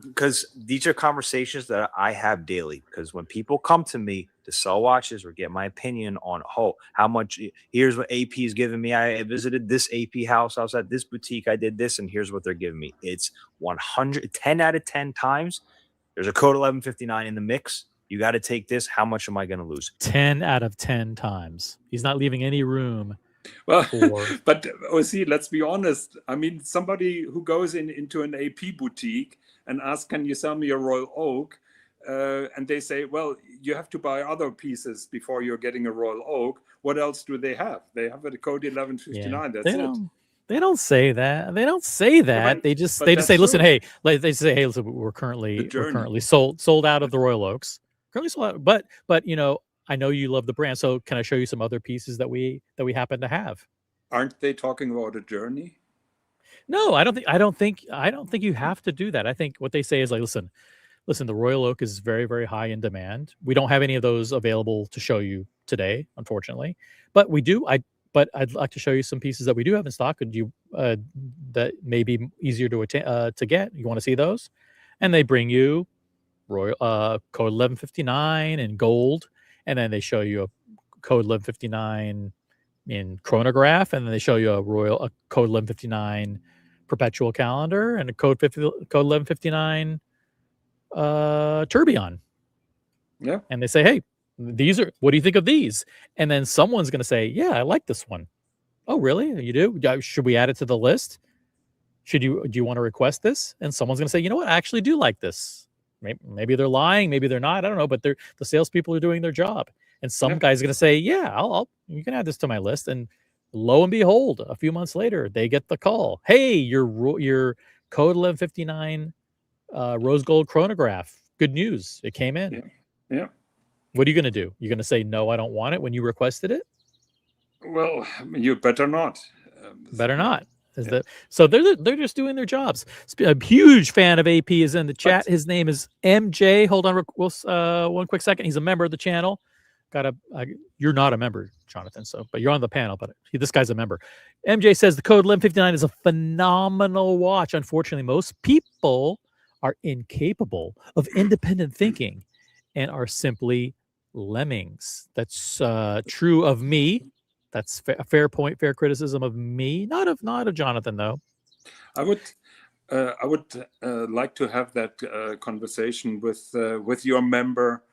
J: because these are conversations that I have daily, because when people come to me to sell watches or get my opinion on how much, here's what AP is giving me. I visited this AP house. I was at this boutique. I did this, and here's what they're giving me. It's 10 out of 10 times. There's a Code 1159 in the mix. You got to take this. How much am I going to lose?
A: 10 out of 10 times. He's not leaving any room.
K: Well, but let's be honest. Somebody who goes into an AP boutique and asks, "Can you sell me a Royal Oak?" And they say, "Well, you have to buy other pieces before you're getting a Royal Oak." What else do they have? They have a Code 1159. That's it.
A: They don't say that. They don't say that. They just say, "Listen, hey." They say, "Hey, listen, we're currently sold out of the Royal Oaks." Currently sold out, but I know you love the brand, so can I show you some other pieces that we happen to have?
K: Aren't they talking about a journey?
A: No, I don't think you have to do that. I think what they say is like, listen, the Royal Oak is very, very high in demand. We don't have any of those available to show you today, unfortunately, but we do. But I'd like to show you some pieces that we do have in stock. Could you that may be easier to get? You want to see those? And they bring you Royal Code 1159 in gold, and then they show you a Code 1159 in chronograph, and then they show you a Code 1159 perpetual calendar and a code 1159 tourbillon.
K: Yeah.
A: And they say, hey, what do you think of these? And then someone's going to say, yeah, I like this one. Oh, really? You do? Should we add it to the list? Do you want to request this? And someone's going to say, you know what? I actually do like this. Maybe they're lying. Maybe they're not. I don't know. But the salespeople are doing their job. And some guy's going to say, yeah, you can add this to my list. And lo and behold, a few months later, they get the call. Hey, your code 1159 rose gold chronograph. Good news. It came in.
K: Yeah.
A: What are you going to do? You're going to say, no, I don't want it when you requested it?
K: Well, you better not.
A: Better not. So they're just doing their jobs. A huge fan of AP is in the chat. His name is MJ. Hold on one quick second. He's a member of the channel. You're not a member, Jonathan. But you're on the panel. But this guy's a member. MJ says the code 1159 is a phenomenal watch. Unfortunately, most people are incapable of independent thinking and are simply lemmings. That's true of me. That's a fair point, fair criticism of me, not of Jonathan, though.
K: I would like to have that conversation with your member.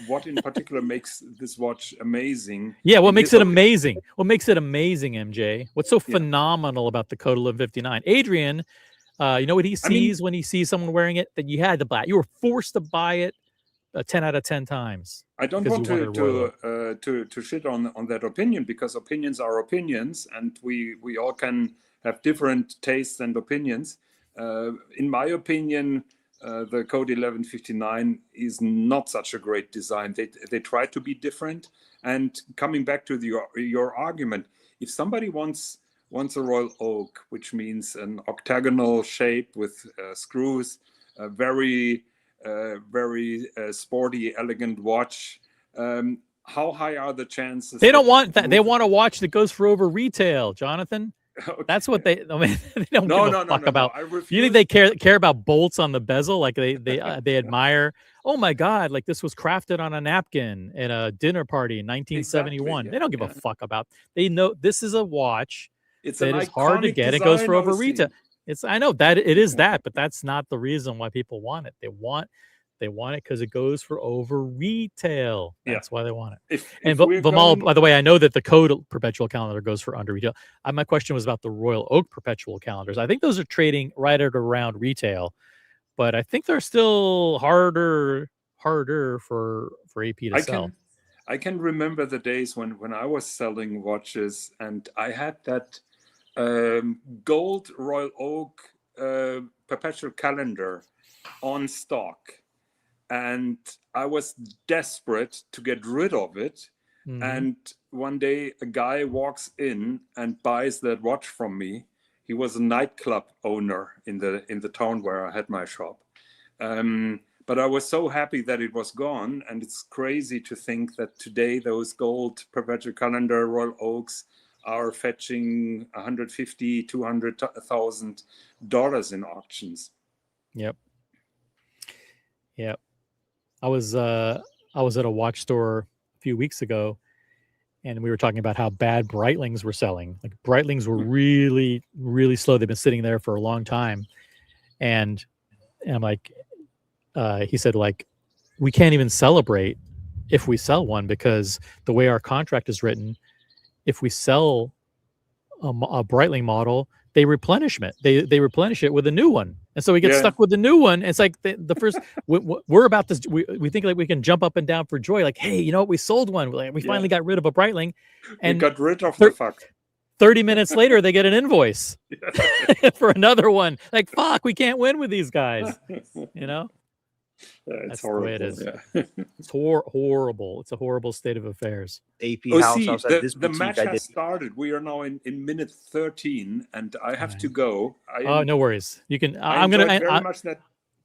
K: What in particular makes this watch amazing?
A: Yeah, what makes it amazing? What makes it amazing, MJ? What's so phenomenal about the code 1159? Adrian, you know what he sees when he sees someone wearing it? That you had to buy it. You were forced to buy it 10 out of 10 times.
K: I don't want to shit on that opinion, because opinions are opinions, and we all can have different tastes and opinions. In my opinion, the code 1159 is not such a great design. They try to be different. And coming back to your argument, if somebody wants a Royal Oak, which means an octagonal shape with screws, a very sporty, elegant watch. How high are the chances?
A: They don't want that. They want a watch that goes for over retail, Jonathan. Okay. That's what they. I mean, they don't give a fuck about. You think they care about bolts on the bezel? Like they admire. Oh my God! Like this was crafted on a napkin at a dinner party in 1971. Exactly, they don't give a fuck about. They know this is a watch that is hard to get. It goes for over retail. I know that it is that, but that's not the reason why people want it. They want it because it goes for over retail. That's why they want it. Vimal, by the way, I know that the code perpetual calendar goes for under retail. My question was about the Royal Oak perpetual calendars. I think those are trading right at around retail, but I think they're still harder for AP to sell.
K: I can remember the days when I was selling watches, and I had that gold Royal Oak perpetual calendar on stock, and I was desperate to get rid of it. And one day a guy walks in and buys that watch from me. He was a nightclub owner in the town where I had my shop, but I was so happy that it was gone. And it's crazy to think that today those gold perpetual calendar Royal Oaks are fetching $150,000, $200,000 in auctions.
A: Yep. I was at a watch store a few weeks ago, and we were talking about how bad Breitlings were selling. Like Breitlings were really, really slow. They've been sitting there for a long time, and I'm like, he said, like, we can't even celebrate if we sell one, because the way our contract is written, if we sell a Breitling model, they replenish it. They replenish it with a new one, and so we get stuck with the new one. It's like the first. We're about this. We think like we can jump up and down for joy. Like, hey, you know what? We sold one. We finally got rid of a Breitling, and
K: we got rid of the fuck.
A: 30 minutes later, they get an invoice for another one. Like, fuck, we can't win with these guys. You know.
K: It's horrible.
A: The way it is. It's horrible. It's a horrible state of affairs.
K: AP House. The match has started. We are now in minute 13, and I have to go.
A: No worries. You can.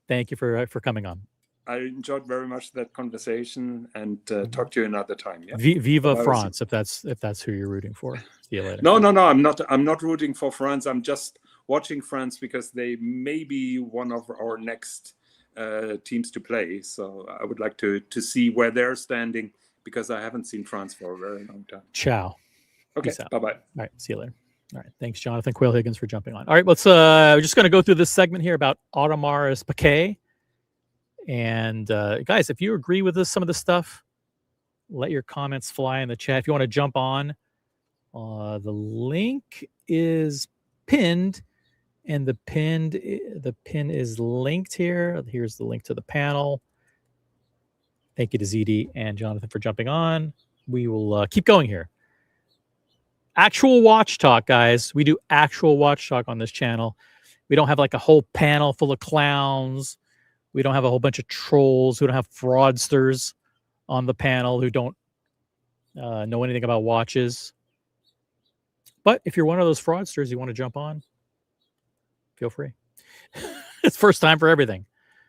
A: Thank you for coming on.
K: I enjoyed very much that conversation, and talk to you another time. Yeah.
A: Viva France, if that's who you're rooting for. See you later.
K: No. I'm not rooting for France. I'm just watching France because they may be one of our next teams to play, so I would like to see where they're standing, because I haven't seen France for a very long time.
A: Ciao.
K: Okay, bye-bye.
A: All right, see you later. All right. Thanks, Jonathan Quayle Higgins, for jumping on. All right, let's we're just going to go through this segment here about Audemars Piguet. And guys, if you agree with some of this stuff, let your comments fly in the chat. If you want to jump on, the link is pinned, and the pin is linked here. Here's the link to the panel. Thank you to ZeeDee and Jonathan for jumping on. We will keep going here. Actual watch talk, guys. We do actual watch talk on this channel. We don't have like a whole panel full of clowns. We don't have a whole bunch of trolls. We don't have fraudsters on the panel who don't know anything about watches. But if you're one of those fraudsters, you want to jump on, feel free. It's first time for everything.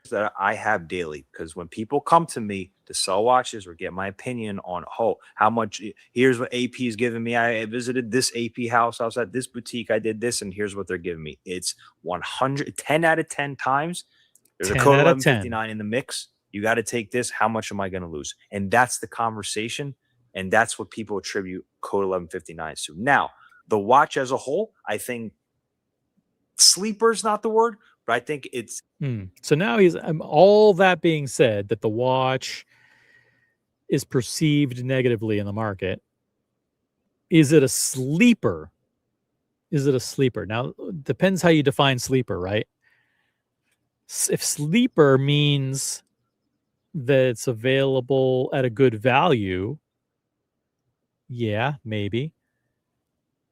J: That I have daily, because when people come to me to sell watches or get my opinion on how much, here's what AP is giving me. I visited this AP house. I was at this boutique. I did this, and here's what they're giving me. It's 10 out of 10 times. There's a code 1159 in the mix. You got to take this. How much am I going to lose? And that's the conversation, and that's what people attribute code 1159 to. Now, the watch as a whole, I think sleeper is not the word, but I think it's.
A: So now he's all that being said, that the watch is perceived negatively in the market. Is it a sleeper? Is it a sleeper? Now, depends how you define sleeper, right? If sleeper means that it's available at a good value, yeah, maybe.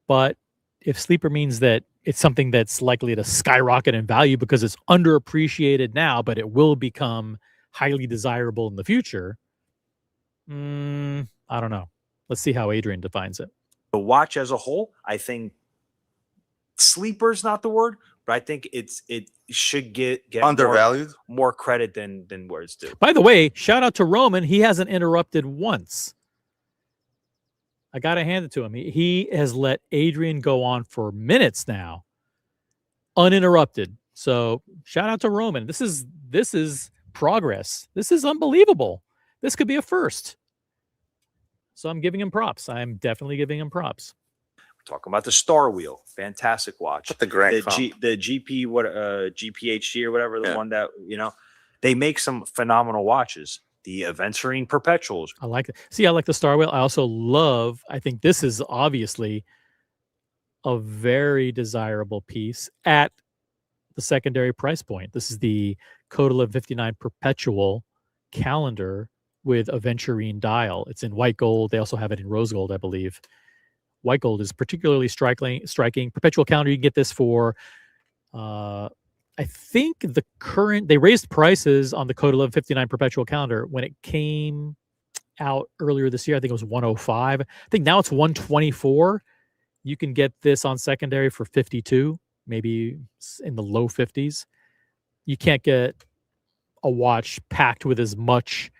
A: But if sleeper means that it's something that's likely to skyrocket in value because it's underappreciated now, but it will become highly desirable in the future, I don't know. Let's see how Adrian defines it.
J: The watch as a whole, I think sleeper is not the word, but I think it should get
L: undervalued,
J: more credit than words do.
A: By the way, shout out to Roman. He hasn't interrupted once. I got to hand it to him. He has let Adrian go on for minutes now, uninterrupted. So shout out to Roman. This is progress. This is unbelievable. This could be a first. So I'm giving him props. I'm definitely giving him props.
J: We're talking about the Star Wheel, fantastic watch.
L: But the Grand
J: the GP GPHG or whatever, the one that they make some phenomenal watches. The Aventurine Perpetuals.
A: I like it. See, I like the Star Wheel. I also love, I think this is obviously a very desirable piece at the secondary price point. This is the Code 1159 Perpetual calendar with Aventurine dial. It's in white gold. They also have it in rose gold, I believe. White gold is particularly striking. Perpetual calendar, you can get this for I think they raised prices on the Code 1159 Perpetual calendar when it came out earlier this year. I think it was 105. I think now it's 124. You can get this on secondary for 52, maybe in the low 50s. You can't get a watch packed with as much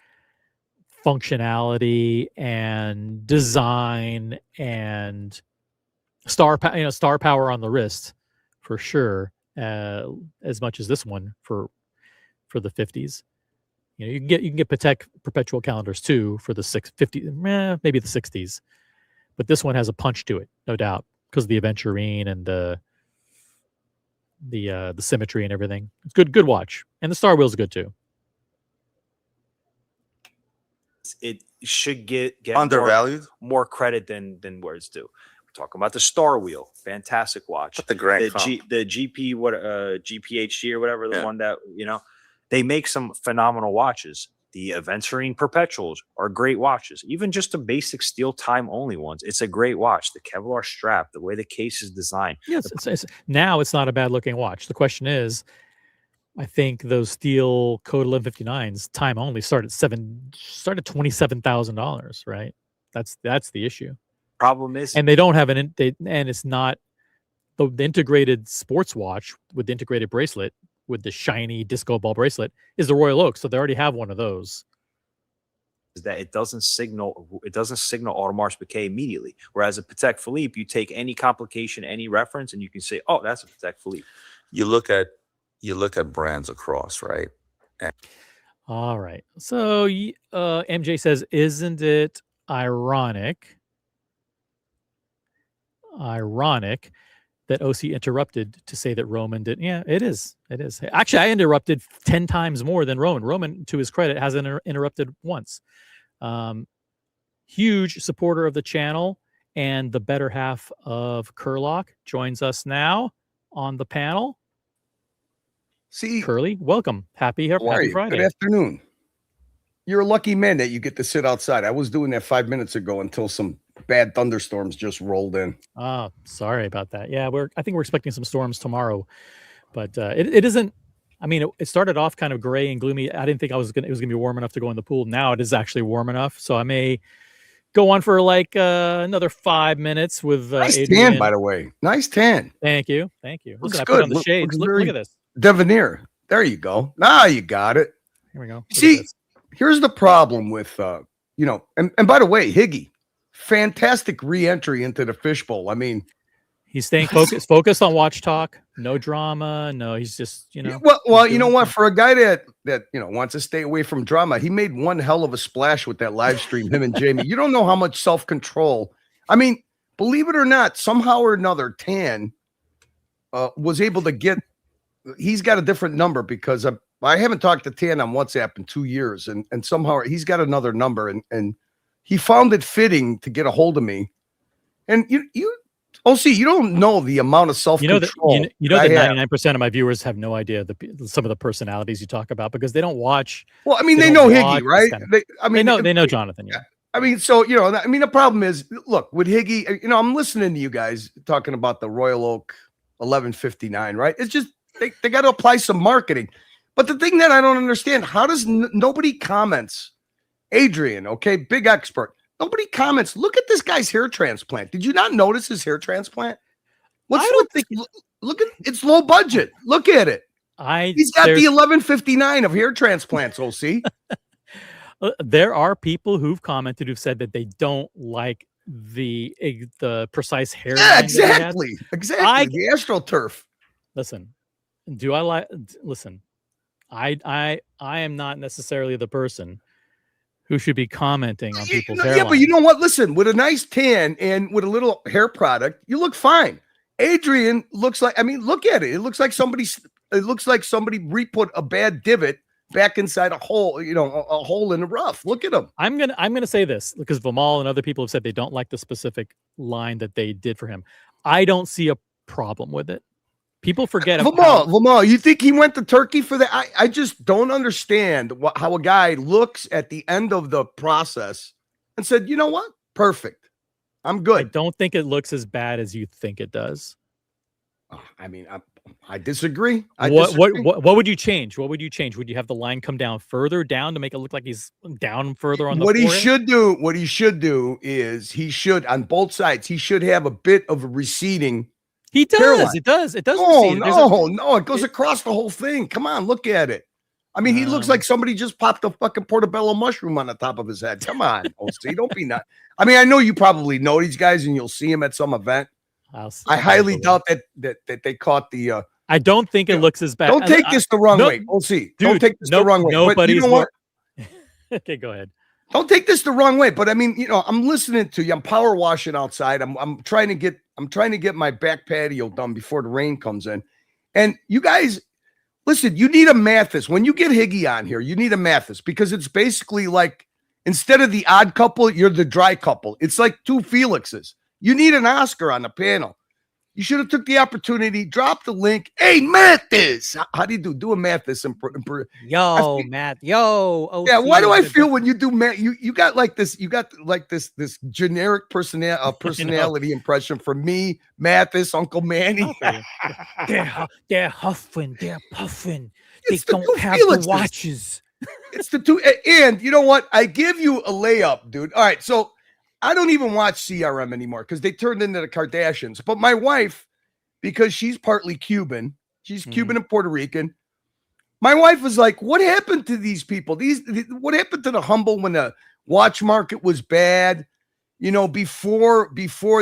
A: functionality and design and star power on the wrist for sure. As much as this one for the 50s. You can get Patek Perpetual calendars too for the 650, maybe the 60s. But this one has a punch to it, no doubt, because of the Aventurine and the symmetry and everything. It's good watch. And the Star Wheel's good too.
J: It should get
L: undervalued,
J: more credit than words do. Talking about the Star Wheel, fantastic watch.
L: But the Grand
J: the GP GPHG or whatever, the one that they make some phenomenal watches. The Aventurine Perpetuals are great watches. Even just the basic steel time only ones, it's a great watch. The Kevlar strap, the way the case is designed.
A: Yes, now it's not a bad looking watch. The question is, I think those steel Code 1159s time only start at $27,000, right? That's the issue.
J: Problem is,
A: and they don't have and it's not the integrated sports watch with the integrated bracelet with the shiny disco ball bracelet is the Royal Oak, so they already have one of those.
J: Is that it doesn't signal Audemars Piguet immediately, whereas a Patek Philippe, you take any complication, any reference, and you can say, oh, that's a Patek Philippe.
L: You look at brands across, right?
A: All right. So MJ says, isn't it ironic? ironic that OC interrupted to say that Roman did. Yeah, it is. It is. Actually, I interrupted 10 times more than Roman. Roman, to his credit, hasn't interrupted once. Huge supporter of the channel, and the better half of Curlock joins us now on the panel.
M: See,
A: Curly, welcome. Happy Friday.
M: Good afternoon. You're a lucky man that you get to sit outside. I was doing that 5 minutes ago until some bad thunderstorms just rolled in.
A: Oh, sorry about that. Yeah, I think we're expecting some storms tomorrow, but it isn't. I mean, it started off kind of gray and gloomy. I didn't think it was gonna be warm enough to go in the pool. Now it is actually warm enough, so I may go on for like another 5 minutes with
M: nice
A: Adrian.
M: Tan, by the way. Nice tan.
A: Thank you. Listen,
M: looks
A: I
M: good.
A: put on the shades. Look at this.
M: Debonair. There you go. Now you got it.
A: Here we go.
M: See, here's the problem with and by the way, Higgy, fantastic re-entry into the fishbowl. I mean,
A: he's staying focused on Watch Talk. No drama. No, he's just
M: Well, you know what? For a guy that wants to stay away from drama, he made one hell of a splash with that live stream. Him and Jamie. You don't know how much self-control. I mean, believe it or not, somehow or another, Tan was able to get. He's got a different number because I haven't talked to Tan on WhatsApp in 2 years, and somehow he's got another number, and he found it fitting to get a hold of me. And you don't know the amount of self-control.
A: You know that 99% of my viewers have no idea some of the personalities you talk about because they don't watch.
M: Well, I mean, they know Higgy, right?
A: They know Jonathan. Yeah.
M: I mean, so the problem is, look, with Higgy, I'm listening to you guys talking about the Royal Oak 1159, right? It's just they got to apply some marketing. But the thing that I don't understand, how does nobody comments? Adrian, okay, big expert. Nobody comments. Look at this guy's hair transplant. Did you not notice his hair transplant? Look at it's low budget. Look at it. He's got the 1159 of hair transplants, OC.
A: There are people who've commented who've said that they don't like the precise hair.
M: Yeah, exactly. The AstroTurf.
A: Listen, I am not necessarily the person who should be commenting on people's hairline.
M: Yeah, but you know what? Listen, with a nice tan and with a little hair product, you look fine. Adrian looks like, look at it. It looks like somebody re-put a bad divot back inside a hole, a hole in the rough. Look at him.
A: I'm gonna say this because Vimal and other people have said they don't like the specific line that they did for him. I don't see a problem with it. People forget.
M: Vimal, you think he went to Turkey for that? I just don't understand how a guy looks at the end of the process and said, you know what? Perfect. I'm good.
A: I don't think it looks as bad as you think it does.
M: I disagree.
A: What would you change? What would you change? Would you have the line come down further down to make it look like he's down further on the
M: forehead? What he should do is he should, on both sides, he should have a bit of a receding.
A: He does.
M: Hairline.
A: It does. It does.
M: No. It goes across the whole thing. Come on, look at it. I mean, he looks like somebody just popped a fucking portobello mushroom on the top of his head. Come on, OC, don't be nuts. I mean, I know you probably know these guys, and you'll see him at some event. I highly doubt that they caught the.
A: I don't think it looks as bad.
M: Don't take this the wrong way. OC, don't take this the wrong way.
A: Nobody's.
M: You know what?
A: Okay, go ahead.
M: Don't take this the wrong way, but I mean, I'm listening to you. I'm power washing outside. I'm trying to get my back patio done before the rain comes in. And you guys, listen, you need a Mathis. When you get Higgy on here, you need a Mathis because it's basically like instead of the odd couple, you're the dry couple. It's like two Felixes. You need an Oscar on the panel. You should have took the opportunity, drop the link. Hey, Mathis. How do you do? Do a Mathis.
A: Matt. Yo. OC,
M: yeah. Why do I feel when you do Matt? You got like this. You got like this generic personality impression from me, Mathis, Uncle Manny.
A: They're huffing. They're puffing.
M: They
A: don't have the watches.
M: It's the two. And you know what? I give you a layup, dude. All right. So I don't even watch CRM anymore because they turned into the Kardashians. But my wife, because she's partly Cuban, she's Cuban and Puerto Rican. My wife was like, what happened to these people? What happened to the humble when the watch market was bad? Before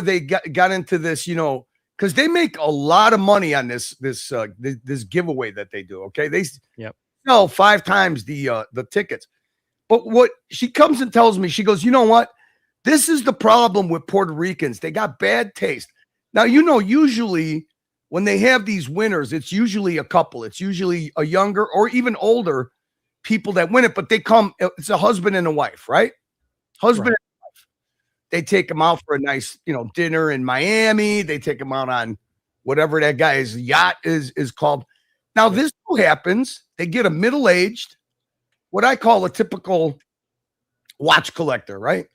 M: they got into this, because they make a lot of money on this giveaway that they do. Okay. They sell 5 times the tickets. But what she comes and tells me, she goes, you know what? This is the problem with Puerto Ricans. They got bad taste. Now, usually when they have these winners, it's usually a couple. It's usually a younger or even older people that win it, but it's a husband and a wife, right? Husband and wife. They take them out for a nice, dinner in Miami. They take them out on whatever that guy's yacht is called. Now, this happens. They get a middle-aged, what I call a typical watch collector, right?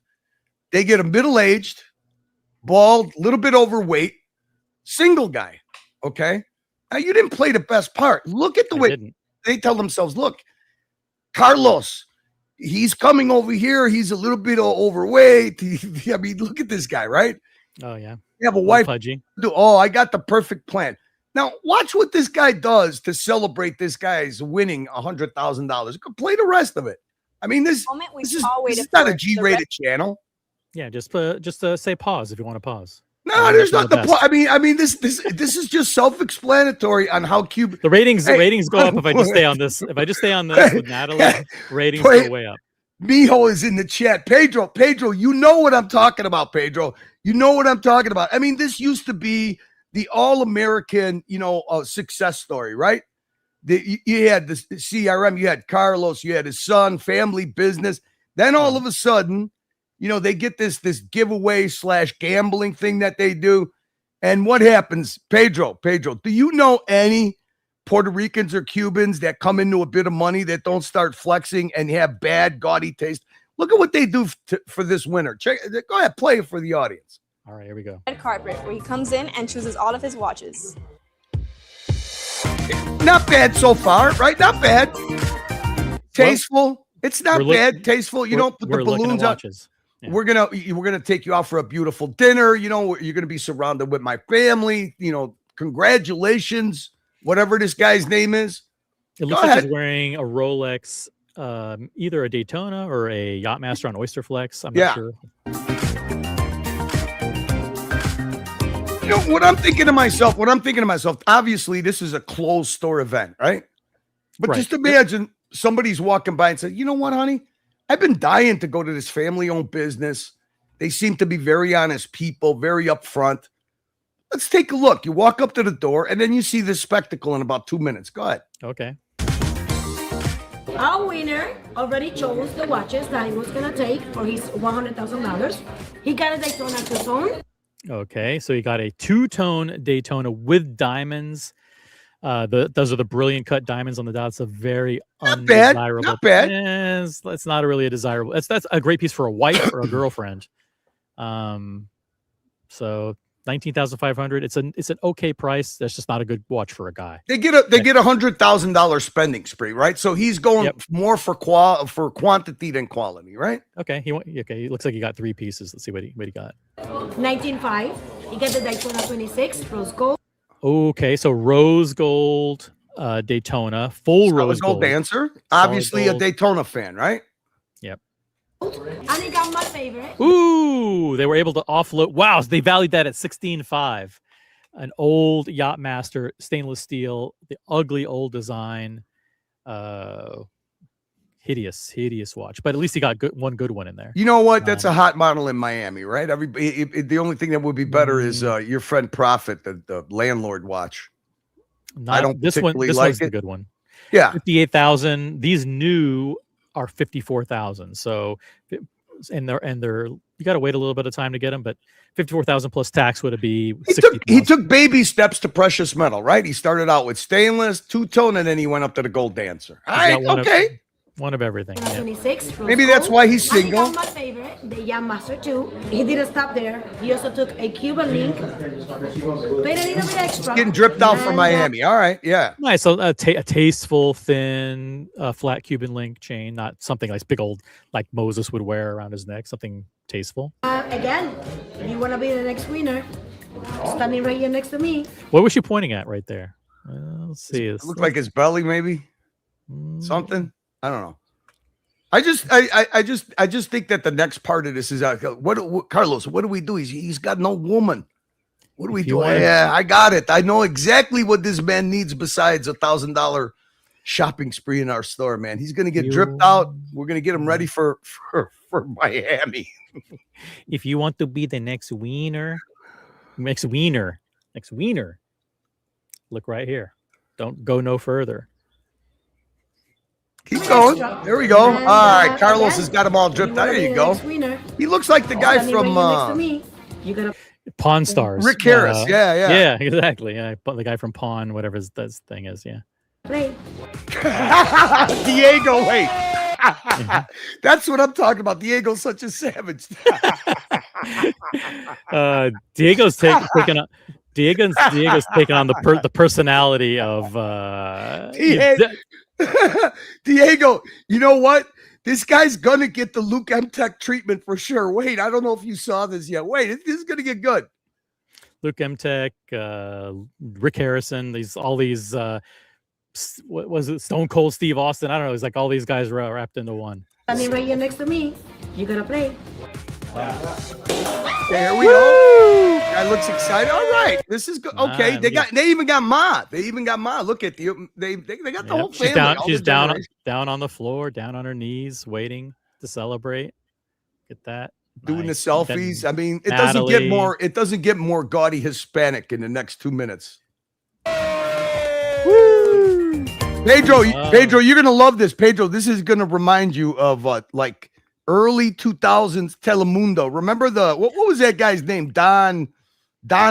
M: They get a middle-aged, bald, little bit overweight, single guy. Okay. Now, you didn't play the best part. Look at the way they tell themselves, look, Carlos, he's coming over here. He's a little bit overweight. I mean, look at this guy, right?
A: Oh, yeah.
M: You have a wife.
A: Pudgy.
M: I got the perfect plan. Now, watch what this guy does to celebrate this guy's winning $100,000. Play the rest of it. I mean, this is not a G-rated channel.
A: Yeah, just say pause if you want to pause.
M: No, there's not the point. I mean, this is just self-explanatory on how Cuban.
A: The ratings go up if I just stay on this. If I just stay on this with Natalie, ratings go way up.
M: Mijo is in the chat. Pedro, you know what I'm talking about, Pedro. You know what I'm talking about. I mean, this used to be the all-American, success story, right? You had the CRM, you had Carlos, you had his son, family business. Then all of a sudden, they get this giveaway / gambling thing that they do. And what happens? Pedro, do you know any Puerto Ricans or Cubans that come into a bit of money that don't start flexing and have bad, gaudy taste? Look at what they do for this winner. Go ahead, play it for the audience.
A: All right, here we go.
I: Red carpet where he comes in and chooses all of his watches.
M: Not bad so far, right? Not bad. Tasteful. It's not bad. Tasteful. You don't put the balloons up. Yeah. We're gonna take you out for a beautiful dinner. You're gonna be surrounded with my family. Congratulations, whatever this guy's name is.
A: It looks like he's wearing a Rolex, either a Daytona or a Yachtmaster on Oyster Flex. I'm not sure.
M: What I'm thinking to myself, obviously this is a closed store event, right? But just imagine somebody's walking by and said, you know what, honey? I've been dying to go to this family-owned business. They seem to be very honest people, very upfront. Let's take a look. You walk up to the door, and then you see this spectacle in about 2 minutes. Go ahead.
A: Okay.
N: Our winner already chose the watches that he was going to take for his $100,000. He got a Daytona two-tone.
A: Okay, so he got a two-tone Daytona with diamonds. Those are the brilliant cut diamonds on the dots. A very undesirable.
M: Not bad.
A: Yes, that's not really a desirable. That's a great piece for a wife or a girlfriend. So 19,500. It's an okay price. That's just not a good watch for a guy.
M: They get $100,000 spending spree, right? So he's going more for quantity than quality, right?
A: Okay. He looks like he got three pieces. Let's see what he got.
N: 19.5. He got the Daytona 26 rose gold.
M: Okay,
A: so rose gold Daytona, full rose gold
M: dancer. Obviously a Daytona fan, right?
A: Yep.
N: And he got my favorite.
A: Ooh, they were able to offload. Wow, they valued that at 16.5. An old Yachtmaster stainless steel, the ugly old design, hideous watch. But at least he got one good one in there.
M: You know what? That's a hot model in Miami, right? The only thing that would be better is your friend Prophet, the landlord watch. I don't
A: this
M: particularly
A: one's
M: like
A: the good one.
M: Yeah,
A: 58,000. These new are 54,000. So, and they're you got to wait a little bit of time to get them, but 54,000 plus tax would be 60,000.
M: He took baby steps to precious metal, right? He started out with stainless, two-tone, and then he went up to the gold dancer. All right, okay.
A: One of everything. Yeah.
N: 26.
M: Maybe that's why he's single.
N: And he got my favorite, the Yachtmaster 2. He didn't stop there. He also took a Cuban link. Paid a little bit extra.
M: Getting dripped out from Miami. All right, yeah.
A: Nice. So a tasteful, thin, flat Cuban link chain, not something like big old like Moses would wear around his neck. Something tasteful.
N: Again, if you want to be the next winner, standing right here next to me.
A: What was she pointing at right there? Let's see.
M: It looked like his belly, maybe. Something. I don't know. I just think that the next part of this is what Carlos, what do we do? He's got no woman. What do we do? Yeah, I got it. I know exactly what this man needs besides $1,000 shopping spree in our store, man. He's gonna get dripped out. We're gonna get him ready for Miami.
A: If you want to be the next winner, Makes wiener. Makes wiener. Look right here. Don't go no further.
M: Keep going. There we go. All right, Carlos has got them all dripped out. There you go. He looks like the guy from
A: Pawn Stars.
M: Rick Harris.
A: Yeah, exactly. Yeah, the guy from Pawn, whatever his thing is. Yeah.
M: Diego, wait. That's what I'm talking about. Diego's such a savage.
A: Diego's taking on. Diego's taking on the personality of
M: Diego. You know what? This guy's gonna get the Luke Emtech treatment for sure. Wait, I don't know if you saw this yet. Wait, this is gonna get good.
A: Luke Emtech, Rick Harrison, all these what was it? Stone Cold Steve Austin. I don't know. It's like all these guys wrapped into one.
N: Standing right here next to me. You gotta play.
M: There we go. Guy looks excited. All right, this is good. Okay, they even got Ma. They even got Ma. Look at you. They got the whole family.
A: She's down on the floor, down on her knees, waiting to celebrate. Get that.
M: Doing the selfies. I mean, it doesn't get more. It doesn't get more gaudy Hispanic in the next 2 minutes. Woo! Pedro, you're gonna love this. Pedro, this is gonna remind you of like early 2000s Telemundo. Remember what was that guy's name? Don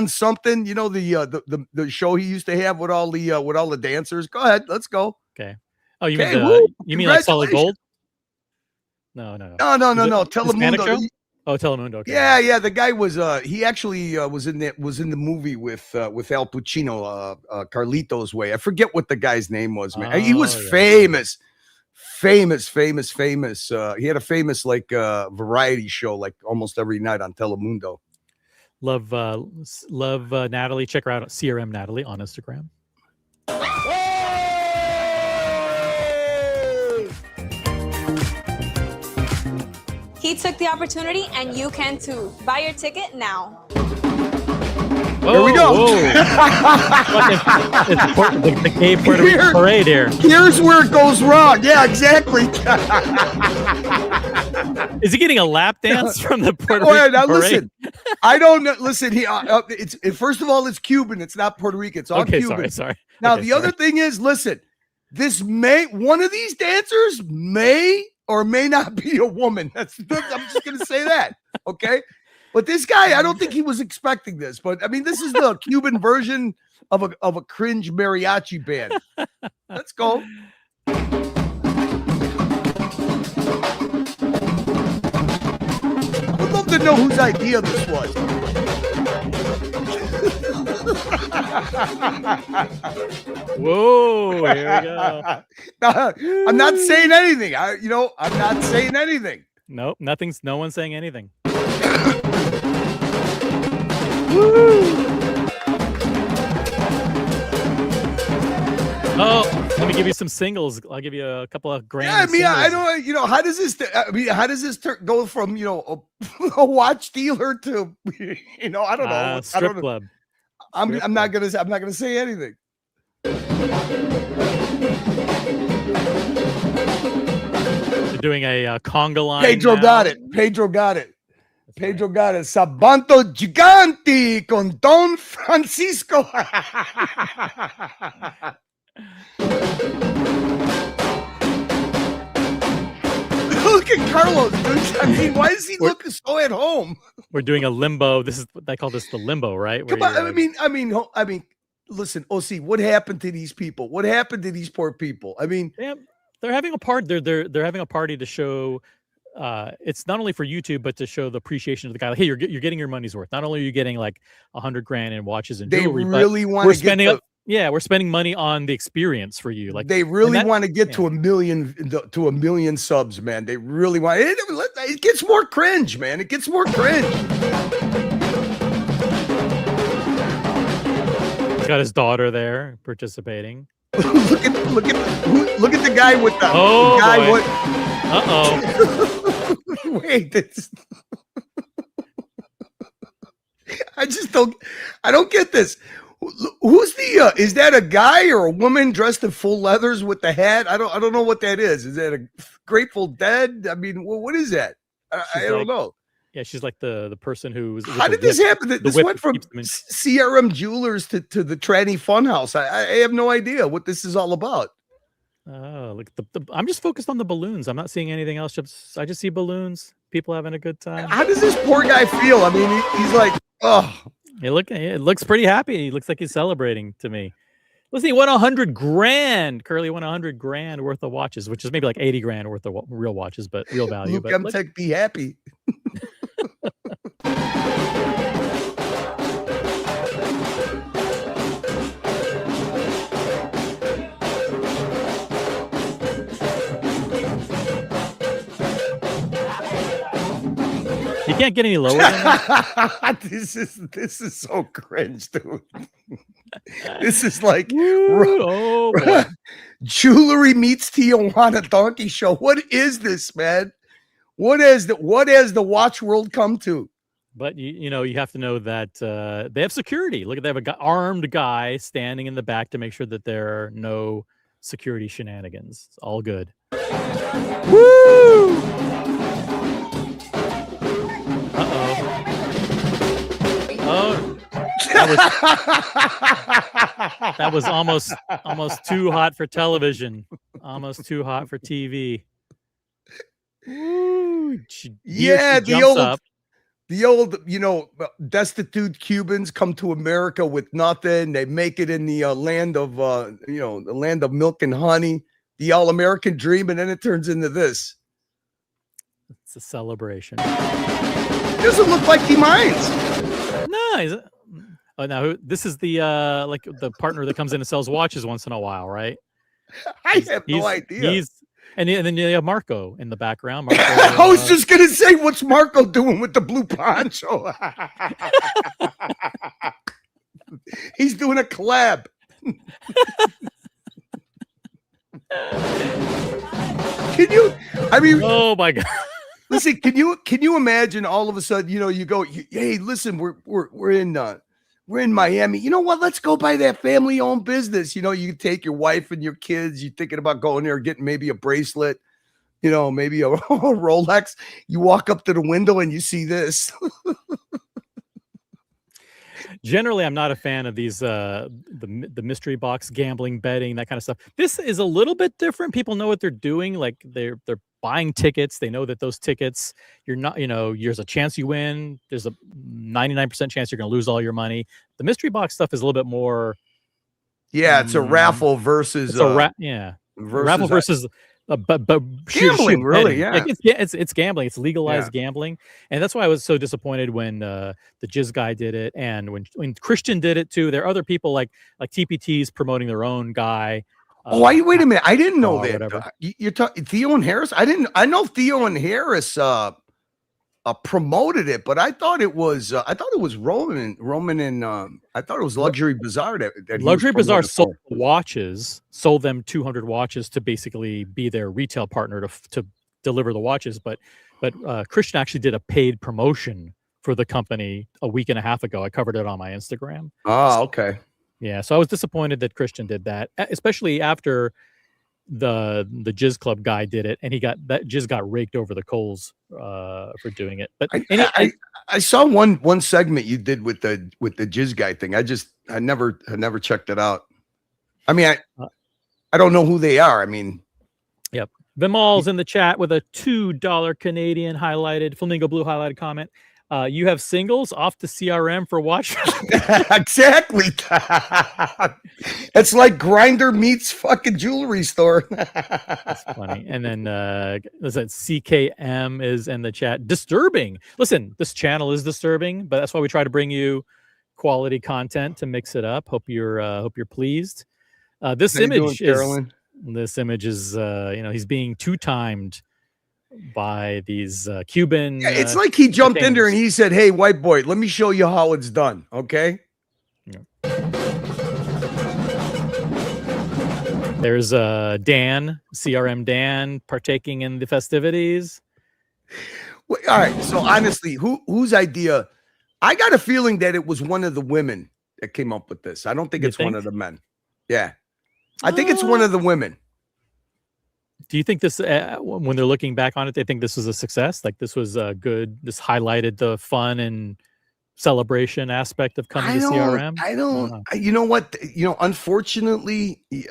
M: something. You know the show he used to have with all the dancers. Go ahead, let's go.
A: Okay. Oh, you mean like Solid Gold? No.
M: Telemundo.
A: Oh, Telemundo. Okay.
M: Yeah. The guy was he actually was in the movie with Al Pacino, Carlito's Way. I forget what the guy's name was, man. He was famous. He had a famous like variety show like almost every night on Telemundo.
A: Love Natalie. Check her out at CRM Natalie on Instagram.
I: He took the opportunity, and you can too. Buy your ticket now.
M: Here we go.
A: It's the gay Puerto Rican parade here.
M: Here's where it goes wrong. Yeah, exactly.
A: Is he getting a lap dance from the Puerto Rican parade?
M: Listen, I don't know. Listen, first of all, it's Cuban. It's not Puerto Rican. It's all Cuban.
A: Sorry.
M: Now, the other thing is, listen, one of these dancers may or may not be a woman. I'm just going to say that. Okay. But this guy, I don't think he was expecting this. But I mean, this is the Cuban version of a cringe mariachi band. Let's go. I would love to know whose idea this was.
A: Whoa, here we go.
M: I'm not saying anything. I'm not saying anything.
A: Nope, no one's saying anything. Oh, let me give you some singles. I'll give you a couple of grand.
M: Yeah, I mean, I don't. How does this? How does this go from a watch dealer to I don't know.
A: Strip club.
M: I'm not gonna say anything.
A: You're doing a conga line.
M: Pedro got it. Sabanto Giganti con Don Francisco. Look at Carlos, dude. I mean, why does he look so at home?
A: We're doing a limbo. They call this the limbo, right?
M: Come on. I mean, listen, OC, what happened to these people? What happened to these poor people? I mean,
A: they're having a party. They're having a party to show. It's not only for YouTube, but to show the appreciation of the guy. Like, hey, you're getting your money's worth. Not only are you getting like $100 grand in watches and jewelry,
M: they really want to get.
A: We're spending money on the experience for you. Like
M: they really want to get to a million subs, man. They really want it. It gets more cringe, man. It gets more cringe.
A: He's got his daughter there participating.
M: look at the guy with the guy.
A: Boy.
M: What? Wait, I don't get this. Who's the is that a guy or a woman dressed in full leathers with the hat? I don't know what that is. Is that a Grateful Dead? I mean, what is that? I don't know.
A: Yeah, she's like the person who's.
M: How did this happen? This went from CRM Jewelers to the Tranny Funhouse. I have no idea what this is all about.
A: Oh, look! I'm just focused on the balloons. I'm not seeing anything else. I just see balloons. People having a good time.
M: How does this poor guy feel? I mean, he's like, oh.
A: It looks pretty happy. He looks like he's celebrating to me. Let's see, won $100 grand. Curly won $100 grand worth of watches, which is maybe like 80 grand worth of real watches, but real value.
M: Luke Emtech, be happy.
A: You can't get any lower than that.
M: This is so cringe, dude. This is like jewelry meets Tijuana Donkey Show. What is this, man? What has the watch world come to?
A: But you have to know that they have security. Look, they have an armed guy standing in the back to make sure that there are no security shenanigans. It's all good.
M: Woo!
A: Oh, that was almost too hot for television. Almost too hot for TV. Ooh,
M: yeah, the old, destitute Cubans come to America with nothing. They make it in the land of, the land of milk and honey, the all-American dream, and then it turns into this.
A: It's a celebration.
M: It doesn't look like he minds.
A: No, now this is the the partner that comes in and sells watches once in a while, right?
M: I have no idea.
A: And then you have Marco in the background. Marco,
M: I was just gonna say, what's Marco doing with the blue poncho? He's doing a collab. Can you? I mean,
A: oh my God.
M: Listen, can you imagine all of a sudden, you go, hey, listen, we're in Miami. You know what? Let's go by that family-owned business. You take your wife and your kids. You're thinking about going there, getting maybe a bracelet, maybe a Rolex. You walk up to the window and you see this.
A: Generally, I'm not a fan of these the mystery box gambling, betting, that kind of stuff. This is a little bit different. People know what they're doing. Like they're buying tickets. They know that those tickets, you're not, there's a chance you win. There's a 99% chance you're going to lose all your money. The mystery box stuff is a little bit more.
M: Yeah, it's a raffle versus
A: raffle versus. But
M: gambling, really, yeah.
A: It's gambling. It's legalized gambling, and that's why I was so disappointed when the Jizz guy did it, and when Christian did it too. There are other people like TPTs promoting their own guy.
M: Wait a minute! I didn't know that. You're talking Theo and Harris. I know Theo and Harris promoted it, but I thought it was Roman and I thought it was Luxury Bazaar that
A: Luxury Bazaar sold them 200 watches to basically be their retail partner to deliver the watches, but Christian actually did a paid promotion for the company a week and a half ago. I covered it on my Instagram.
M: Oh, okay.
A: Yeah, so I was disappointed that Christian did that, especially after the Jizz Club guy did it, and Jizz got raked over the coals for doing it. But
M: I saw one segment you did with the Jizz guy thing. I never checked it out. I mean, I don't know who they are. I mean,
A: yep. Vimal's in the chat with a $2 Canadian highlighted flamingo blue highlighted comment. You have singles off to CRM for watch.
M: Exactly. It's like Grinder meets fucking jewelry store.
A: That's funny. And then CKM is in the chat. Disturbing. Listen, this channel is disturbing, but that's why we try to bring you quality content to mix it up. Hope you're pleased. This image is he's being two-timed by these Cuban.
M: Yeah, it's like he jumped in there and he said, "Hey, white boy, let me show you how it's done." Okay.
A: Yeah. There's Dan, CRM Dan, partaking in the festivities.
M: Well, all right. So honestly, whose idea? I got a feeling that it was one of the women that came up with this. I don't think it's one of the men. Yeah, I think it's one of the women.
A: Do you think this, when they're looking back on it, they think this was a success? Like this was good. This highlighted the fun and celebration aspect of coming to CRM.
M: I don't. You know what? Unfortunately, they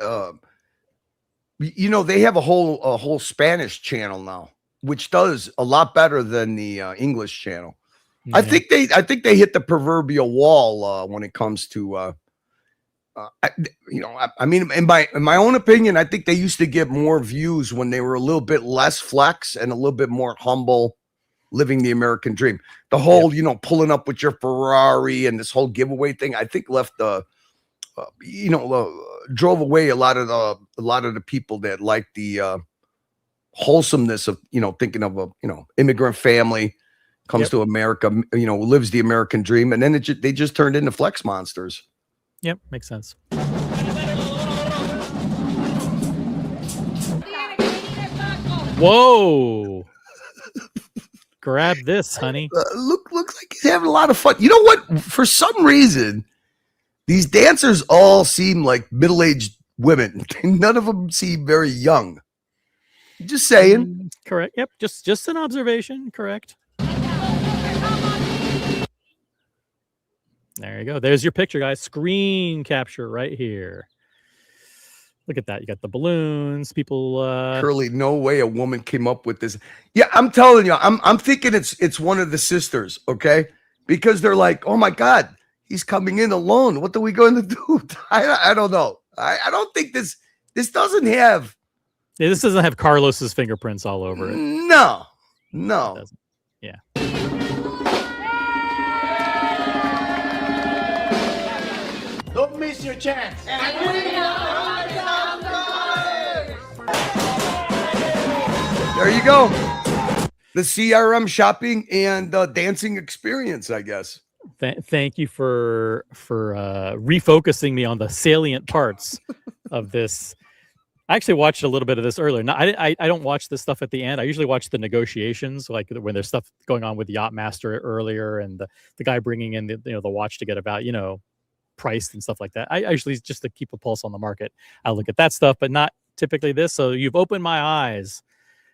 M: have a whole Spanish channel now, which does a lot better than the English channel. Yeah. I think they hit the proverbial wall when it comes to. I mean, in my own opinion, I think they used to get more views when they were a little bit less flex and a little bit more humble, living the American dream. The whole, pulling up with your Ferrari and this whole giveaway thing, I think left drove away a lot of the people that like the wholesomeness of, thinking of a, immigrant family comes to America, lives the American dream, and then they just turned into flex monsters.
A: Yep, makes sense. Whoa! Grab this, honey.
M: Looks like he's having a lot of fun. You know what? For some reason, these dancers all seem like middle-aged women. None of them seem very young. Just saying.
A: Correct. Yep. Just an observation. Correct. There you go. There's your picture, guys. Screen capture right here. Look at that. You got the balloons. People.
M: Curly, no way a woman came up with this. Yeah, I'm telling you, I'm thinking it's one of the sisters. Okay, because they're like, oh my God, he's coming in alone. What are we going to do? I don't know. I don't think this doesn't have.
A: Yeah, this doesn't have Carlos's fingerprints all over it.
M: No.
A: Yeah.
E: Don't miss your chance.
M: There you go. The CRM shopping and dancing experience, I guess.
A: Thank you for refocusing me on the salient parts of this. I actually watched a little bit of this earlier. Now, I don't watch this stuff at the end. I usually watch the negotiations, like when there's stuff going on with Yachtmaster earlier, and the guy bringing in the watch to get about priced and stuff like that. I usually, just to keep a pulse on the market, I look at that stuff, but not typically this. So you've opened my eyes.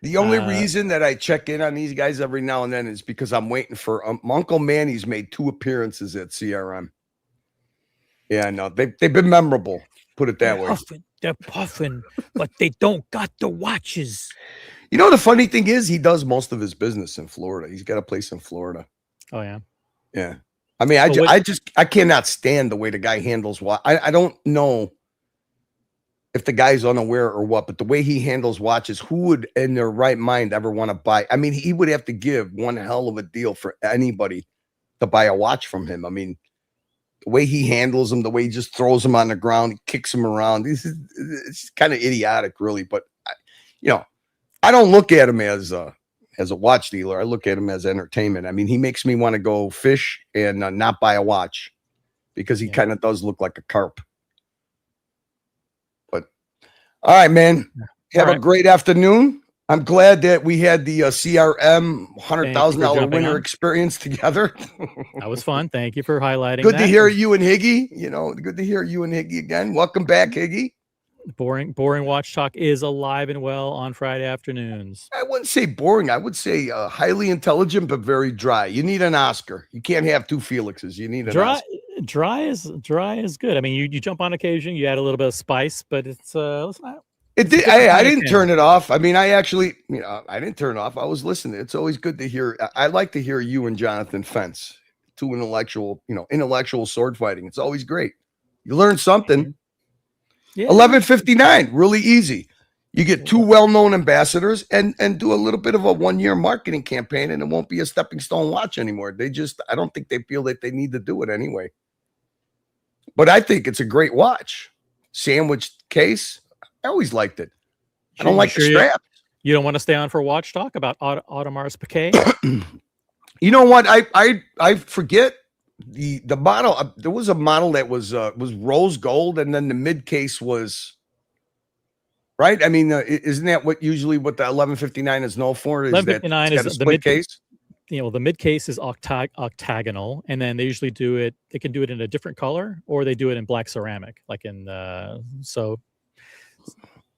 M: The only reason that I check in on these guys every now and then is because I'm waiting for Uncle Manny's made 2 appearances at CRM. Yeah, no, they've been memorable. Put it that way.
A: They're puffing, but they don't got the watches.
M: The funny thing is, he does most of his business in Florida. He's got a place in Florida.
A: Oh yeah,
M: yeah. I mean, I cannot stand the way the guy handles watch. I don't know if the guy's unaware or what, but the way he handles watches, who would in their right mind ever want to buy? I mean, he would have to give one hell of a deal for anybody to buy a watch from him. I mean, the way he handles them, the way he just throws them on the ground, he kicks them around. It's kind of idiotic, really. But I don't look at him as a watch dealer. I look at him as entertainment. I mean, he makes me want to go fish and not buy a watch because he kind of does look like a carp. But all right, man, have a great afternoon. I'm glad that we had the CRM $100,000 winner experience together.
A: That was fun. Thank you for highlighting.
M: Good to hear you and Higgy. Good to hear you and Higgy again. Welcome back, Higgy.
A: Boring watch talk is alive and well on Friday afternoons.
M: I wouldn't say boring. I would say highly intelligent, but very dry. You need an Oscar. You can't have 2 Felixes. You need an Oscar.
A: Dry is good. I mean, you jump on occasion. You add a little bit of spice, but it's not.
M: It did. I didn't turn it off. I mean, I actually, I didn't turn it off. I was listening. It's always good to hear. I like to hear you and Jonathan fence. 2 intellectual sword fighting. It's always great. You learn something. Yeah. 11:59, really easy. You get 2 well-known ambassadors and do a little bit of a 1-year marketing campaign, and it won't be a stepping stone watch anymore. I don't think they feel that they need to do it anyway. But I think it's a great watch. Sandwiched case. I always liked it. I don't like the strap.
A: You don't want to stay on for watch talk about Audemars Piguet?
M: You know what? I forget the model. There was a model that was rose gold, and then the mid case was right. I mean, isn't that what the 1159 is known for?
A: 1159 is
M: a split case.
A: The mid case is octagonal, and then they usually do it. They can do it in a different color, or they do it in black ceramic, like in so.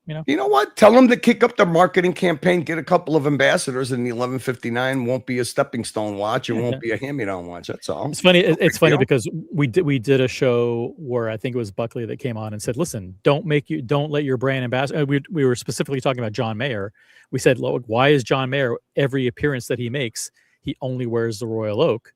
M: You know what? Tell them to kick up their marketing campaign, get a couple of ambassadors, and the 1159 won't be a stepping stone watch. It won't be a hand-me-down watch. That's all.
A: It's funny. It's funny
M: deal.
A: because we did a show where I think it was Buckley that came on and said, "Listen, don't let your brand ambassador." We were specifically talking about John Mayer. We said, "Look, why is John Mayer every appearance that he makes, he only wears the Royal Oak?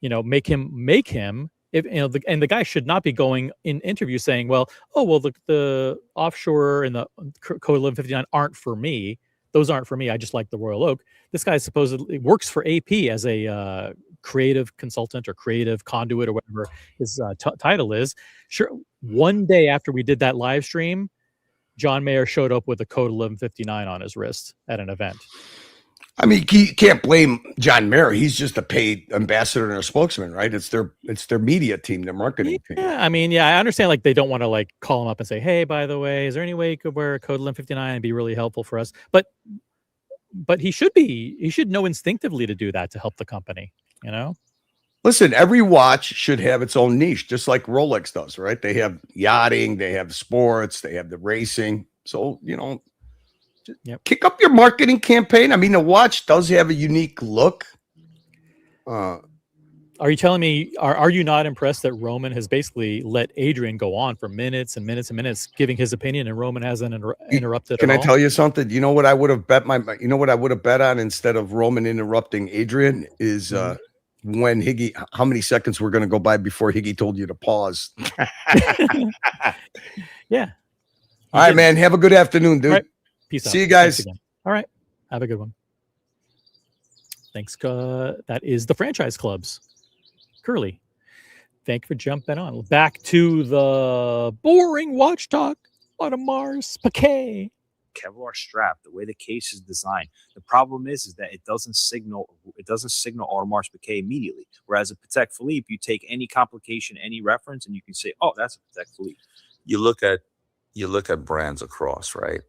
A: Make him." If the guy should not be going in interviews saying, well, the offshore and the Code 1159 aren't for me. Those aren't for me. I just like the Royal Oak. This guy supposedly works for AP as a creative consultant or creative conduit or whatever his title is. Sure. One day after we did that live stream, John Mayer showed up with a Code 1159 on his wrist at an event.
M: I mean, you can't blame John Mayer. He's just a paid ambassador and a spokesman, right? It's their media team, their marketing team.
A: Yeah, I mean, I understand they don't want to call him up and say, hey, by the way, is there any way you could wear a Code 1159 and be really helpful for us? But he should know instinctively to do that to help the company,
M: Listen, every watch should have its own niche, just like Rolex does, right? They have yachting, they have sports, they have the racing. So, kick up your marketing campaign. I mean, the watch does have a unique look.
A: Are you telling me, are you not impressed that Roman has basically let Adrian go on for minutes and minutes and minutes giving his opinion, and Roman hasn't interrupted
M: Can
A: at
M: I
A: all?
M: tell you something? You know what I would have bet on instead of Roman interrupting Adrian is when Higgy, how many seconds were going to go by before Higgy told you to pause.
A: Yeah.
M: All right, man. Have a good afternoon, dude.
A: All right. Peace out.
M: See you guys.
A: Thanks again. All right. Have a good one. Thanks. That is the franchise clubs. Curly. Thank you for jumping on. Back to the boring watch talk. Audemars Piguet.
J: Kevlar strap, the way the case is designed. The problem is that it doesn't signal Audemars Piguet immediately. Whereas a Patek Philippe, you take any complication, any reference, and you can say, oh, that's a Patek Philippe.
L: You look at brands across, right?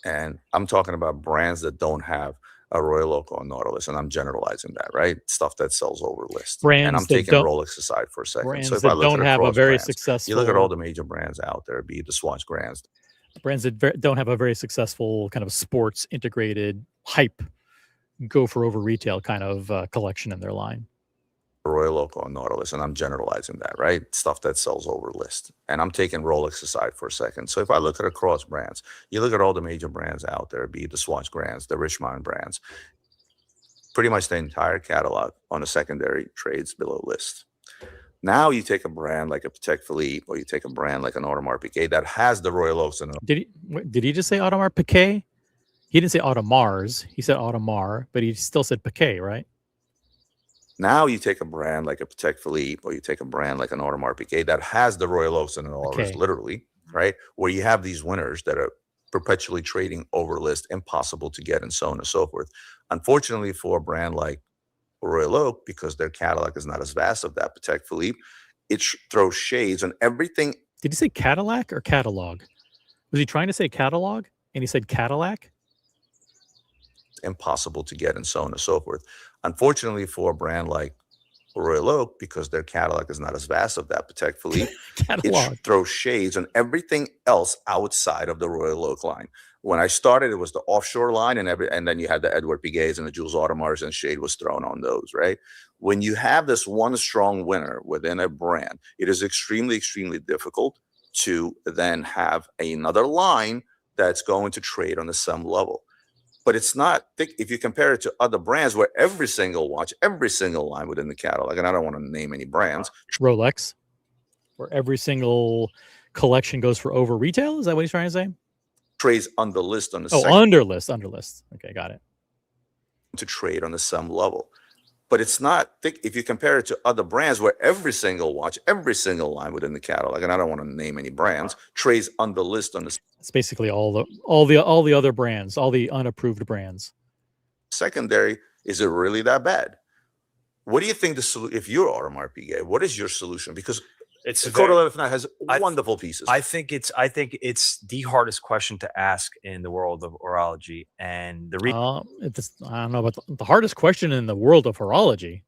L: And I'm talking about brands that don't have a Royal Oak or Nautilus, and I'm generalizing that, right? Stuff that sells over list.
A: Brands
L: and I'm taking Rolex aside for a second.
A: Brands
L: so if
A: that
L: I look
A: don't
L: at
A: have a
L: across
A: very
L: brands,
A: successful.
L: you look at all the major brands out there, be it the Swatch brands.
A: Brands that don't have a very successful kind of sports integrated hype, go for over retail kind of collection in their line.
L: Royal Oak or Nautilus, and I'm generalizing that, right? Stuff that sells over list. And I'm taking Rolex aside for a second. So if I look at across brands, you look at all the major brands out there, be it the Swatch brands, the Richemont brands, pretty much the entire catalog on the secondary trades below list. Now you take a brand like a Patek Philippe, or you take a brand like an Audemars Piguet that has the Royal Oaks in it.
A: Did he just say Audemars Piguet? He didn't say Audemars. He said Audemars, but he still said Piguet, right?
L: Now you take a brand like a Patek Philippe, or you take a brand like an Audemars Piguet that has the Royal Oaks in it, literally, right? Where you have these winners that are perpetually trading over list, impossible to get, and so on and so forth. Unfortunately, for a brand like Royal Oak, because their catalog is not as vast of that Patek Philippe, it throws shades on everything.
A: Did he say Cadillac or catalog? Was he trying to say catalog and he said Cadillac?
L: Impossible to get, and so on and so forth. Unfortunately, for a brand like Royal Oak, because their catalog is not as vast of that Patek Philippe, it throws shades on everything else outside of the Royal Oak line. When I started, it was the offshore line, and then you had the Edward Piguets and the Jules Audemars, and shade was thrown on those, right? When you have this one strong winner within a brand, it is extremely, extremely difficult to then have another line that's going to trade on the same level. But it's not thick if you compare it to other brands where every single watch, every single line within the catalog, and I don't want to name any brands.
A: Rolex, where every single collection goes for over retail? Is that what he's trying to say?
L: Trades on the list on the
A: under list. Okay, got it.
L: To trade on the same level. But it's not thick if you compare it to other brands where every single watch, every single line within the catalog, and I don't want to name any brands, trades on the list on the.
A: It's basically all the other brands, all the unapproved brands.
L: Secondary, is it really that bad? What do you think if you're Audemars Piguet, what is your solution? Because
J: it's
L: the Code 11 has wonderful pieces.
J: I think it's the hardest question to ask in the world of horology, and I
A: don't know about the hardest question in the world of horology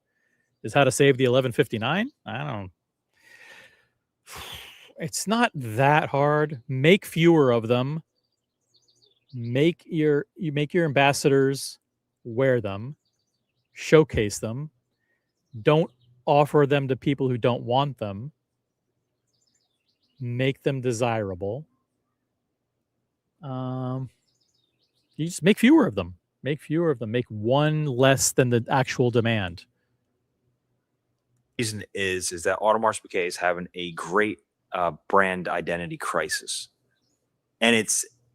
A: is how to save the 1159. It's not that hard. Make fewer of them. You make your ambassadors wear them, showcase them. Don't offer them to people who don't want them. Make them desirable. You just make fewer of them. Make fewer of them. Make one less than the actual demand.
J: Reason is that Audemars Piguet is having a great brand identity crisis, and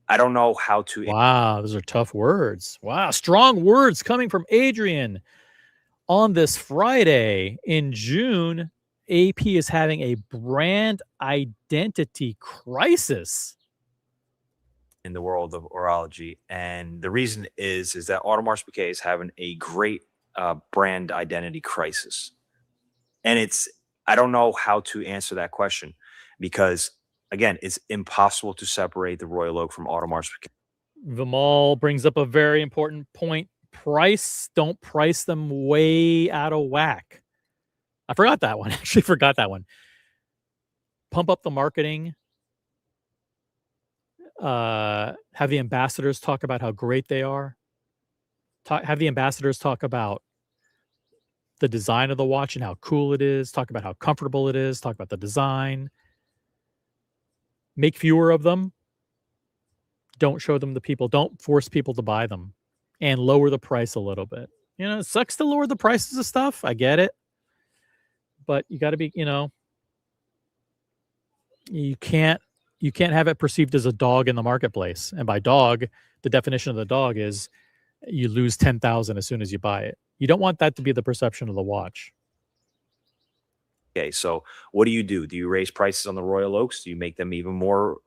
J: I don't know how to.
A: Wow, those are tough words. Wow, strong words coming from Adrian. On this Friday in June, AP is having a brand identity crisis
J: in the world of horology, and the reason is that Audemars Piguet is having a great brand identity crisis, and I don't know how to answer that question because again, it's impossible to separate the Royal Oak from Audemars Piguet.
A: Vimal brings up a very important point. Don't price them way out of whack. I forgot that one. Actually forgot that one. Pump up the marketing. Have the ambassadors talk about how great they are. Have the ambassadors talk about the design of the watch and how cool it is. Talk about how comfortable it is. Talk about the design. Make fewer of them. Don't show them to people. Don't force people to buy them. And lower the price a little bit. You know, it sucks to lower the prices of stuff. I get it. But you got to be, you can't have it perceived as a dog in the marketplace. And by dog, the definition of the dog is you lose 10,000 as soon as you buy it. You don't want that to be the perception of the watch.
J: Okay, so what do? Do you raise prices on the Royal Oaks? Do you make them even more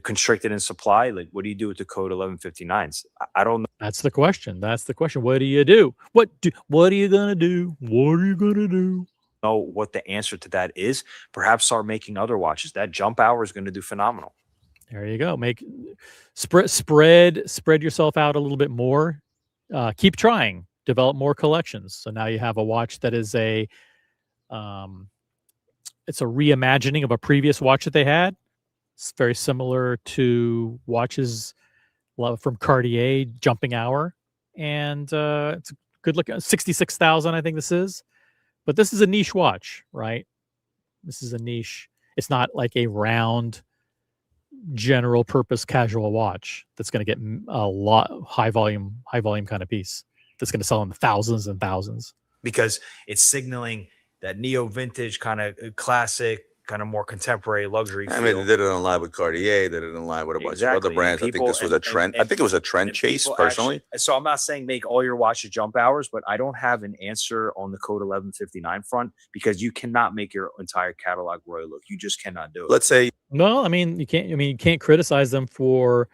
J: constricted in supply? Like, what do you do with the Code 1159s? I don't know.
A: That's the question. What do you do? What are you gonna do? What are you gonna do?
J: Know what the answer to that is. Perhaps start making other watches. That jump hour is going to do phenomenal.
A: There you go. Spread yourself out a little bit more. Keep trying. Develop more collections. So now you have a watch that is it's a reimagining of a previous watch that they had. It's very similar to watches from Cartier, Jumping Hour, and it's a good look. 66,000, I think this is. But this is a niche watch, right? This is a niche. It's not like a round, general purpose casual watch that's going to get a lot high volume kind of piece that's going to sell in the thousands and thousands.
J: Because it's signaling that neo vintage kind of classic, kind of more contemporary luxury feel.
L: I mean, they did it in line with Cartier. They did it in line with a bunch of other brands. I think this was a trend. I think it was a trend chase, personally.
J: So I'm not saying make all your watches jump hours, but I don't have an answer on the Code 1159 front because you cannot make your entire catalog Royal Oak. You just cannot do it.
L: Let's say
A: no. I mean, you can't criticize them for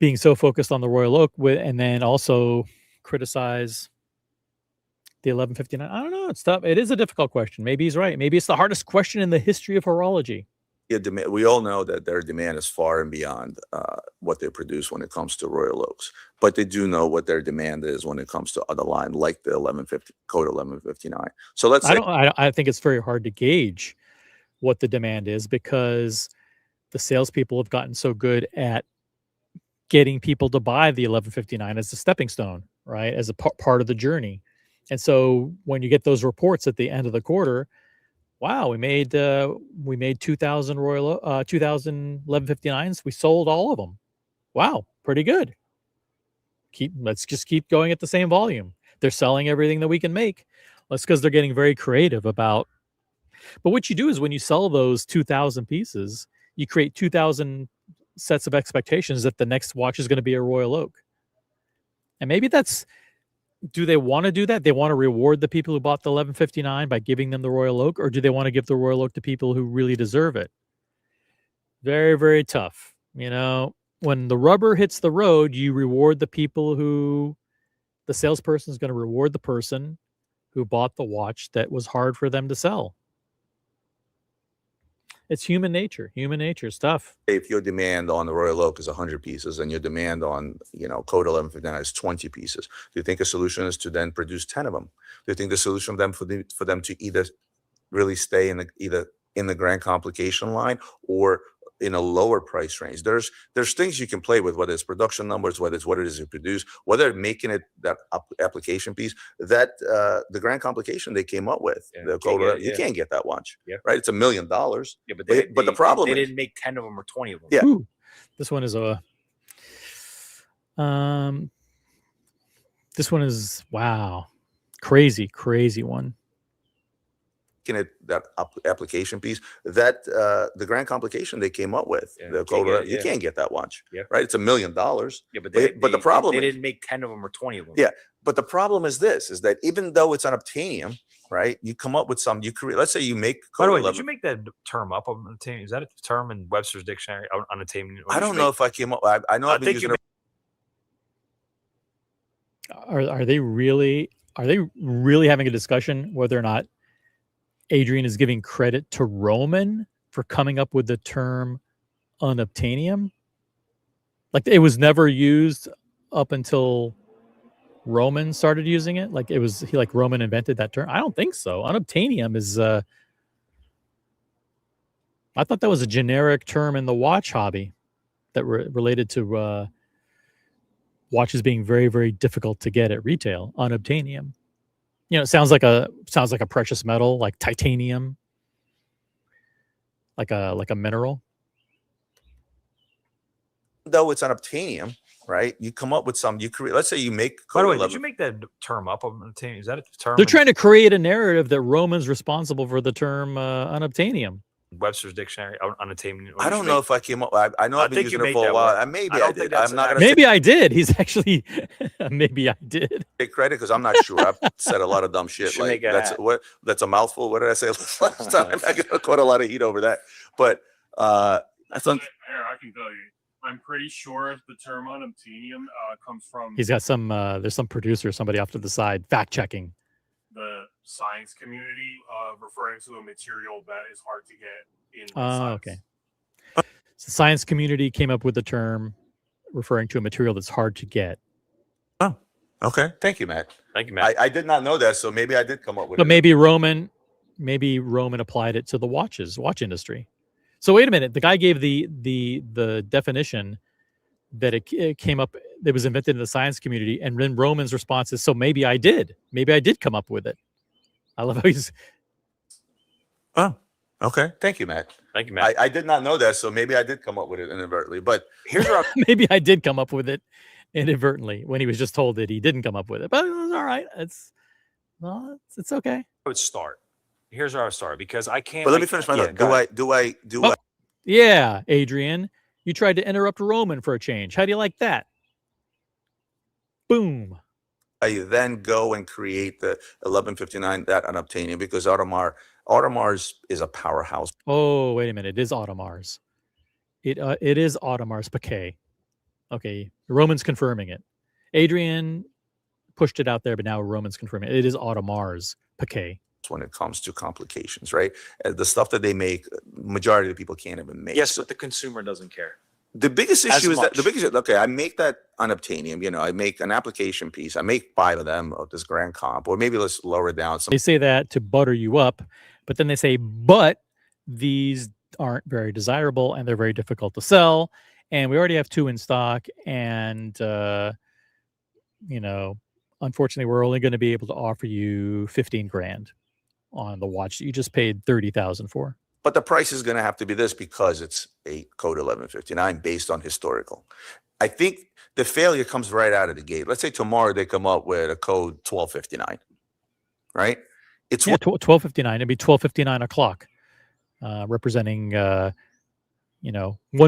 A: being so focused on the Royal Oak and then also criticize the 1159. I don't know. It's tough. It is a difficult question. Maybe he's right. Maybe it's the hardest question in the history of horology.
L: Yeah, we all know that their demand is far and beyond what they produce when it comes to Royal Oaks, but they do know what their demand is when it comes to other line like the Code 1159. So let's say
A: I think it's very hard to gauge what the demand is because the salespeople have gotten so good at getting people to buy the 1159 as a stepping stone, right? As a part of the journey. And so when you get those reports at the end of the quarter, wow, we made 2,000 2,000 1159s. We sold all of them. Wow, pretty good. Let's just keep going at the same volume. They're selling everything that we can make. That's because they're getting very creative about. But what you do is when you sell those 2,000 pieces, you create 2,000 sets of expectations that the next watch is going to be a Royal Oak. And maybe that's. Do they want to do that? They want to reward the people who bought the 1159 by giving them the Royal Oak, or do they want to give the Royal Oak to people who really deserve it? Very, very tough. When the rubber hits the road, you reward the people the salesperson is going to reward the person who bought the watch that was hard for them to sell. It's human nature. Human nature is tough.
L: If your demand on the Royal Oak is 100 pieces and your demand on, Code 1159 is 20 pieces, do you think a solution is to then produce 10 of them? Do you think the solution for them to either really stay in the Grand Complication line or in a lower price range. There's things you can play with, whether it's production numbers, whether it's what it is you produce, whether making it that application piece, that the grand complication they came up with. You can't get that watch, right? It's $1 million.
J: Yeah, but
L: the problem
J: they
L: is,
J: didn't make 10 of them or 20 of them.
L: Yeah.
A: Ooh, this one is this one is, wow, crazy one.
L: It that application piece, that the grand complication they came up with. You can't get that watch, right? It's $1 million.
J: Yeah, but
L: the problem
J: they
L: is,
J: didn't make 10 of them or 20 of them.
L: yeah, but the problem is this: is that even though it's unobtainium, right? You come up with some. You create. Let's say you make.
J: By the way, did you make that term up? Is that a term in Webster's dictionary? Unobtainium.
L: I don't know if I came up. I know I've been using it.
A: Are they really having a discussion whether or not Adrian is giving credit to Roman for coming up with the term unobtainium? Like, it was never used up until Roman started using it. Like, Roman invented that term. I don't think so. Unobtainium is I thought that was a generic term in the watch hobby that related to watches being very, very difficult to get at retail. Unobtainium. You know, it sounds like a precious metal, like titanium, like a mineral.
L: Though it's unobtainium, right? You come up with some. You create. Let's say you make.
J: By the way, did you make that term up? Is that a term?
A: They're trying to create a narrative that Roman's responsible for the term unobtainium.
J: Webster's dictionary, unobtainium.
L: I don't know if I came up. I know I've been using it for a while. Maybe I did. I'm not gonna.
A: Maybe I did. He's actually. Maybe I did.
L: Take credit because I'm not sure. I've said a lot of dumb shit. Like that's a mouthful. What did I say last time? I'm not gonna caught a lot of heat over that. But that's
O: I can tell you. I'm pretty sure the term unobtainium comes from.
A: He's got some. There's some producer, somebody off to the side, fact checking.
O: The science community, referring to a material that is hard to get in science.
A: Okay. So the science community came up with the term referring to a material that's hard to get.
L: Oh, okay. Thank you, Matt.
J: Thank you, Matt.
L: I did not know that, so maybe I did come up with it.
A: But maybe Roman applied it to the watch industry. So wait a minute. The guy gave the definition that it came up, that was invented in the science community, and then Roman's response is, so maybe I did come up with it. I love how he's.
L: Oh, okay. Thank you, Matt.
J: Thank you, Matt.
L: I did not know that, so maybe I did come up with it inadvertently. But
J: here's our
A: maybe I did come up with it inadvertently when he was just told that he didn't come up with it. But it was all right. It's okay.
J: I would start. Here's where I would start, because I can't.
L: But let me finish my thought. Do I?
A: Yeah, Adrian. You tried to interrupt Roman for a change. How do you like that? Boom.
L: I then go and create the 1159 that unobtainium, because Audemars is a powerhouse.
A: Oh, wait a minute. It is Audemars. It is Audemars Piguet. Okay, Roman's confirming it. Adrian pushed it out there, but now Roman's confirming it. It is Audemars Piguet.
L: When it comes to complications, right? The stuff that they make, majority of the people can't even make.
J: Yes, but the consumer doesn't care.
L: The biggest issue is that okay, I make that unobtainium. You know, I make an application piece. I make 5 of them of this grand comp, or maybe let's lower it down.
A: They say that to butter you up, but then they say, but these aren't very desirable and they're very difficult to sell, and we already have 2 in stock, and unfortunately, we're only going to be able to offer you 15 grand on the watch that you just paid 30,000 for.
L: But the price is going to have to be this because it's a code 1159 based on historical. I think the failure comes right out of the gate. Let's say tomorrow they come up with a code 1259, right? It's
A: 1259. It'd be 12:59 o'clock, representing 1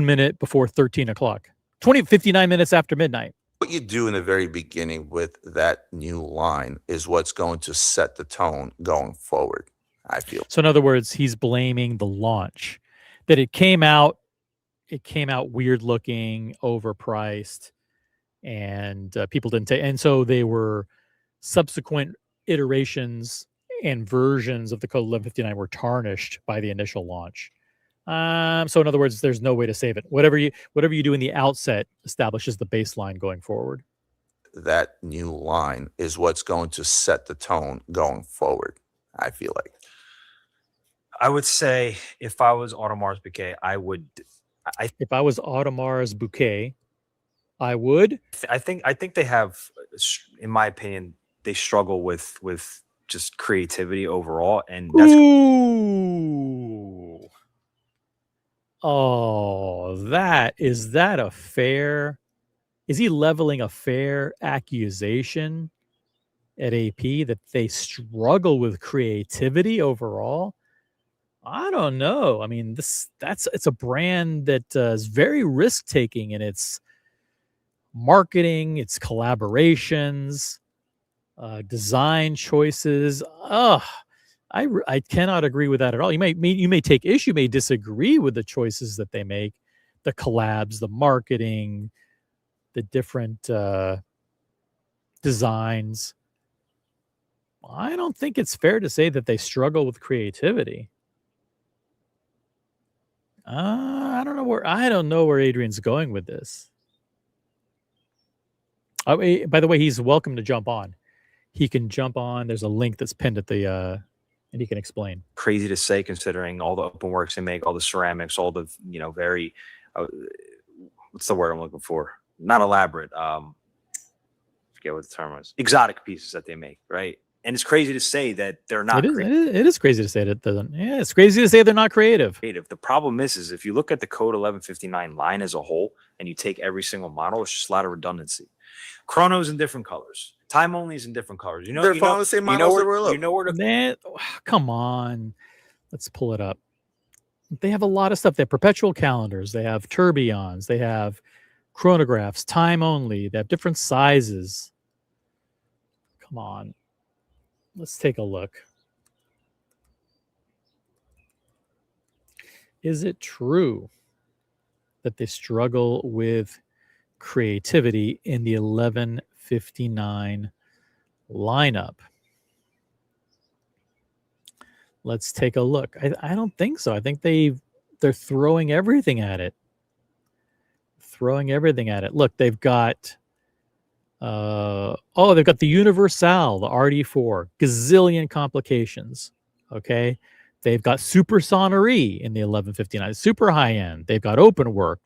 A: minute before 13 o'clock, 59 minutes after midnight.
L: What you do in the very beginning with that new line is what's going to set the tone going forward, I feel.
A: So in other words, he's blaming the launch, that it came out weird looking, overpriced, and people didn't take. And so they were subsequent iterations and versions of the code 1159 were tarnished by the initial launch. So in other words, there's no way to save it. Whatever you do in the outset establishes the baseline going forward.
L: That new line is what's going to set the tone going forward, I feel like.
J: I would say if I was Audemars Piguet, I would
A: If I was Audemars Bouquet, I would.
J: I think they have, in my opinion, they struggle with just creativity overall, and that's
A: Ooh. Oh, is that a fair? Is he leveling a fair accusation at AP that they struggle with creativity overall? I don't know. I mean, it's a brand that is very risk taking in its marketing, its collaborations, design choices. I cannot agree with that at all. You may take issue, you may disagree with the choices that they make, the collabs, the marketing, the different designs. I don't think it's fair to say that they struggle with creativity. I don't know where Adrian's going with this. By the way, he's welcome to jump on. He can jump on. There's a link that's pinned at the and he can explain.
J: crazy to say considering all the open works they make, all the ceramics, all the very what's the word I'm looking for? Not elaborate. Forget what the term was. Exotic pieces that they make, right? And it's crazy to say that they're not.
A: It is crazy to say that doesn't. Yeah, it's crazy to say they're not creative.
J: The problem is if you look at the Code 1159 line as a whole, and you take every single model, it's just a lot of redundancy. Chronos in different colors. Time only is in different colors.
L: They're following the same models that were.
J: You know where to.
A: Come on, let's pull it up. They have a lot of stuff. They have perpetual calendars. They have tourbillons. They have chronographs. Time only. They have different sizes. Come on. Let's take a look. Is it true that they struggle with creativity in the 1159 lineup? Let's take a look. I don't think so. I think they're throwing everything at it. Look, they've got they've got the Universal, the RD4, gazillion complications. Okay. They've got Super Sonnery in the 1159, super high end. They've got open work.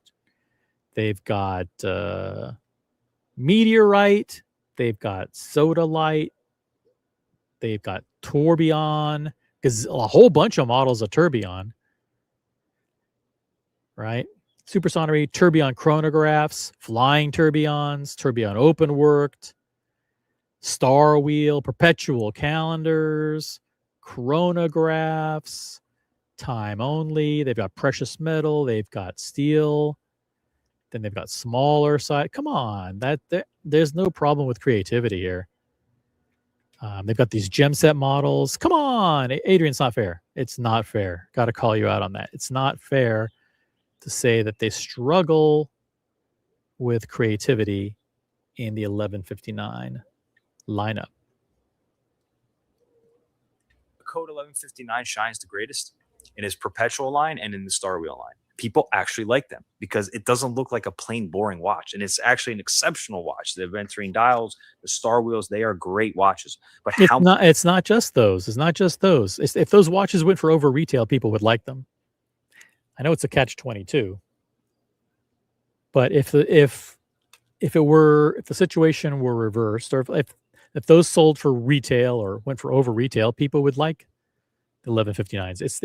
A: They've got Meteorite. They've got Soda Light. They've got Tourbillon, because a whole bunch of models of Tourbillon, right? Super Sonnery, Tourbillon chronographs, flying tourbillons, tourbillon open worked, Star Wheel, perpetual calendars, chronographs, time only. They've got precious metal. They've got steel. Then they've got smaller side. Come on, there's no problem with creativity here. They've got these gem set models. Come on, Adrian, it's not fair. It's not fair. Got to call you out on that. It's not fair to say that they struggle with creativity in the 1159 lineup.
J: Code 1159 shines the greatest in his perpetual line and in the Star Wheel line. People actually like them because it doesn't look like a plain boring watch, and it's actually an exceptional watch. The Aventurine dials, the Star Wheels, they are great watches. But
A: it's not just those. It's not just those. If those watches went for over retail, people would like them. I know it's a catch-22, but if the situation were reversed, or if those sold for retail or went for over retail, people would like the 1159s. It's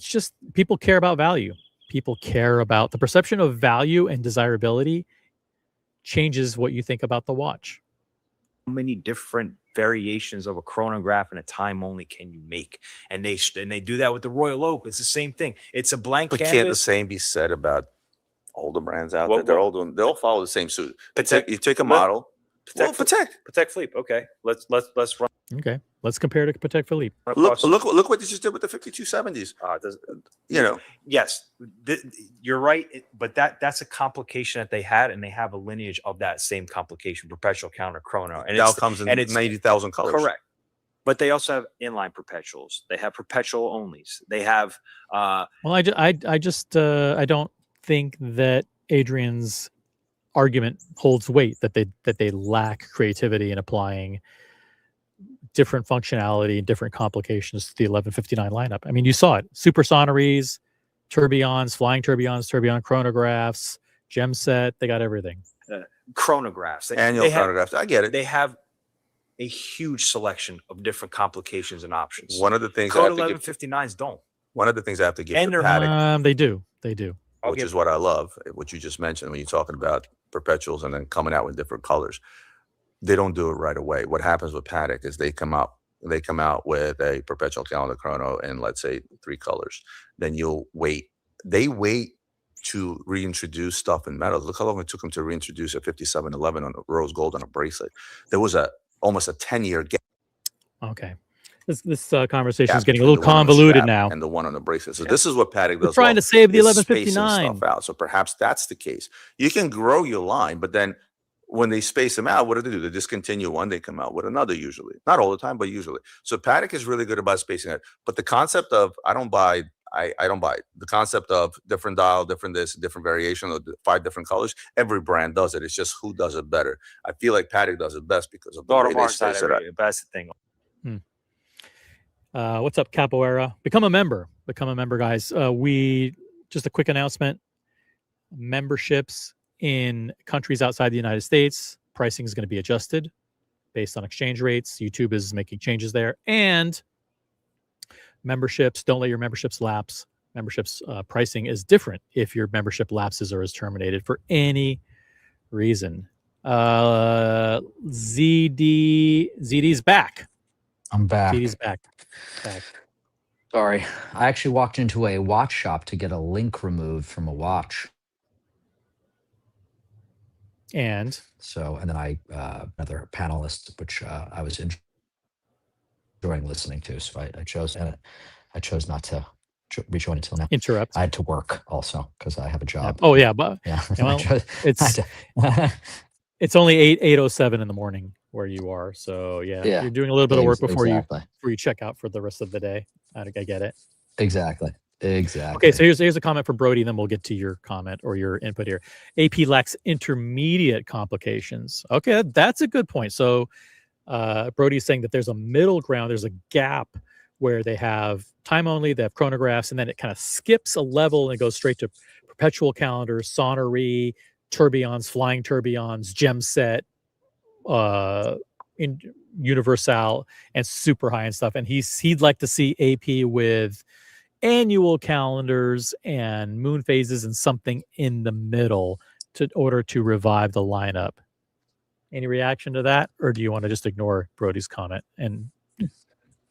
A: just people care about value. People care about the perception of value, and desirability changes what you think about the watch.
J: How many different variations of a chronograph and a time only can you make? And they do that with the Royal Oak. It's the same thing. It's a blank canvas.
L: Can't the same be said about all the brands out there? They'll follow the same suit. You take a model.
J: Patek Philippe. Okay, let's run.
A: Okay, let's compare to Patek Philippe.
L: Look what they just did with the 5270s.
J: Yes, you're right, but that's a complication that they had, and they have a lineage of that same complication, perpetual counter chrono, and
L: it comes in 90,000 colors.
J: Correct, but they also have inline perpetuals. They have perpetual onlys. They have.
A: Well, I don't think that Adrian's argument holds weight, that they lack creativity in applying different functionality and different complications to the 1159 lineup. I mean, you saw it. Super sonories, tourbillons, flying tourbillons, tourbillon chronographs, gem set. They got everything.
J: Chronographs.
L: Annual chronographs. I get it.
J: They have a huge selection of different complications and options.
L: One of the things
J: Code 1159s don't.
L: One of the things I have to give
J: And
L: to Paddock,
A: They do. They do.
L: which is what I love, what you just mentioned when you're talking about perpetuals and then coming out with different colors. They don't do it right away. What happens with Paddock is they come out with a perpetual calendar chrono in, let's say, 3 colors. Then you'll wait. They wait to reintroduce stuff in metals. Look how long it took them to reintroduce a 5711 on a rose gold on a bracelet. There was almost a 10-year gap.
A: Okay. This conversation is getting a little convoluted now.
L: And the one on the bracelet. So this is what Paddock does.
A: We're trying to save the
L: is spacing
A: 1159
L: stuff out. So perhaps that's the case. You can grow your line, but then when they space them out, what do? They discontinue one, they come out with another usually. Not all the time, but usually. So Paddock is really good about spacing it. But the concept of I don't buy it. The concept of different dial, different this, different variation, of 5 different colors. Every brand does it. It's just who does it better. I feel like Paddock does it best because of the way they space it out.
J: That's the thing.
A: What's up, Capoeira? Become a member, guys. Just a quick announcement. Memberships in countries outside the United States, pricing is going to be adjusted based on exchange rates. YouTube is making changes there. And memberships, don't let your memberships lapse. Memberships pricing is different if your membership lapses or is terminated for any reason. ZeeDee's back.
C: I'm back.
A: ZeeDee's back.
C: Sorry. I actually walked into a watch shop to get a link removed from a watch.
A: And
C: then I another panelist, which I was enjoying listening to. So I chose not to rejoin until now.
A: Interrupt.
C: I had to work also because I have a job.
A: Oh yeah, but
C: yeah.
A: Well, it's only 8:07 in the morning where you are. So yeah, you're doing a little bit of work before you check out for the rest of the day. I get it.
C: Exactly.
A: Okay, so here's a comment for Brody, then we'll get to your comment or your input here. AP lacks intermediate complications. Okay, that's a good point. So Brody's saying that there's a middle ground, there's a gap where they have time only, they have chronographs, and then it kind of skips a level and goes straight to perpetual calendars, sonory, tourbillons, flying tourbillons, gem set, in universal, and super high and stuff. And he'd like to see AP with annual calendars and moon phases and something in the middle in order to revive the lineup. Any reaction to that, or do you want to just ignore Brody's comment and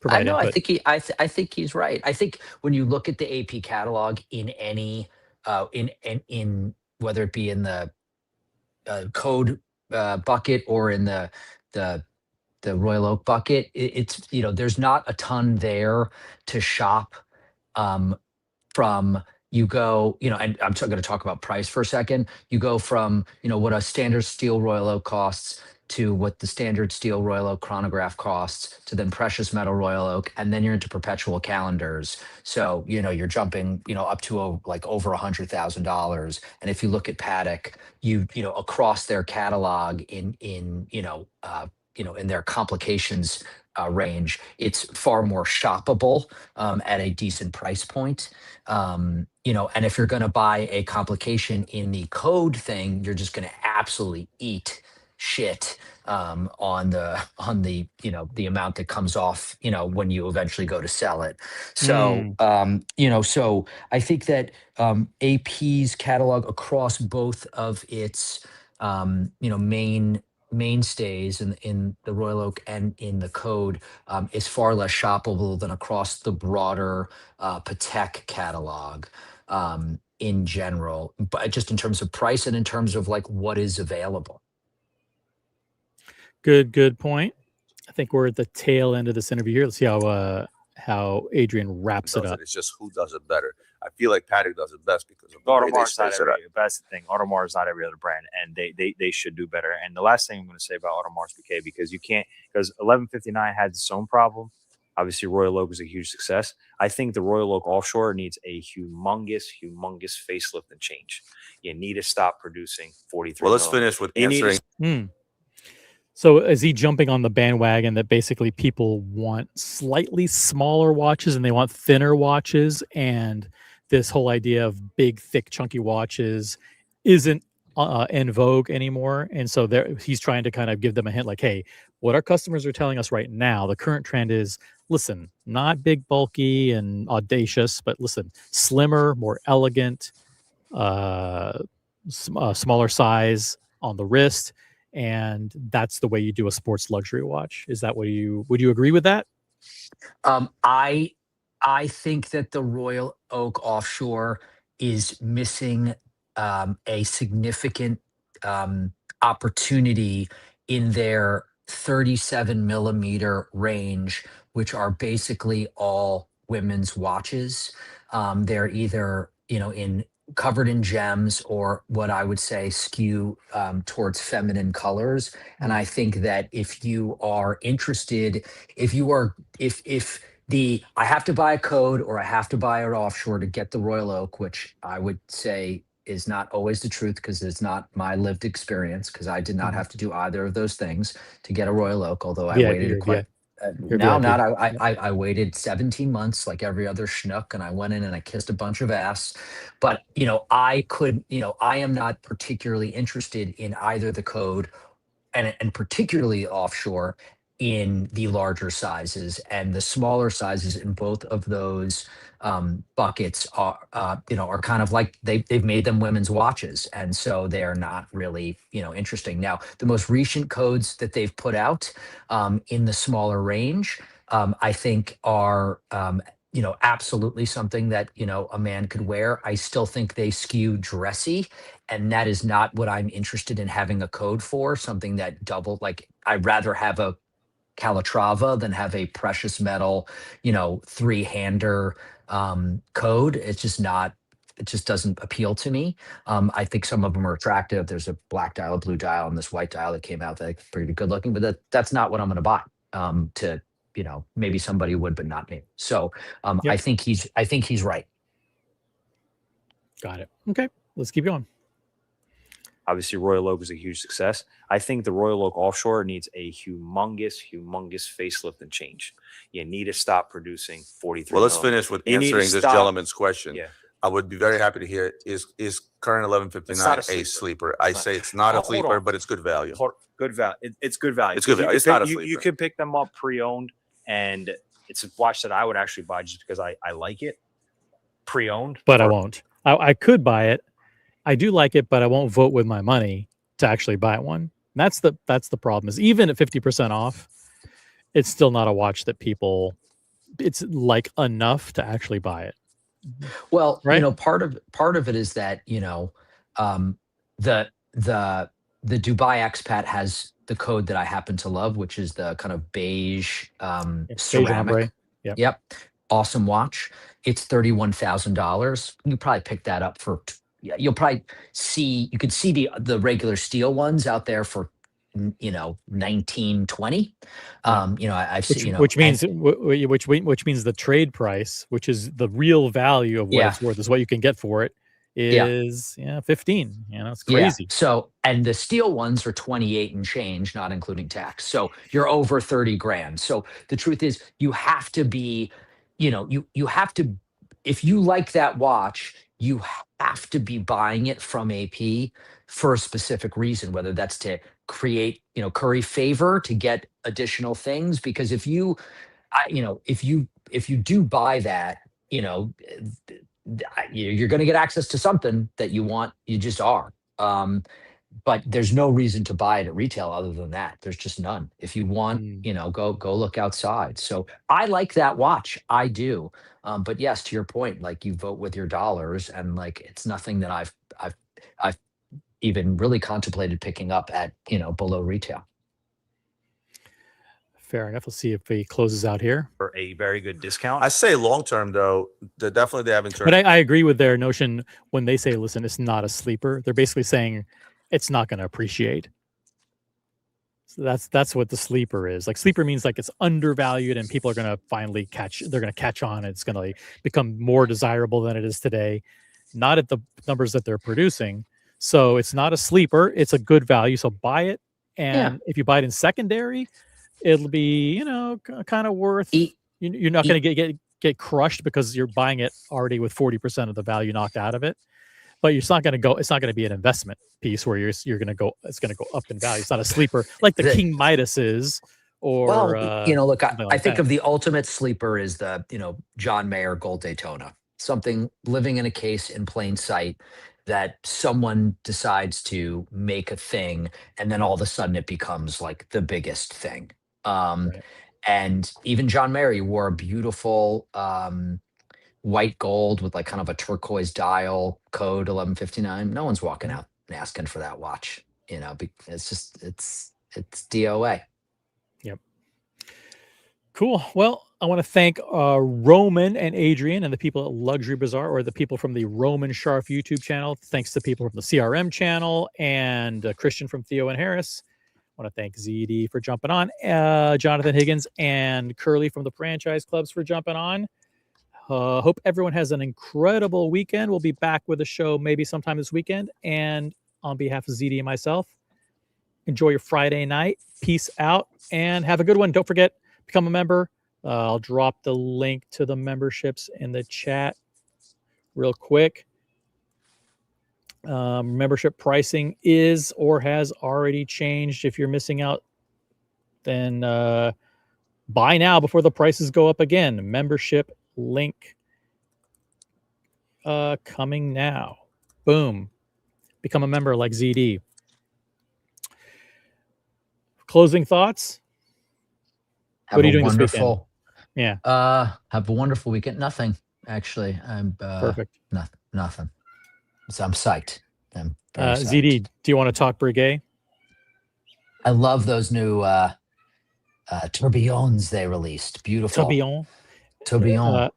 A: provide input?
C: I think he's right. I think when you look at the AP catalog in any in whether it be in the code bucket or in the Royal Oak bucket, it's there's not a ton there to shop from. You go, and I'm going to talk about price for a second. You go from, what a standard steel Royal Oak costs to what the standard steel Royal Oak chronograph costs to then precious metal Royal Oak, and then you're into perpetual calendars. So, you're jumping, up to over $100,000. And if you look at Paddock, across their catalog in their complications range, it's far more shoppable at a decent price point. And if you're going to buy a complication in the code thing, you're just going to absolutely eat shit on the the amount that comes off when you eventually go to sell it. So so I think that AP's catalog across both of its mainstays in the Royal Oak and in the code is far less shoppable than across the broader Patek catalog in general, but just in terms of price and in terms of what is available.
A: Good point. I think we're at the tail end of this interview here. Let's see how Adrian wraps it up.
L: It's just who does it better. I feel like Paddock does it best because of the way they space it out.
J: That's the thing. Audemars is not every other brand, and they should do better. And the last thing I'm going to say about Audemars Piguet, because 1159 had its own problem. Obviously, Royal Oak is a huge success. I think the Royal Oak Offshore needs a humongous facelift and change. You need to stop producing 43.
L: Well, let's finish with answering.
A: So is he jumping on the bandwagon that basically people want slightly smaller watches and they want thinner watches, and this whole idea of big, thick, chunky watches isn't in vogue anymore? And so he's trying to kind of give them a hint like, hey, what our customers are telling us right now, the current trend is, listen, not big, bulky, and audacious, but listen, slimmer, more elegant, smaller size on the wrist, and that's the way you do a sports luxury watch. Is that what would you agree with that?
C: I think that the Royal Oak Offshore is missing a significant opportunity in their 37 millimeter range, which are basically all women's watches. They're either, in covered in gems or what I would say skew towards feminine colors. And I think that if you are interested, if I have to buy a code or I have to buy an offshore to get the Royal Oak, which I would say is not always the truth because it's not my lived experience, because I did not have to do either of those things to get a Royal Oak, although I waited quite. No, not I waited 17 months like every other schnook, and I went in and I kissed a bunch of ass. But I am not particularly interested in either the code and particularly offshore in the larger sizes, and the smaller sizes in both of those buckets are kind of like they've made them women's watches, and so they are not really interesting. Now, the most recent codes that they've put out in the smaller range, I think are absolutely something that a man could wear. I still think they skew dressy, and that is not what I'm interested in having a code for. Something that like I'd rather have a Calatrava than have a precious metal, three-hander code. It's just not. It just doesn't appeal to me. I think some of them are attractive. There's a black dial, a blue dial, and this white dial that came out that's pretty good looking, but that's not what I'm going to buy. Maybe somebody would, but not me. So I think he's right.
A: Got it. Okay, let's keep going.
J: Obviously, Royal Oak is a huge success. I think the Royal Oak Offshore needs a humongous facelift and change. You need to stop producing 43.
L: Well, let's finish with answering this gentleman's question.
J: Yeah.
L: I would be very happy to hear, is current 1159 a sleeper? I say it's not a sleeper, but it's good value.
J: Good value. It's good value.
L: It's good value. It's not a sleeper.
J: You can pick them up pre-owned, and it's a watch that I would actually buy just because I like it pre-owned.
A: But I won't. I could buy it. I do like it, but I won't vote with my money to actually buy one. That's the problem, is even at 50% off, it's still not a watch that it's like enough to actually buy it.
C: Well,
A: right?
C: part of it is that the Dubai expat has the code that I happen to love, which is the kind of beige ceramic. Yep. Awesome watch. It's $31,000. You probably pick that up for. You'll probably see. You could see the regular steel ones out there for 19, 20. I've seen.
A: Which means the trade price, which is the real value of what it's worth, is what you can get for it, is 15. It's crazy.
C: Yeah. So, and the steel ones are 28 and change, not including tax. So you're over 30 grand. So the truth is, you have to be, you have to, if you like that watch, you have to be buying it from AP for a specific reason, whether that's to create, curry favor to get additional things. Because if you do buy that, you're going to get access to something that you want. You just are. But there's no reason to buy it at retail other than that. There's just none. If you want, go look outside. So I like that watch. I do. But yes, to your point, like, you vote with your dollars, and like, it's nothing that I've even really contemplated picking up at, below retail.
A: Fair enough. Let's see if he closes out here
J: for a very good discount.
L: I say long term though, they haven't turned.
A: But I agree with their notion when they say, listen, it's not a sleeper. They're basically saying it's not going to appreciate. So that's what the sleeper is. Like, sleeper means like it's undervalued and people are going to finally catch on. It's going to become more desirable than it is today, not at the numbers that they're producing. So it's not a sleeper. It's a good value. So buy it And if you buy it in secondary, it'll be, kind of worth. You're not going to get crushed because you're buying it already with 40% of the value knocked out of it. But it's not going to be an investment piece where it's going to go up in value. It's not a sleeper like the King Midas is. Or
C: look, I
A: like
C: think
A: that.
C: of the ultimate sleeper is the, John Mayer Gold Daytona, something living in a case in plain sight that someone decides to make a thing, and then all of a sudden it becomes like the biggest thing. And even John Mayer wore a beautiful white gold with like kind of a turquoise dial, code 1159. No one's walking out and asking for that watch. It's just it's DOA.
A: Yep. Cool. Well, I want to thank Roman and Adrian and the people at Luxury Bazaar, or the people from the Roman Sharf YouTube channel. Thanks to people from the CRM channel and Christian from Theo and Harris. I want to thank ZeeDee for jumping on, Jonathan Higgins and Curly from the franchise clubs for jumping on. Hope everyone has an incredible weekend. We'll be back with a show maybe sometime this weekend. And on behalf of ZeeDee and myself, enjoy your Friday night. Peace out and have a good one. Don't forget, become a member. I'll drop the link to the memberships in the chat real quick. Membership pricing is or has already changed. If you're missing out, then buy now before the prices go up again. Membership link coming now. Boom. Become a member like ZeeDee. Closing thoughts? What are you doing this weekend? Yeah.
C: Have a wonderful weekend. Nothing, actually. I'm
A: perfect.
C: Nothing. So I'm psyched. I'm very psyched.
A: ZeeDee, do you want to talk Breguet?
C: I love those new tourbillons they released. Beautiful. Tourbillon.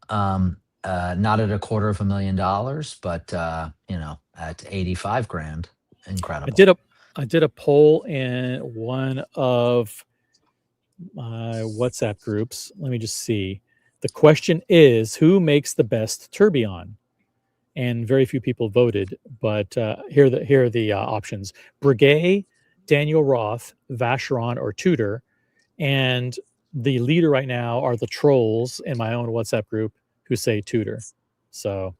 C: Not at $250,000, but at 85 grand. Incredible.
A: I did a poll in one of my WhatsApp groups. Let me just see. The question is, who makes the best tourbillon? And very few people voted, but here are the options: Breguet, Daniel Roth, Vacheron, or Tudor. And the leader right now are the trolls in my own WhatsApp group who say Tudor. So,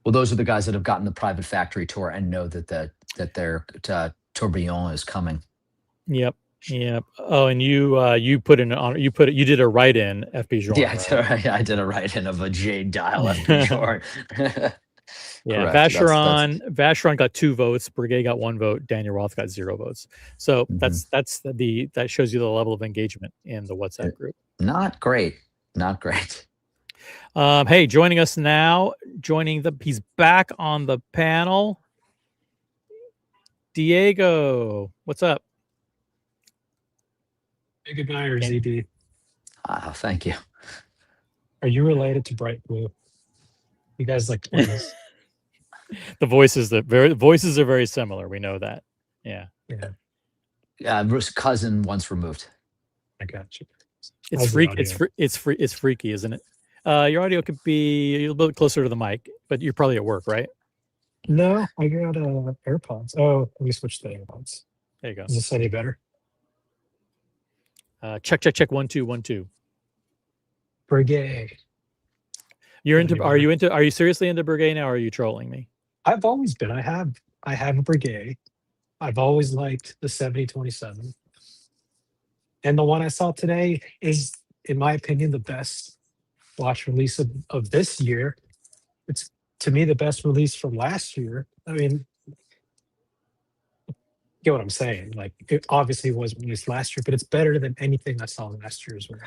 C: well, those are the guys that have gotten the private factory tour and know that their tourbillon is coming.
A: Yep. Oh, and you did a write-in FP Journe.
C: Yeah, I did a write-in of a jade dial FP Journe.
A: Yeah, Vacheron got 2 votes. Breguet got 1 vote. Daniel Roth got 0 votes. So that shows you the level of engagement in the WhatsApp group.
C: Not great.
A: Hey, joining us now, he's back on the panel. Diego, what's up?
P: Hey, good night, or ZeeDee.
C: Thank you.
P: Are you related to Bright Blue? You guys like twins?
A: The voices are very similar. We know that. Yeah.
C: Cousin once removed.
P: I got you.
A: It's freaky, isn't it? Your audio could be a little bit closer to the mic, but you're probably at work, right?
P: No, I got AirPods. Oh, let me switch to AirPods.
A: There you go.
P: Is this any better?
A: Check 1 2 1 2.
P: Breguet.
A: Are you seriously into Breguet now, or are you trolling me?
P: I've always been. I have a Breguet. I've always liked the 7027. And the one I saw today is, in my opinion, the best watch release of this year. It's, to me, the best release from last year. I mean, get what I'm saying? Like, it obviously wasn't released last year, but it's better than anything I saw last year as well.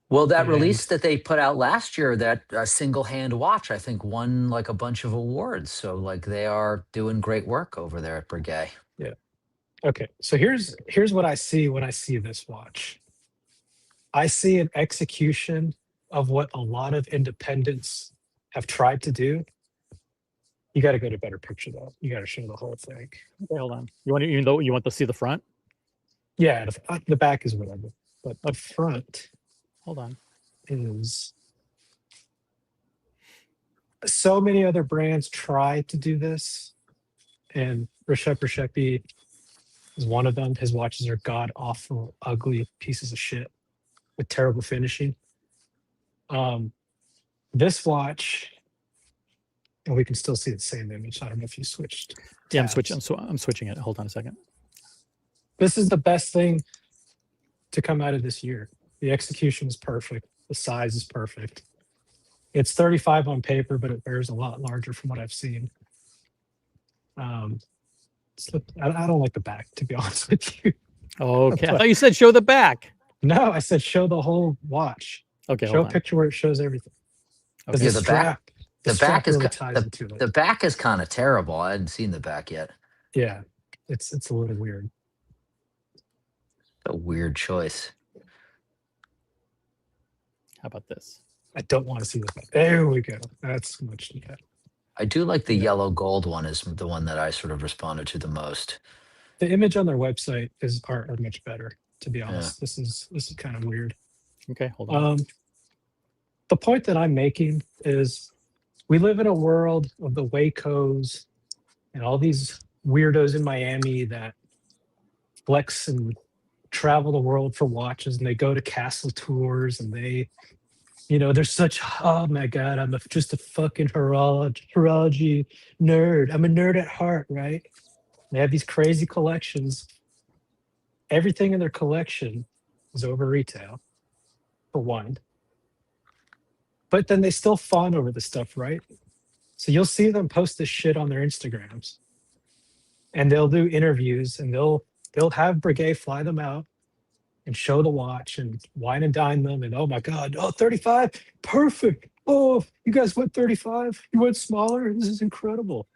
C: Well, that release that they put out last year, that single hand watch, I think won like a bunch of awards. So like they are doing great work over there at Breguet.
P: Yeah. Okay. So here's what I see when I see this watch. I see an execution of what a lot of independents have tried to do. You got to go to a better picture though. You got to show the whole thing.
A: Okay, hold on. You want to see the front?
P: Yeah, the back is whatever, but the front.
A: Hold on.
P: Is so many other brands try to do this, and Reshep is one of them. His watches are god awful, ugly pieces of shit with terrible finishing. This watch, and we can still see the same image. I don't know if you switched.
A: Yeah, I'm
P: tabs.
A: switching. I'm switching it. Hold on a second.
P: This is the best thing to come out of this year. The execution is perfect. The size is perfect. It's 35 on paper, but it wears a lot larger from what I've seen. I don't like the back, to be honest with you.
A: Okay, I thought you said show the back.
P: No, I said show the whole watch.
A: Okay,
P: show
A: hold
P: a
A: on.
P: picture where it shows everything.
C: Okay.
P: The strap, the
C: back
P: strap
C: is
P: really ties into it.
C: the back is kind of terrible. I hadn't seen the back yet.
P: Yeah, it's a little weird.
C: A weird choice.
A: How about this?
P: I don't want to see the back. There we go. That's much better.
C: I do like the yellow gold one is the one that I sort of responded to the most.
P: The image on their website are much better, to be honest. This is kind of weird.
A: Okay, hold on.
P: The point that I'm making is we live in a world of the Wacos and all these weirdos in Miami that flex and travel the world for watches, and they go to castle tours, and they, they're such, oh my God, I'm just a fucking horology nerd. I'm a nerd at heart, right? They have these crazy collections. Everything in their collection is over retail, for one. But then they still fawn over the stuff, right? So you'll see them post this shit on their Instagrams, and they'll do interviews, and they'll have Breguet fly them out and show the watch and wine and dine them, and oh my God, 35, perfect. Oh, you guys went 35? You went smaller? This is incredible.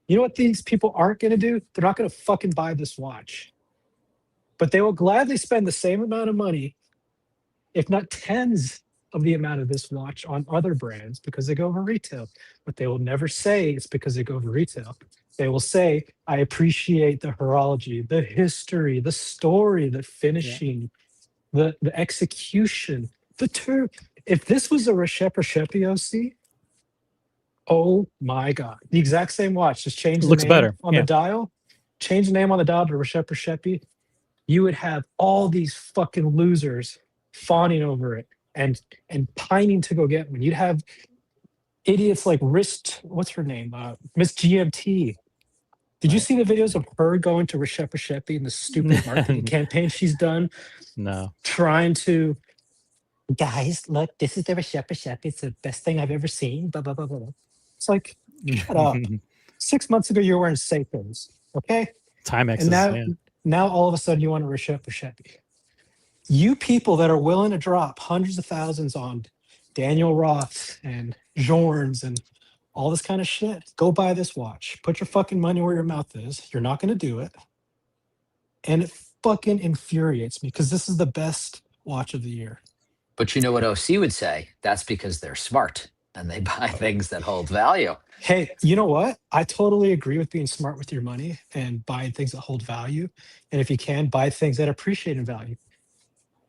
P: You know what these people aren't going to do? They're not going to fucking buy this watch. But they will gladly spend the same amount of money, if not tens of the amount of this watch, on other brands because they go over retail. But they will never say it's because they go over retail. They will say, I appreciate the horology, the history, the story, the finishing, the execution, the term. If this was a Reshepi OC, oh my God. The exact same watch, just change the
A: Looks
P: name
A: better.
P: on the dial, change the name on the dial to Reshepi, you would have all these fucking losers fawning over it and pining to go get one. You'd have idiots like what's her name? Miss GMT. Did you see the videos of her going to Reshepi and the stupid marketing campaign she's done?
A: No.
P: Trying to, guys, look, this is the Reshepi. It's the best thing I've ever seen. Blah, blah, blah, blah. It's like, shut up. 6 months ago, you were wearing Seikos, okay?
A: Timexes,
P: And now all of a sudden you want to Reshepi. You people that are willing to drop hundreds of thousands on Daniel Roth and Jorns and all this kind of shit, go buy this watch. Put your fucking money where your mouth is. You're not going to do it. And it fucking infuriates me because this is the best watch of the year.
C: But you know what OC would say? That's because they're smart and they buy things that hold value.
P: Hey, you know what? I totally agree with being smart with your money and buying things that hold value. And if you can, buy things that appreciate in value.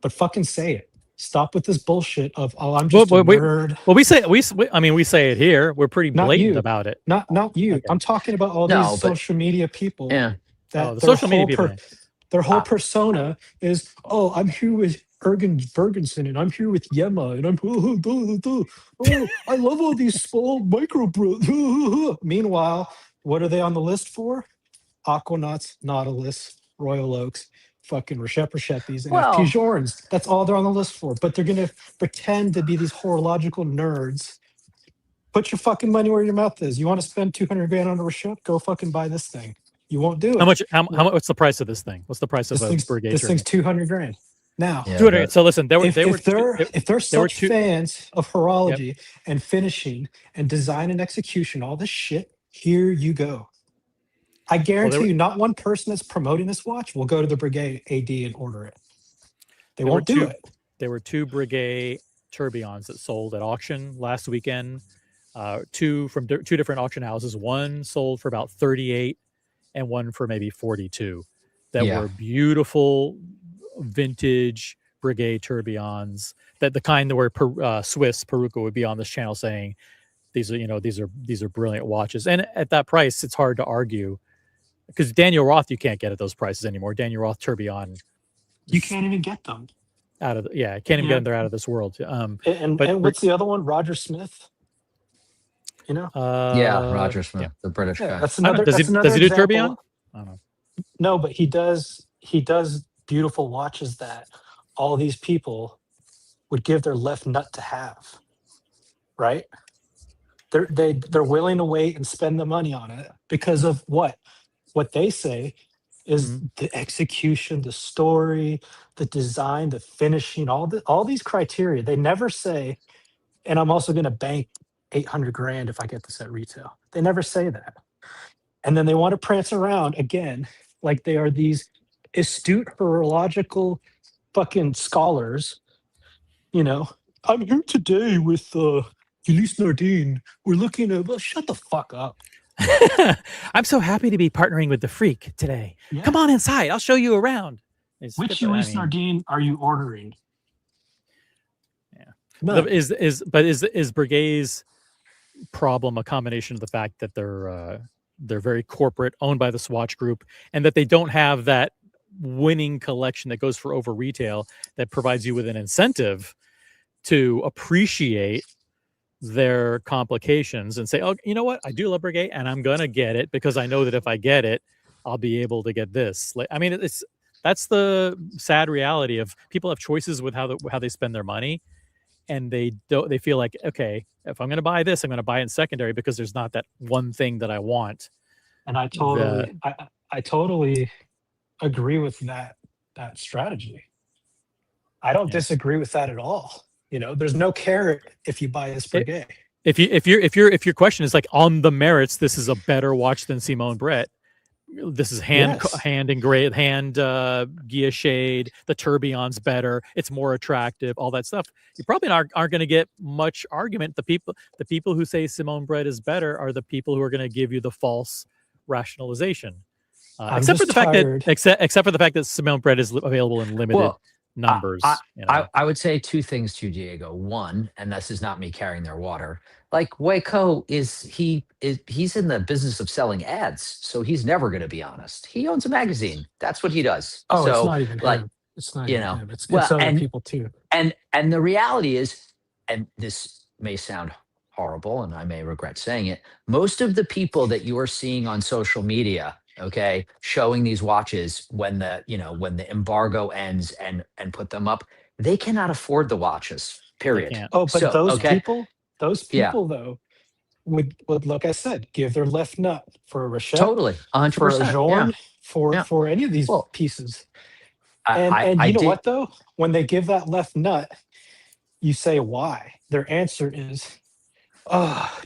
P: But fucking say it. Stop with this bullshit of, oh, I'm just a nerd.
A: Well, we say it here. We're pretty blatant about it.
P: Not you. Okay. I'm talking about all these social media people.
C: Yeah.
P: That
A: the social media people.
P: Their whole persona is, oh, I'm here with Ergen Bergensen, and I'm here with Yema, and I'm I love all these small micro bros. Meanwhile, what are they on the list for? Aquanauts, Nautilus, Royal Oaks, fucking Reshepis, and FP Jorns. That's all they're on the list for. But they're gonna pretend to be these horological nerds. Put your fucking money where your mouth is. You want to spend 200 grand on a Reshep? Go fucking buy this thing. You won't do it.
A: How much? What's the price of this thing? What's the price of a Breguet?
P: This thing's 200 grand. Now,
A: so listen,
P: if they're such fans of horology and finishing and design and execution, all this shit, here you go. I guarantee you, not one person that's promoting this watch will go to the Breguet AD and order it. They won't do it.
A: There were 2 Breguet tourbillons that sold at auction last weekend. 2 from 2 different auction houses. One sold for about 38, and one for maybe 42. That were beautiful vintage Breguet tourbillons. That the kind that were Swiss Peruca would be on this channel saying, these are brilliant watches. And at that price, it's hard to argue because Daniel Roth you can't get at those prices anymore. Daniel Roth Tourbillon,
P: You can't even get them.
A: out of can't even get them. They're out of this world.
P: And what's the other one? Roger Smith. You know?
C: Yeah, Roger Smith, the British guy.
P: That's another.
A: Does he do
P: example.
A: Tourbillon? I don't know.
P: No, but he does. He does beautiful watches that all these people would give their left nut to have. Right? They're willing to wait and spend the money on it because of what they say is the execution, the story, the design, the finishing, all these criteria. They never say, and I'm also going to bank 800 grand if I get this at retail. They never say that. And then they want to prance around again like they are these astute horological fucking scholars. You know, I'm here today with Elise Nardine. We're looking at, well, shut the fuck up.
A: I'm so happy to be partnering with the Freak today. Yeah. Come on inside. I'll show you around.
P: Which Elise Nardine are you ordering?
A: Yeah. No. Is Breguet's problem a combination of the fact that they're very corporate, owned by the Swatch Group, and that they don't have that winning collection that goes for over retail that provides you with an incentive to appreciate their complications and say, oh, you know what? I do love Breguet and I'm going to get it because I know that if I get it, I'll be able to get this. Like, I mean, that's the sad reality of people have choices with how they spend their money. And they feel like, okay, if I'm going to buy this, I'm going to buy it in secondary because there's not that one thing that I want.
P: And I totally agree with that strategy. I don't disagree with that at all. You know, there's no carrot if you buy this Breguet.
A: If your question is like on the merits, this is a better watch than Simone Brett. This is hand engraved, hand guilloche'd. The tourbillon's better. It's more attractive. All that stuff. You probably aren't going to get much argument. The people who say Simone Brett is better are the people who are going to give you the false rationalization. Except for the fact that Simone Brett is available in limited numbers.
C: I would say two things to you, Diego. One, and this is not me carrying their water. Like Waco he's in the business of selling ads, so he's never going to be honest. He owns a magazine. That's what he does.
P: Oh,
C: so,
P: it's not even him. It's not even him. It's other people too.
C: And the reality is, and this may sound horrible, and I may regret saying it, most of the people that you are seeing on social media, okay, showing these watches when the embargo ends and put them up, they cannot afford the watches. Period.
P: Oh, but those people though would, like I said, give their left nut for a Rochette,
C: totally, 100%,
P: for a Journe, for any of these pieces. And you know what though? When they give that left nut, you say why? Their answer is,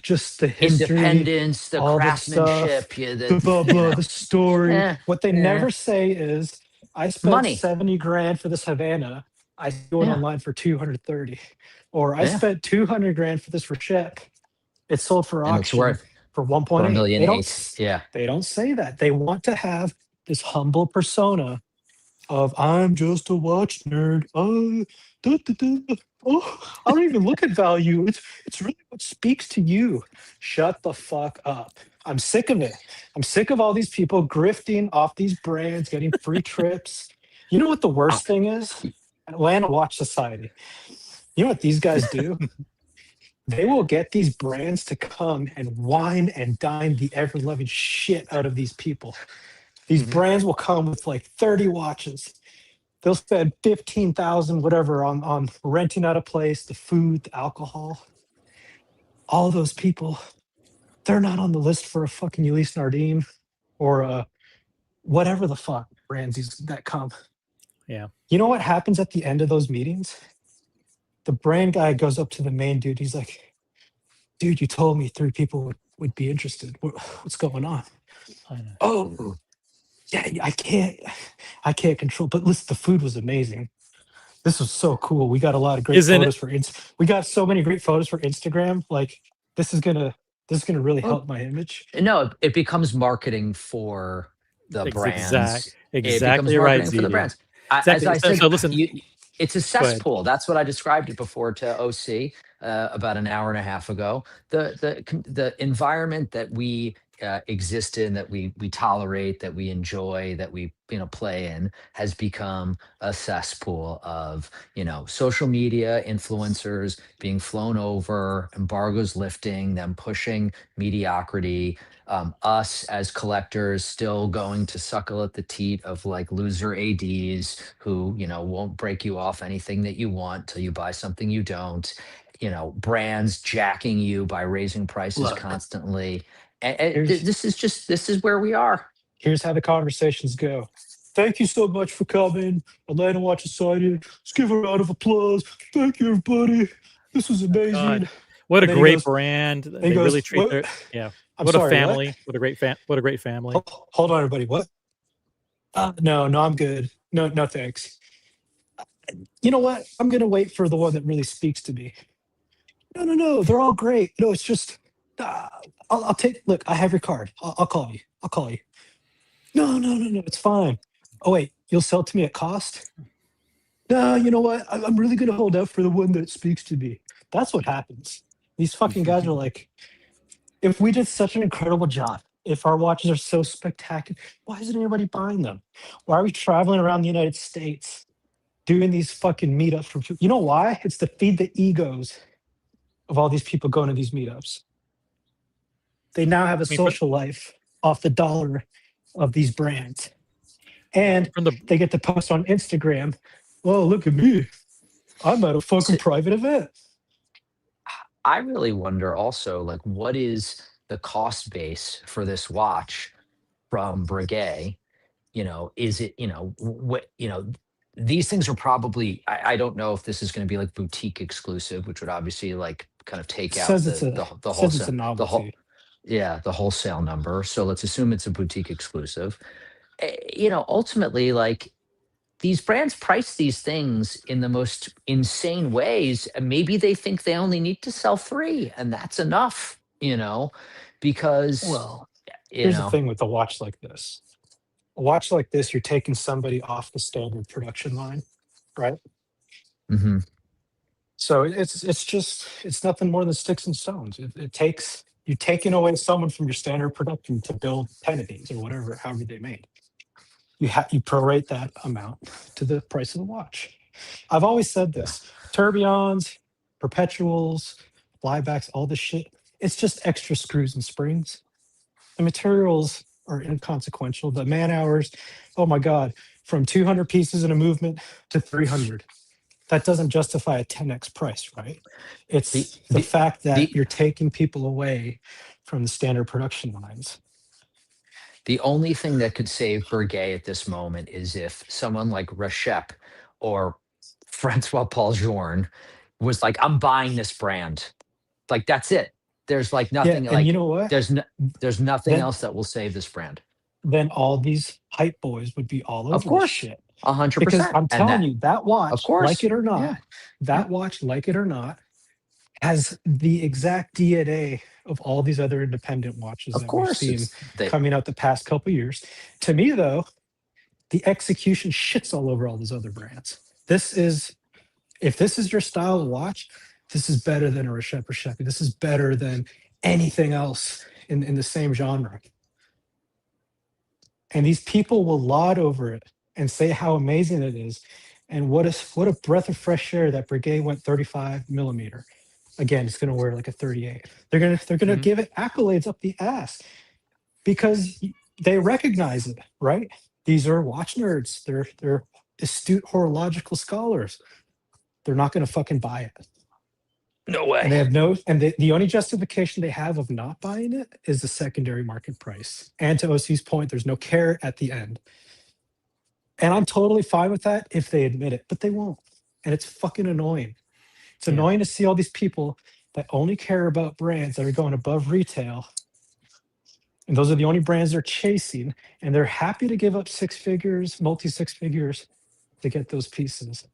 P: just the history,
C: independence, the craftsmanship,
P: the story. What they never say is, I spent
C: money.
P: 70 grand for this Havana. I sold it online for 230, or I spent 200 grand for this Rochette. It sold for auction for 1.8
C: million.
P: They don't say that. They want to have this humble persona of I'm just a watch nerd. I don't even look at value. It's really what speaks to you. Shut the fuck up. I'm sick of it. I'm sick of all these people grifting off these brands, getting free trips. You know what the worst thing is? Atlanta Watch Society. You know what these guys do? They will get these brands to come and wine and dine the ever-loving shit out of these people. These brands will come with like 30 watches. They'll spend 15,000, whatever, on renting out a place, the food, the alcohol. All those people, they're not on the list for a fucking Elise Nardine or whatever the fuck brands that come.
A: Yeah.
P: You know what happens at the end of those meetings? The brand guy goes up to the main dude. He's like, dude, you told me 3 people would be interested. What's going on? Oh, yeah, I can't control. But listen, the food was amazing. This was so cool. We got a lot of great photos we got so many great photos for Instagram. Like this is gonna really help my image.
C: No, it becomes marketing for the brands.
A: Exactly right.
C: For the brands.
A: Exactly.
C: As I said,
A: so listen,
C: it's a cesspool. That's what I described it before to OC about an hour and a half ago. The environment that we exist in, that we tolerate, that we enjoy, that we play in, has become a cesspool of social media influencers being flown over, embargoes lifting, them pushing mediocrity, us as collectors still going to suckle at the teat of like loser ads who won't break you off anything that you want till you buy something you don't, brands jacking you by raising prices
P: Look,
C: constantly.
P: here's
C: This is where we are.
P: here's how the conversations go. Thank you so much for coming. Atlanta Watch Decided. Let's give a round of applause. Thank you, everybody. This was amazing.
A: God, what a
P: And then he
A: great
P: goes-
A: brand.
P: he
A: They
P: goes,
A: really treat
P: "What?"
A: their
P: I'm
A: what
P: sorry,
A: a family. What a great family.
P: Hold on, everybody. What? No, I'm good. No, thanks. You know what? I'm gonna wait for the one that really speaks to me. No. They're all great. No, it's just I'll take. Look, I have your card. I'll call you. I'll call you. No. It's fine. Oh wait, you'll sell it to me at cost? No, you know what? I'm really gonna hold out for the one that speaks to me. That's what happens. These fucking guys are like, if we did such an incredible job, if our watches are so spectacular, why isn't anybody buying them? Why are we traveling around the United States doing these fucking meetups for people? You know why? It's to feed the egos of all these people going to these meetups. They now have a social life off the dollar of these brands. And they get to post on Instagram, oh, look at me. I'm at a fucking private event.
C: I really wonder also, like, what is the cost base for this watch from Breguet? Is it, these things are probably, I don't know if this is going to be like boutique exclusive, which would obviously like kind of take out
P: Says it's a
C: wholesale,
P: novelty.
C: the wholesale number. So let's assume it's a boutique exclusive. Ultimately, like, these brands price these things in the most insane ways, and maybe they think they only need to sell 3 and that's enough, because
P: Well, here's the thing with a watch like this. A watch like this, you're taking somebody off the standard production line, right?
C: Mm-hmm.
P: So it's nothing more than sticks and stones. It takes you taking away someone from your standard production to build 10 of these or whatever, however they made. You prorate that amount to the price of the watch. I've always said this: tourbillons, perpetuals, flybacks, all this shit. It's just extra screws and springs. The materials are inconsequential. The man hours, oh my God, from 200 pieces in a movement to 300. That doesn't justify a 10x price, right? It's the fact that you're taking people away from the standard production lines.
C: The only thing that could save Breguet at this moment is if someone like Reshep or Francois Paul Journe was like, I'm buying this brand. Like, that's it. There's like nothing,
P: and you know what?
C: There's nothing else that will save this brand.
P: Then all these hype boys would be all over
C: Of course,
P: this shit.
C: 100%.
P: Because I'm telling you, that watch,
C: of course,
P: like it or not, watch, like it or not, has the exact DNA of all these other independent watches that we've seen coming out the past couple of years. To me, though, the execution shits all over all those other brands. If this is your style of watch, this is better than a Reshep or Sheppy. This is better than anything else in the same genre. And these people will laud over it and say how amazing it is. And what a breath of fresh air that Breguet went 35 millimeter. Again, it's going to wear like a 38. They're going to give it accolades up the ass because they recognize it, right? These are watch nerds. They're astute horological scholars. They're not going to fucking buy it.
C: No way.
P: And they have the only justification they have of not buying it is the secondary market price. And to OC's point, there's no care at the end. And I'm totally fine with that if they admit it, but they won't. And it's fucking annoying. It's annoying to see all these people that only care about brands that are going above retail. And those are the only brands they're chasing. And they're happy to give up 6 figures, multi-6 figures to get those pieces.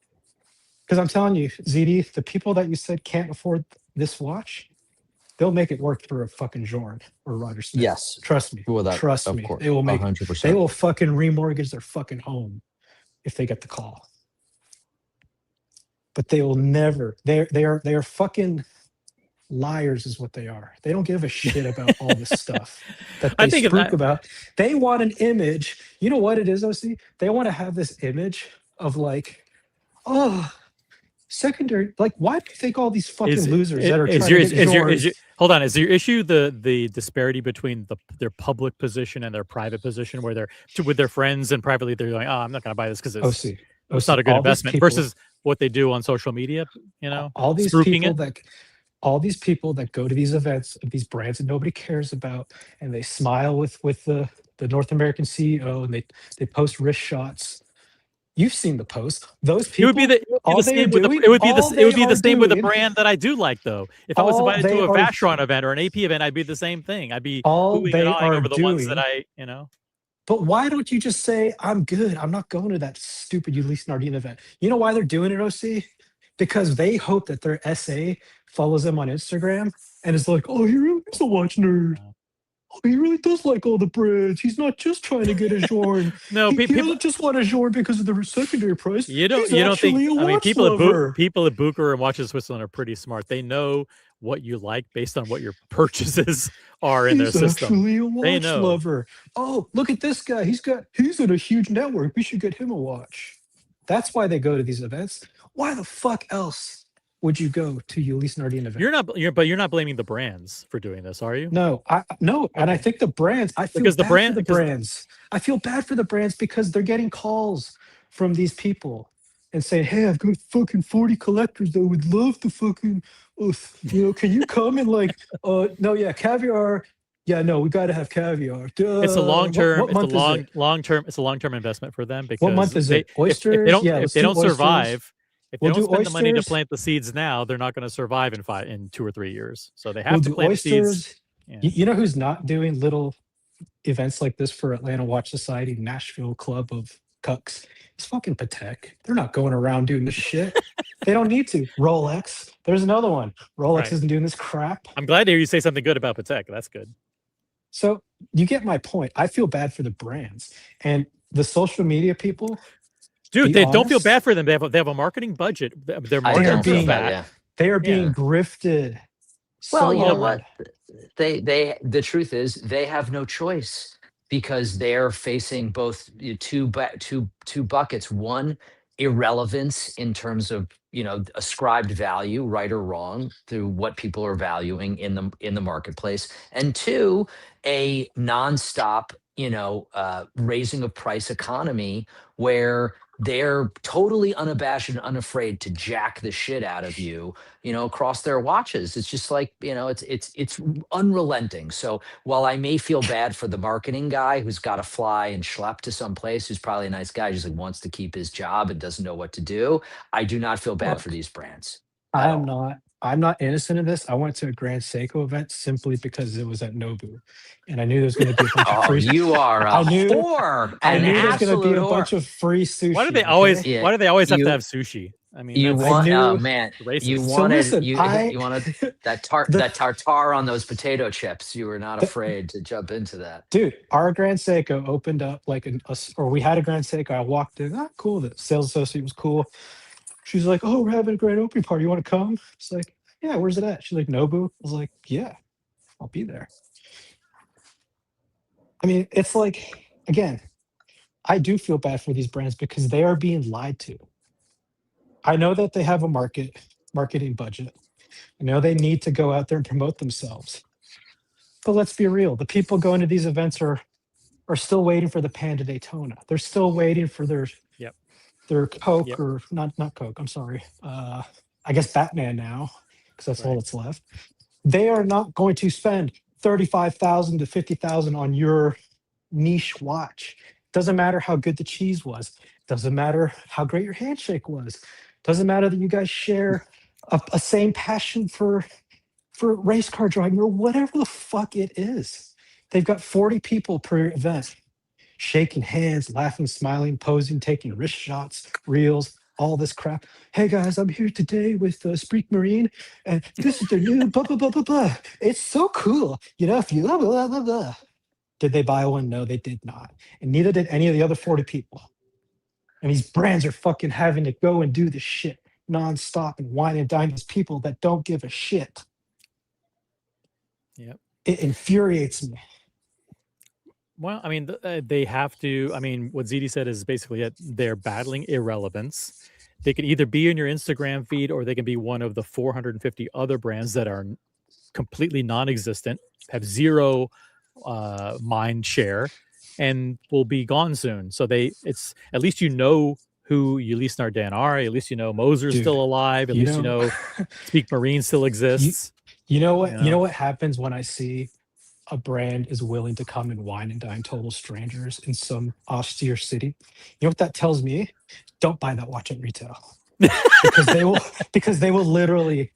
P: Because I'm telling you, ZeeDee, the people that you said can't afford this watch, they'll make it work for a fucking Journe or Roger Smith.
C: Yes.
P: Trust me. Trust me.
C: Course.
P: They will make
C: 100%.
P: They will fucking remortgage their fucking home if they get the call. But they will never. They are fucking Liars is what they are. They don't give a shit about all this stuff that
A: I
P: they
A: think
P: spruik about. They want an image. You know what it is, OC? They want to have this image of like, oh, secondary. Like, why do you think all these fucking losers that are trying to get Jorns?
A: Hold on, is your issue the disparity between their public position and their private position, where they're with their friends and privately they're going, oh, I'm not going to buy this because it's not a good investment, versus what they do on social media, you know,
P: all these people that go to these events of these brands that nobody cares about, and they smile with the North American CEO, and they post wrist shots. You've seen the post. Those people. It
A: would be the same with a brand that I do like, though. If I was invited to a Vacheron event or an AP event, I'd be the same thing. I'd be oohing and eyeing over the ones that I, you know.
P: But why don't you just say, I'm good. I'm not going to that stupid Ulysse Nardin event. You know why they're doing it, OC? Because they hope that their SA follows them on Instagram and is like, oh, he really is a watch nerd. Oh, he really does like all the brands. He's not just trying to get a Jorn.
A: No,
P: he doesn't just want a Jorn because of the secondary price.
A: You don't think? I mean, people at Booker and Watches Switzerland are pretty smart. They know what you like based on what your purchases are in their system.
P: He's actually a watch lover. Oh, look at this guy. He's in a huge network. We should get him a watch. That's why they go to these events. Why the fuck else would you go to Ulysse Nardin event?
A: You're not blaming the brands for doing this, are you?
P: No, and I think the brands. I feel bad for the brands. I feel bad for the brands because they're getting calls from these people and saying, "Hey, I've got fucking 40 collectors that would love to fucking, can you come and like, no, yeah, caviar." Yeah, no, we got to have caviar. Duh.
A: It's a long term. It's a long term investment for them because
P: what month is it? Oysters.
A: If they don't survive. If they don't spend the money to plant the seeds now, they're not going to survive in 2 or 3 years. So they have to plant seeds.
P: Yeah. You know who's not doing little events like this for Atlanta Watch Society, Nashville Club of Cucks? It's fucking Patek. They're not going around doing this shit. They don't need to. Rolex. There's another one. Rolex isn't doing this crap.
A: I'm glad to hear you say something good about Patek. That's good.
P: So you get my point. I feel bad for the brands and the social media people.
A: Dude, don't feel bad for them. They have a marketing budget. They're
P: being grifted.
C: Well, you know what? The truth is they have no choice because they're facing both two buckets. One, irrelevance in terms of ascribed value, right or wrong, through what people are valuing in the marketplace, and two, a nonstop raising of price economy where they're totally unabashed and unafraid to jack the shit out of you, across their watches. It's just like, it's unrelenting. So while I may feel bad for the marketing guy who's got to fly and schlep to some place, who's probably a nice guy, just like wants to keep his job and doesn't know what to do, I do not feel bad for these brands.
P: I'm not innocent of this. I went to a Grand Seiko event simply because it was at Nobu, and I knew there was going to be a bunch of free.
C: You are a whore.
P: I knew there was going to be a bunch of free sushi.
A: Why do they always? Okay? Why do they always have to have sushi? I mean,
C: you wanted that tartar on those potato chips. You were not afraid to jump into that,
P: dude. Our Grand Seiko opened up we had a Grand Seiko. I walked in. Cool. The sales associate was cool. She's like, "Oh, we're having a grand opening party. You want to come?" It's like, "Yeah, where's it at?" She's like, "Nobu." I was like, "Yeah, I'll be there." I mean, it's like, again, I do feel bad for these brands because they are being lied to. I know that they have a marketing budget. I know they need to go out there and promote themselves. But let's be real. The people going to these events are still waiting for the Panda Daytona. They're still waiting for their Coke or not Coke. I'm sorry. I guess Batman now, because that's all that's left. They are not going to spend $35,000 to $50,000 on your niche watch. Doesn't matter how good the cheese was. Doesn't matter how great your handshake was. Doesn't matter that you guys share a same passion for race car driving or whatever the fuck it is. They've got 40 people per event. Shaking hands, laughing, smiling, posing, taking wrist shots, reels, all this crap. Hey guys, I'm here today with Spreek Marine, and this is their new blah, blah, blah, blah, blah. It's so cool. If you love blah, blah, blah. Did they buy one? No, they did not. And neither did any of the other 40 people. And these brands are fucking having to go and do this shit nonstop and wine and dine these people that don't give a shit.
A: Yep.
P: It infuriates me.
A: Well, I mean, they have to. I mean, what ZeeDee said is basically it. They're battling irrelevance. They can either be in your Instagram feed or they can be one of the 450 other brands that are completely non-existent, have zero mind share, and will be gone soon. So it's at least you know who Ulysse Nardin are. At least you know Moser's
P: Dude,
A: still alive. At least you know Speak Marine still exists.
P: You know what? You know what happens when I see a brand is willing to come and wine and dine total strangers in some austere city? You know what that tells me? Don't buy that watch at retail. because they will literally,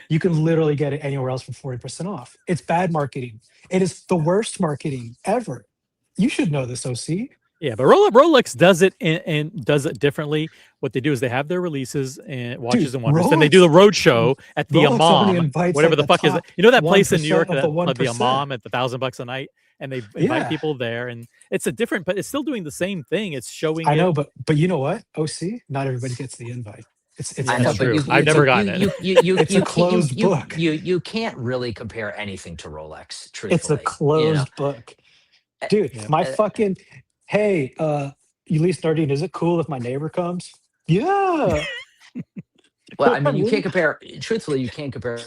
P: you can literally get it anywhere else for 40% off. It's bad marketing. It is the worst marketing ever. You should know this, OC.
A: Yeah, but Rolex does it and does it differently. What they do is they have their releases and watches and wonders. Then they do the road show at the Amam, whatever the fuck is it. You know that place in New York, the Amam at the $1,000 a night, and they invite people there, and it's a different, but it's still doing the same thing. It's showing.
P: I know, but you know what, OC? Not everybody gets the invite. It's
C: I know,
A: true.
C: but
A: I've never gotten it.
P: It's a closed book.
C: You can't really compare anything to Rolex. Truthfully,
P: it's a closed book, dude. My fucking. Hey, Ulysse Nardin, is it cool if my neighbor comes? Yeah.
C: Well, I mean, you can't compare. Truthfully, you can't compare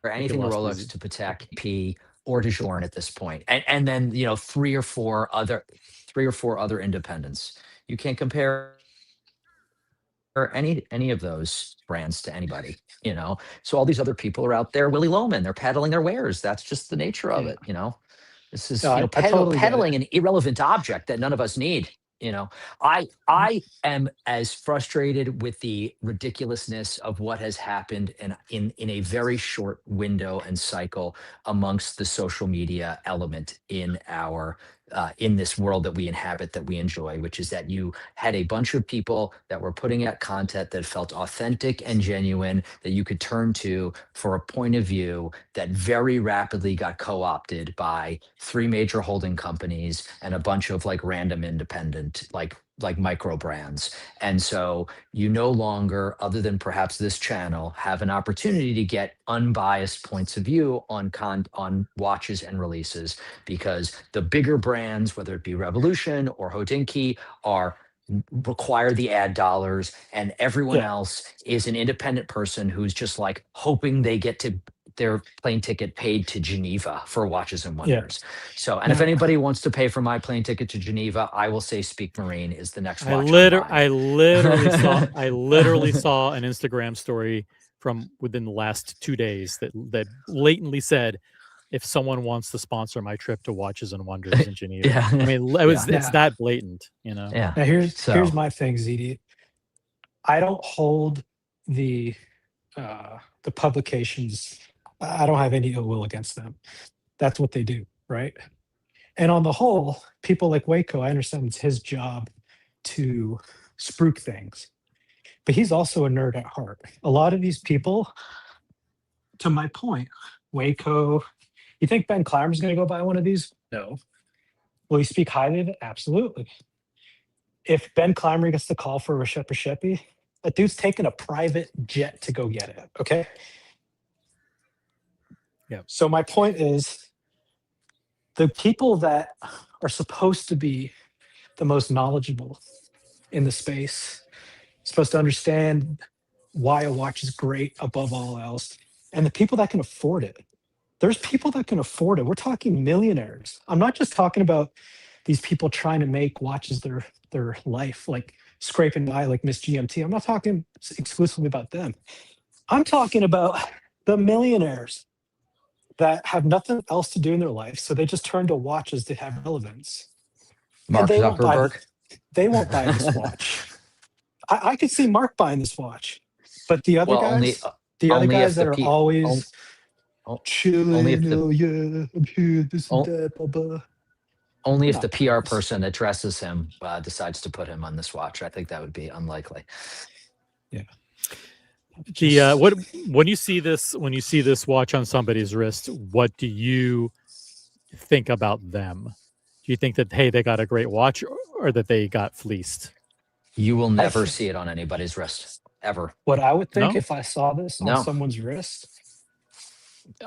C: anything to Rolex, to Patek, P, or to Journe at this point. And then three or four other independents. You can't compare any of those brands to anybody. So all these other people are out there, Willy Loman. They're peddling their wares. That's just the nature of it. This is peddling an irrelevant object that none of us need. I am as frustrated with the ridiculousness of what has happened in a very short window and cycle amongst the social media element in our in this world that we inhabit, that we enjoy, which is that you had a bunch of people that were putting out content that felt authentic and genuine, that you could turn to for a point of view, that very rapidly got co-opted by 3 major holding companies and a bunch of random independent like micro brands. And so you no longer, other than perhaps this channel, have an opportunity to get unbiased points of view on watches and releases, because the bigger brands, whether it be Revolution or Hodinkee, require the ad dollars, and everyone else is an independent person who's just hoping they get their plane ticket paid to Geneva for Watches and Wonders. So, and if anybody wants to pay for my plane ticket to Geneva, I will say Speak Marine is the next watch.
A: I literally saw an Instagram story from within the last 2 days that blatantly said, if someone wants to sponsor my trip to Watches and Wonders in Geneva. I mean, it's that blatant,
P: Now here's my thing, ZeeDee. I don't hold the publications. I don't have any ill will against them. That's what they do, right? And on the whole, people like Waco, I understand it's his job to spruik things, but he's also a nerd at heart. A lot of these people, to my point, Waco, you think Ben Clymer's going to go buy one of these? No. Will he speak highly of it? Absolutely. If Ben Clymer gets the call for a Sheppy, that dude's taking a private jet to go get it, okay?
A: Yeah.
P: So my point is, the people that are supposed to be the most knowledgeable in the space, supposed to understand why a watch is great above all else, and the people that can afford it. There's people that can afford it. We're talking millionaires. I'm not just talking about these people trying to make watches their life, like scraping by like Miss GMT. I'm not talking exclusively about them. I'm talking about the millionaires that have nothing else to do in their life, so they just turn to watches to have relevance.
C: Mark Zuckerberg.
P: They won't buy this watch. I could see Mark buying this watch, but the other guys, that are always chilling.
C: Only if
P: I'm here, this and that, blah, blah.
C: Only if the PR person that dresses him decides to put him on this watch. I think that would be unlikely.
P: Yeah.
A: When you see this watch on somebody's wrist, what do you think about them? Do you think that, hey, they got a great watch, or that they got fleeced?
C: You will never see it on anybody's wrist, ever.
P: What I would think if I saw this on someone's wrist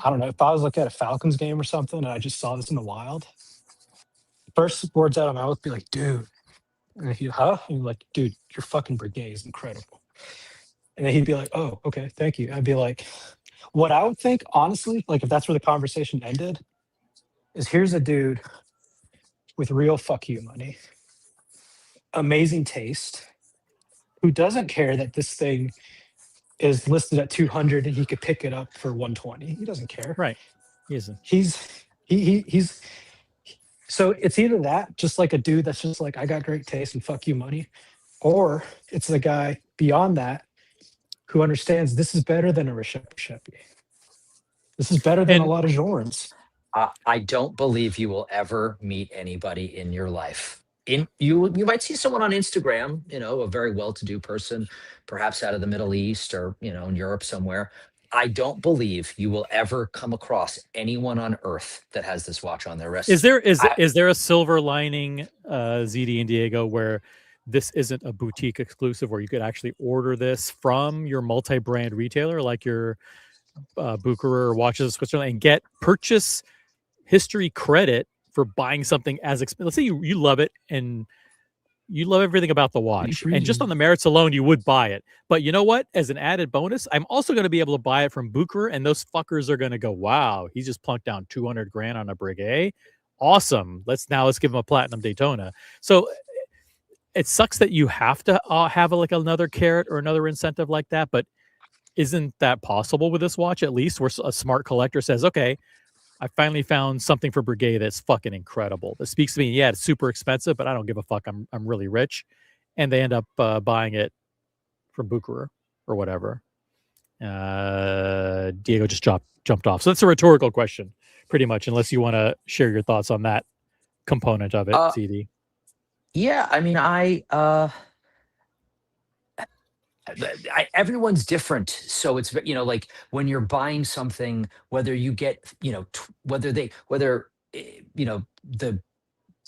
P: I don't know, if I was like at a Falcons game or something and I just saw this in the wild, first words out of my mouth would be like, dude. And he'd, huh? And you're like, dude, your fucking Breguet is incredible. And then he'd be like, oh, okay, thank you. I'd be like, what I would think, honestly, like if that's where the conversation ended, is here's a dude with real fuck you money, amazing taste, who doesn't care that this thing is listed at 200 and he could pick it up for 120. He doesn't care.
A: Right. He isn't.
P: He's so it's either that, just like a dude that's just like, I got great taste and fuck you money, or it's the guy beyond that who understands this is better than a Reshepy. This is better than a lot of Jorns.
C: I don't believe you will ever meet anybody in your life. You might see someone on Instagram, a very well-to-do person, perhaps out of the Middle East or in Europe somewhere. I don't believe you will ever come across anyone on earth that has this watch on their wrist.
A: Is there a silver lining, ZeeDee and Diego, where this isn't a boutique exclusive, where you could actually order this from your multi-brand retailer like your Bucherer or Watches of Switzerland and get purchase history credit for buying something as expensive? Let's say you love it and you love everything about the watch, and just on the merits alone, you would buy it. But you know what? As an added bonus, I'm also going to be able to buy it from Bucherer, and those fuckers are going to go, wow, he just plunked down 200 grand on a Breguet. Awesome. Let's give him a platinum Daytona. So it sucks that you have to have like another carrot or another incentive like that, but isn't that possible with this watch, at least, where a smart collector says, okay, I finally found something for Breguet that's fucking incredible. That speaks to me. Yeah, it's super expensive, but I don't give a fuck. I'm really rich. And they end up buying it from Bucherer or whatever. Diego just jumped off. So that's a rhetorical question, pretty much, unless you want to share your thoughts on that component of it, ZeeDee.
C: Yeah, I mean, everyone's different, so it's like when you're buying something, whether you get whether the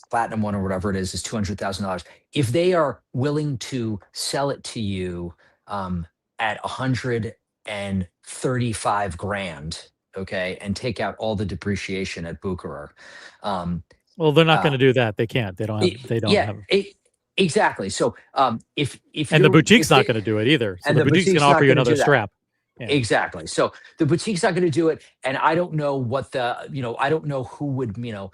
C: platinum one or whatever it is $200,000. If they are willing to sell it to you at 135 grand, okay, and take out all the depreciation at Bucherer.
A: Well, they're not going to do that. They can't. They don't have.
C: Exactly. So if
A: the boutique's not going to do it either. So the boutique's going to offer you another strap.
C: Yeah. Exactly. So the boutique's not going to do it, and I don't know what I don't know who would maybe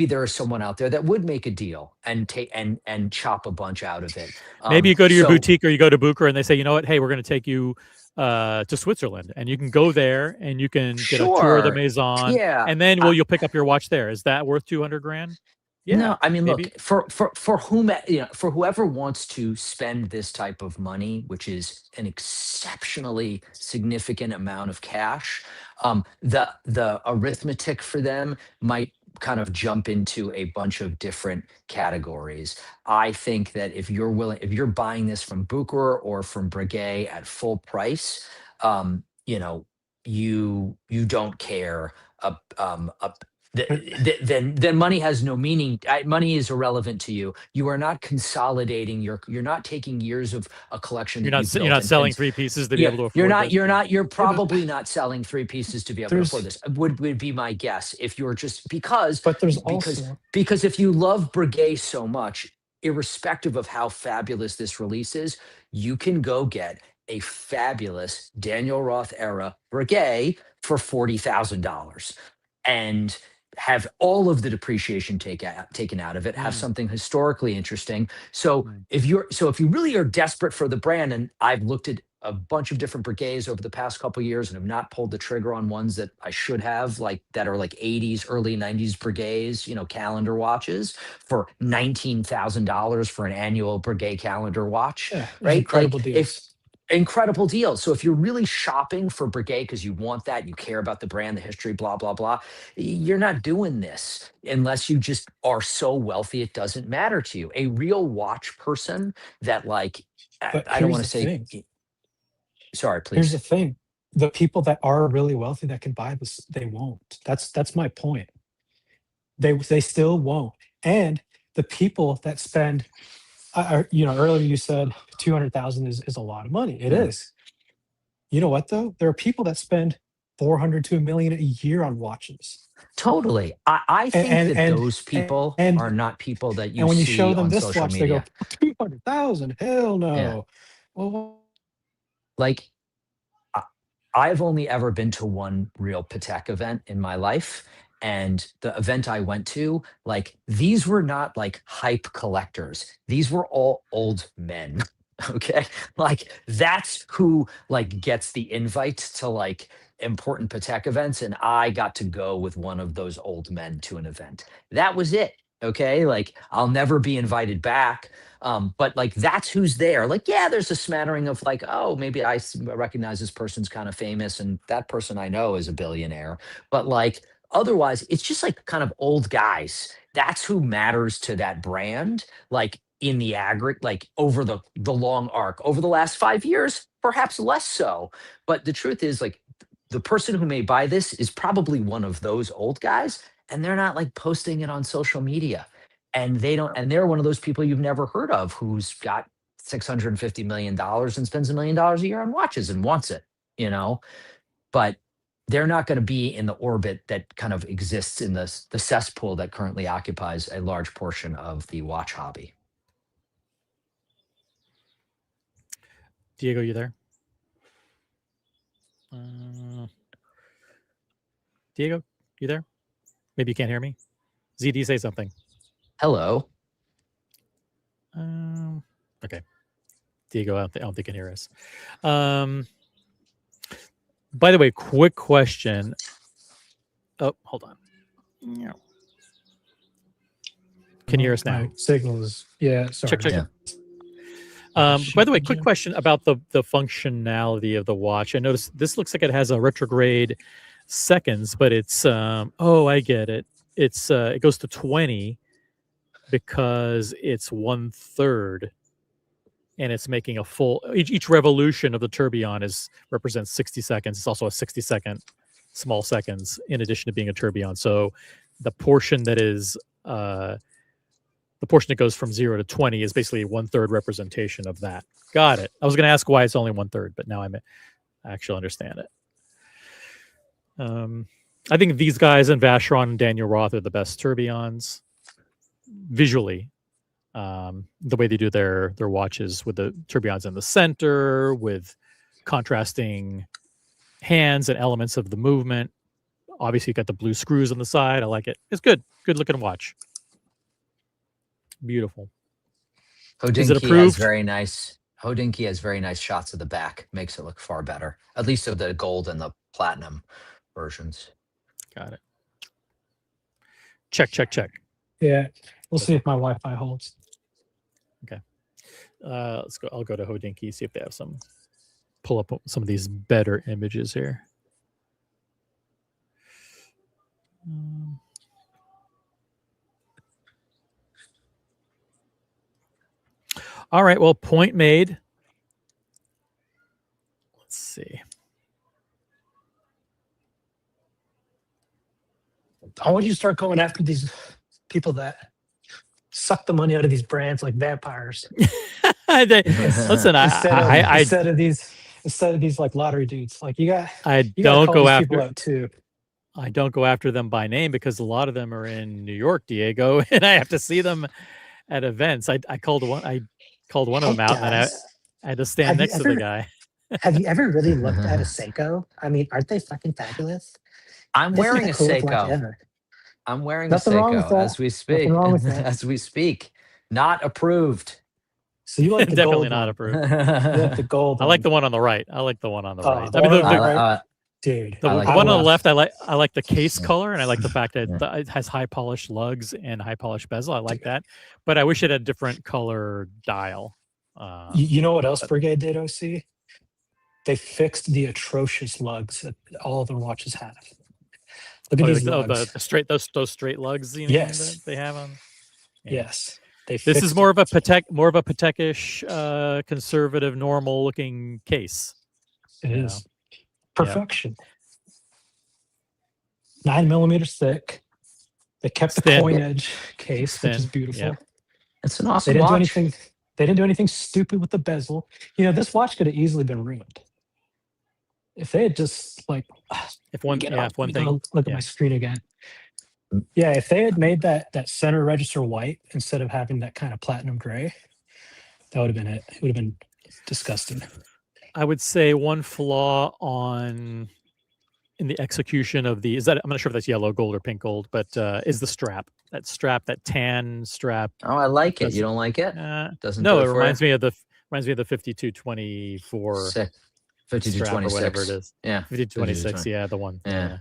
C: there is someone out there that would make a deal and take and chop a bunch out of it.
A: Maybe you go to your boutique or you go to Bucherer and they say, you know what, hey, we're going to take you to Switzerland, and you can go there and you can get a tour of the Maison, and then you'll pick up your watch there. Is that worth 200 grand? Yeah,
C: no, I mean, maybe. Look, for whoever wants to spend this type of money, which is an exceptionally significant amount of cash, the arithmetic for them might kind of jump into a bunch of different categories. I think that if you're buying this from Bucherer or from Breguet at full price, you don't care. Then money has no meaning. Money is irrelevant to you. You are not consolidating. You're not taking years of a collection.
A: You're not selling three pieces to be able to afford.
C: You're probably not selling three pieces to be able to afford this. Would be my guess. If you're just because if you love Breguet so much, irrespective of how fabulous this release is, you can go get a fabulous Daniel Roth era Breguet for $40,000 and have all of the depreciation taken out of it, have something historically interesting. So if you really are desperate for the brand, and I've looked at a bunch of different Breguets over the past couple of years and have not pulled the trigger on ones that I should have, that are like 80s, early 90s Breguets, calendar watches for $19,000 for an annual Breguet calendar watch, right?
P: Incredible deals.
C: Incredible deal. So if you're really shopping for Breguet because you want that, you care about the brand, the history, blah, blah, blah, you're not doing this unless you just are so wealthy it doesn't matter to you. A real watch person that I don't want to say, sorry, please.
P: Here's the thing. The people that are really wealthy that can buy this, they won't. That's my point. They still won't. And the people that spend, earlier you said 200,000 is a lot of money. It is. You know what though? There are people that spend 400 to $1 million a year on watches.
C: Totally. I think that those people
P: and
C: are not people that you
P: when you
C: see
P: show them
C: on
P: this
C: social
P: watch,
C: media.
P: they go 200,000. Hell no.
C: Yeah.
P: Well,
C: Like, I've only ever been to one real Patek event in my life. And the event I went to, like, these were not like hype collectors. These were all old men. Okay. Like, that's who like gets the invite to like important Patek events. And I got to go with one of those old men to an event. That was it. Okay. Like, I'll never be invited back. But like, that's who's there. Like, yeah, there's a smattering of like, oh, maybe I recognize this person's kind of famous and that person I know is a billionaire. But like, otherwise, it's just like kind of old guys. That's who matters to that brand. Like, in the aggregate, like over the long arc, over the last 5 years, perhaps less so. But the truth is, like, the person who may buy this is probably one of those old guys, and they're not like posting it on social media. And they're one of those people you've never heard of who's got $650 million and spends $1 million a year on watches and wants it, you know? But they're not going to be in the orbit that kind of exists in the cesspool that currently occupies a large portion of the watch hobby.
A: Diego, you there? Diego, you there? Maybe you can't hear me. ZeeDee, say something.
C: Hello.
A: Okay. Diego, I don't think he can hear us. By the way, quick question. Oh, hold on. Can you hear us now?
P: My signal is, yeah, sorry.
A: Check.
C: Yeah.
A: By the way, quick question about the functionality of the watch. I noticed this looks like it has a retrograde seconds, but it's oh, I get it. It's it goes to 20 because it's 1/3, and it's making a full. Each revolution of the tourbillon represents 60 seconds. It's also a 60-second small seconds in addition to being a tourbillon. So the portion that is the portion that goes from 0 to 20 is basically a 1/3 representation of that. Got it. I was going to ask why it's only 1/3, but now I actually understand it. I think these guys and Vacheron and Daniel Roth are the best tourbillons visually. The way they do their watches with the tourbillons in the center, with contrasting hands and elements of the movement. Obviously, you got the blue screws on the side. I like it. It's good. Good looking watch. Beautiful. Is it
C: Hodinkee
A: approved?
C: has very nice. Hodinkee has very nice shots of the back. Makes it look far better, at least of the gold and the platinum versions.
A: Got it. Check.
P: Yeah, we'll see if my Wi-Fi holds.
A: Okay. Let's go. I'll go to Hodinkee, see if they have pull up some of these better images here. All right. Well, point made. Let's see.
P: I want you to start going after these people that suck the money out of these brands like vampires.
A: Listen,
P: instead of these like lottery dudes, like you got.
A: I
P: You
A: don't
P: gotta call
A: go
P: these
A: after.
P: people out too.
A: I don't go after them by name because a lot of them are in New York, Diego, and I have to see them at events. I called one of them out, and I had to stand next to the guy.
Q: Have you ever really looked at a Seiko? I mean, aren't they fucking fabulous?
C: I'm
Q: This is
C: wearing
Q: the
C: a
Q: coolest watch
C: Seiko.
Q: ever.
C: I'm wearing
Q: Nothing
C: a
Q: wrong with
C: Seiko
Q: that.
C: as we speak.
Q: Nothing wrong with that.
C: As we speak. Not approved.
P: So you like the
A: Definitely
P: gold
A: not
P: one.
A: approved.
P: You like the gold.
A: I like the one on the right. I like the one on the
P: Oh,
A: right.
P: the
A: I mean,
P: one on the
A: the-
P: right? Dude,
A: the
C: I like
A: one
C: the
A: on the
C: left.
A: left, I like the case color, and I like the fact that it has high polished lugs and high polished bezel. I like that, but I wish it had a different color dial.
P: You know what else Breguet did, OC? They fixed the atrocious lugs that all of their watches have. Look at these lugs.
A: The straight those straight lugs. You mean,
P: Yes.
A: that they have on. Yeah.
P: Yes. They
A: This is
P: fixed
A: more
P: it.
A: of a Patek-ish, conservative, normal looking case.
P: It
A: you
P: is.
A: know?
P: Perfection. 9 millimeters thick. They kept the
A: Thin.
P: coin edge case, which is
A: Thin,
P: beautiful.
A: yep.
C: It's an
P: They
C: awesome
P: didn't do
C: watch.
P: anything. They didn't do anything stupid with the bezel. You know, this watch could have easily been ruined. If they had just like,
A: if one thing,
P: look at my screen again. Yeah, if they had made that center register white instead of having that kind of platinum gray, that would have been it. It would have been disgusting.
A: I would say one flaw in the execution of I'm not sure if that's yellow gold or pink gold, but is the strap. That tan strap.
C: Oh, I like it. You don't like it? Doesn't
A: no,
C: do
A: it
C: for
A: reminds
C: you?
A: me of the 5224 strap or whatever it is.
C: Yeah.
A: 5226, yeah, the one.
C: Yeah.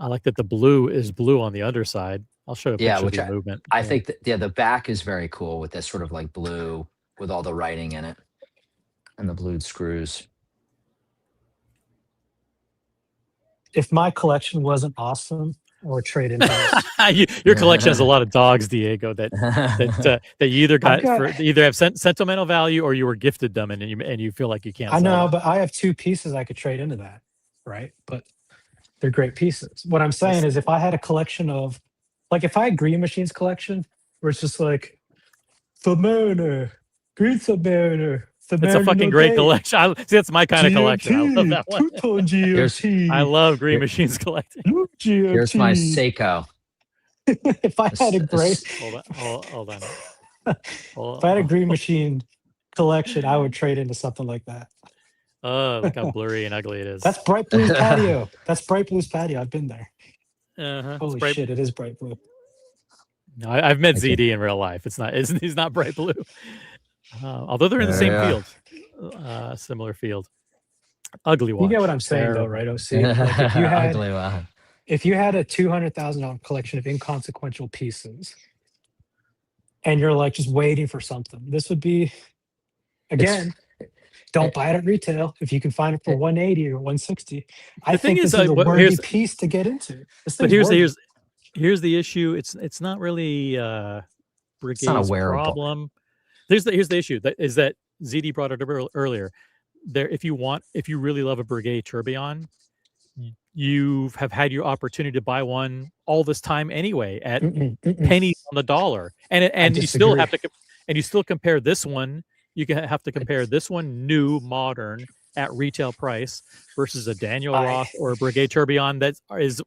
A: I like that the blue is blue on the underside. I'll show you a picture of the movement.
C: I think that the back is very cool with this sort of like blue with all the writing in it and the blued screws.
P: If my collection wasn't awesome, or trade in.
A: Your collection has a lot of dogs, Diego. That you either either have sentimental value or you were gifted them, and you feel like you can't.
P: I know,
A: sell them.
P: but I have 2 pieces I could trade into that, right? But they're great pieces. What I'm saying is, if I had a collection of, like, if I had Green Machines collection, where it's just like Submariner, Green Submariner.
A: It's a fucking great collection. See, that's my kind of collection. I love that one. I love Green Machines collecting.
C: Here's my Seiko.
P: If I had a great,
A: hold on.
P: If I had a Green Machine collection, I would trade into something like that.
A: Oh, look how blurry and ugly it is.
P: That's Bright Blue's patio. That's Bright Blue's patio. I've been there.
A: Uh-huh.
P: Holy shit! It is Bright Blue.
A: No, I've met ZeeDee in real life. He's not Bright Blue. Although they're in the same field, similar field. Ugly watch.
P: You get what I'm saying, though, right, OC? Like if you had a $200,000 collection of inconsequential pieces, and you're like just waiting for something, this would be, again, don't buy it at retail if you can find it for 180 or 160. I think this is a worthy piece to get into.
A: But here's the issue. It's not really Breguet's problem. Here's the issue is that ZeeDee brought it up earlier. If you really love a Breguet tourbillon, you have had your opportunity to buy one all this time anyway at pennies on the dollar, and you still have to, and you still compare this one. You have to compare this one new modern at retail price versus a Daniel Roth or a Breguet tourbillon that is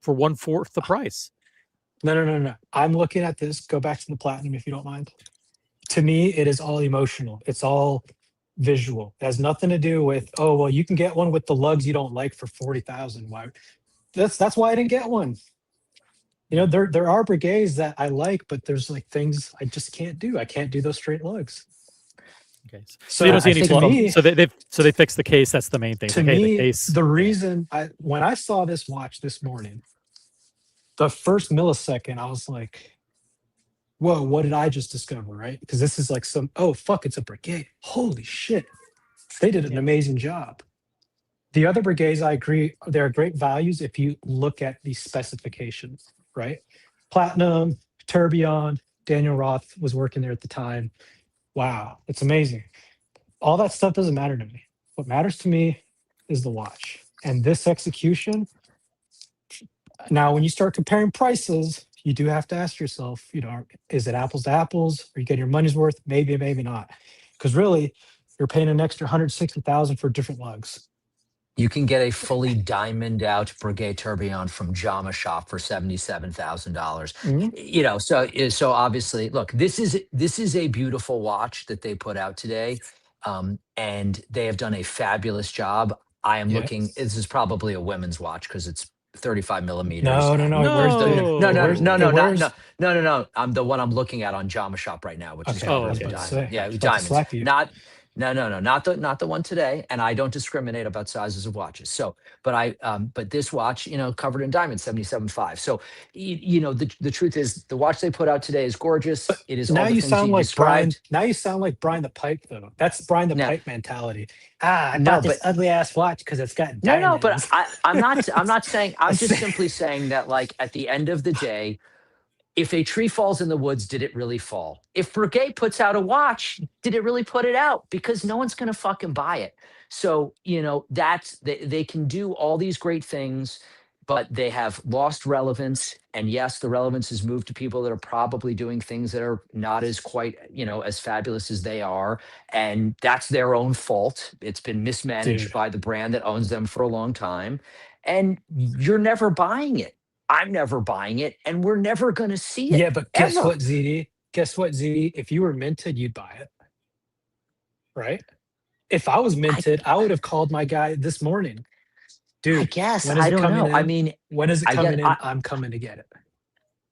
A: for 1/4 the price.
P: No. I'm looking at this. Go back to the platinum if you don't mind. To me, it is all emotional. It's all visual. It has nothing to do with, oh, well, you can get one with the lugs you don't like for 40,000. Why? That's why I didn't get one. You know, there are Breguets that I like, but there's like things I just can't do. I can't do those straight lugs.
A: Okay, so you don't see any flaw. So they fixed the case. That's the main thing.
P: To me, the reason when I saw this watch this morning, the first millisecond, I was like, whoa, what did I just discover, right? Because this is like it's a Breguet. Holy shit. They did an amazing job. The other Breguets, I agree, there are great values if you look at the specifications, right? Platinum, tourbillon, Daniel Roth was working there at the time. Wow, it's amazing. All that stuff doesn't matter to me. What matters to me is the watch. And this execution, now when you start comparing prices, you do have to ask yourself, you know, is it apples to apples? Are you getting your money's worth? Maybe, maybe not. Because really, you're paying an extra $160,000 for different lugs.
C: You can get a fully diamond out Breguet tourbillon from Jama Shop for $77,000. You know, so obviously, look, this is a beautiful watch that they put out today, and they have done a fabulous job. I am looking. This is probably a women's watch because it's 35 millimeters.
P: No.
C: I'm the one I'm looking at on Jama Shop right now, which is diamond. Yeah, diamonds. Not the one today. And I don't discriminate about sizes of watches. So, but this watch, you know, covered in diamonds, 77.5. So, you know, the truth is, the watch they put out today is gorgeous. It is.
P: Now
C: all the
P: you
C: things
P: sound like Brian.
C: described.
P: Now you sound like Brian the Pipe, though. That's Brian the Pipe mentality. I
C: No,
P: bought this
C: but-
P: ugly ass watch because it's got
C: No,
P: diamonds.
C: but I'm not saying. I'm just simply saying that, like, at the end of the day, if a tree falls in the woods, did it really fall? If Breguet puts out a watch, did it really put it out? Because no one's gonna fucking buy it. So, you know, they can do all these great things. but they have lost relevance. And yes, the relevance has moved to people that are probably doing things that are not as quite, as fabulous as they are. And that's their own fault. It's been mismanaged
P: Dude.
C: by the brand that owns them for a long time. And you're never buying it. I'm never buying it. And we're never going to see it.
P: Yeah, but guess
C: ever.
P: what, ZeeDee? Guess what, ZeeDee? If you were minted, you'd buy it. Right? If I was minted, I would have called my guy this morning. Dude,
C: I guess.
P: when is
C: I
P: it
C: don't
P: coming
C: know.
P: in?
C: I mean,
P: when is it
C: I
P: coming
C: get,
P: in? I'm coming to get it.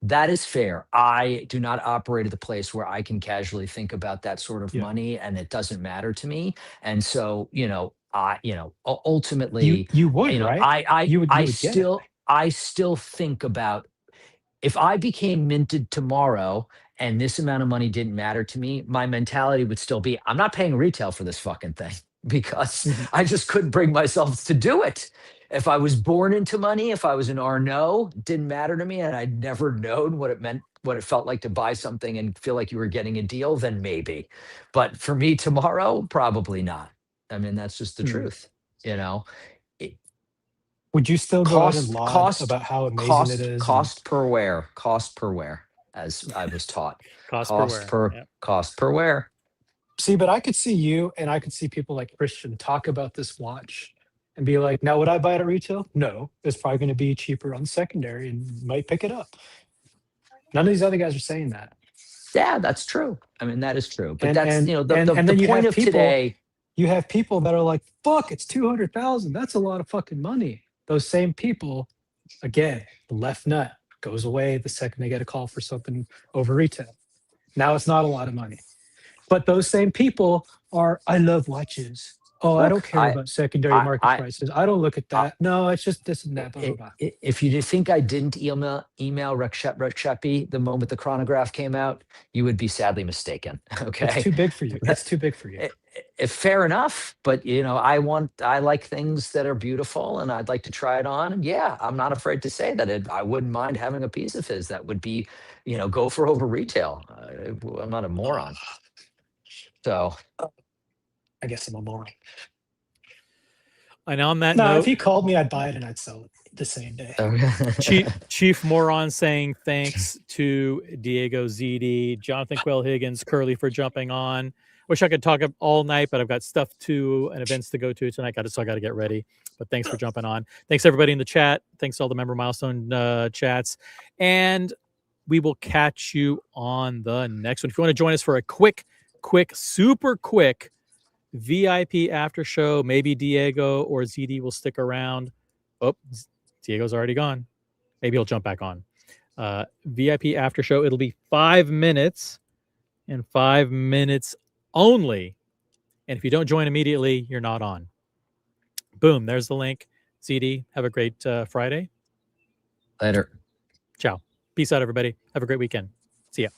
C: that is fair. I do not operate at the place where I can casually think about that sort of
P: Yeah.
C: money, and it doesn't matter to me. And so, ultimately,
P: You would, right? You would get it.
C: I still think about, if I became minted tomorrow and this amount of money didn't matter to me, my mentality would still be, I'm not paying retail for this fucking thing, because I just couldn't bring myself to do it. If I was born into money, if I was an Arnault, it didn't matter to me, and I'd never known what it meant, what it felt like to buy something and feel like you were getting a deal, then maybe. But for me tomorrow, probably not. I mean, that's just the truth,
P: Would you still go out and laud about how amazing it is?
C: Cost per wear, as I was taught.
A: Cost per wear.
C: Cost per wear.
P: See, but I could see you and I could see people like Christian talk about this watch and be like, now would I buy it at retail? No, it's probably going to be cheaper on secondary and might pick it up. None of these other guys are saying that.
C: Yeah, that's true. I mean, that is true. But
P: And then
C: the
P: you
C: point
P: have
C: of
P: people,
C: today.
P: You have people that are like, fuck, it's 200,000. That's a lot of fucking money. Those same people, again, the left nut goes away the second they get a call for something over retail. Now it's not a lot of money. But those same people are, I love watches. Oh, I don't care about secondary market prices. I don't look at that. No, it's just this and that. Blah, blah, blah.
C: If you think I didn't email Rekshepi the moment the chronograph came out, you would be sadly mistaken. Okay,
P: it's too big for you. It's too big for you.
C: Fair enough, but I like things that are beautiful, and I'd like to try it on. And yeah, I'm not afraid to say that I wouldn't mind having a piece of his that would be, go for over retail. I'm not a moron. So
P: I guess I'm a moron.
A: And on that
P: No,
A: note,
P: if he called me, I'd buy it and I'd sell it the same day.
A: Chief Moron saying thanks to Diego, ZeeDee, Jonathan Quayle Higgins, Curly for jumping on. Wish I could talk all night, but I've got stuff and events to go to tonight. So I got to get ready. But thanks for jumping on. Thanks everybody in the chat. Thanks to all the member milestone chats. And we will catch you on the next one. If you want to join us for a super quick VIP after show, maybe Diego or ZeeDee will stick around. Oh, Diego's already gone. Maybe he'll jump back on. VIP after show. It'll be 5 minutes and 5 minutes only. And if you don't join immediately, you're not on. Boom. There's the link. ZeeDee, have a great Friday.
C: Later.
A: Ciao. Peace out, everybody. Have a great weekend. See ya.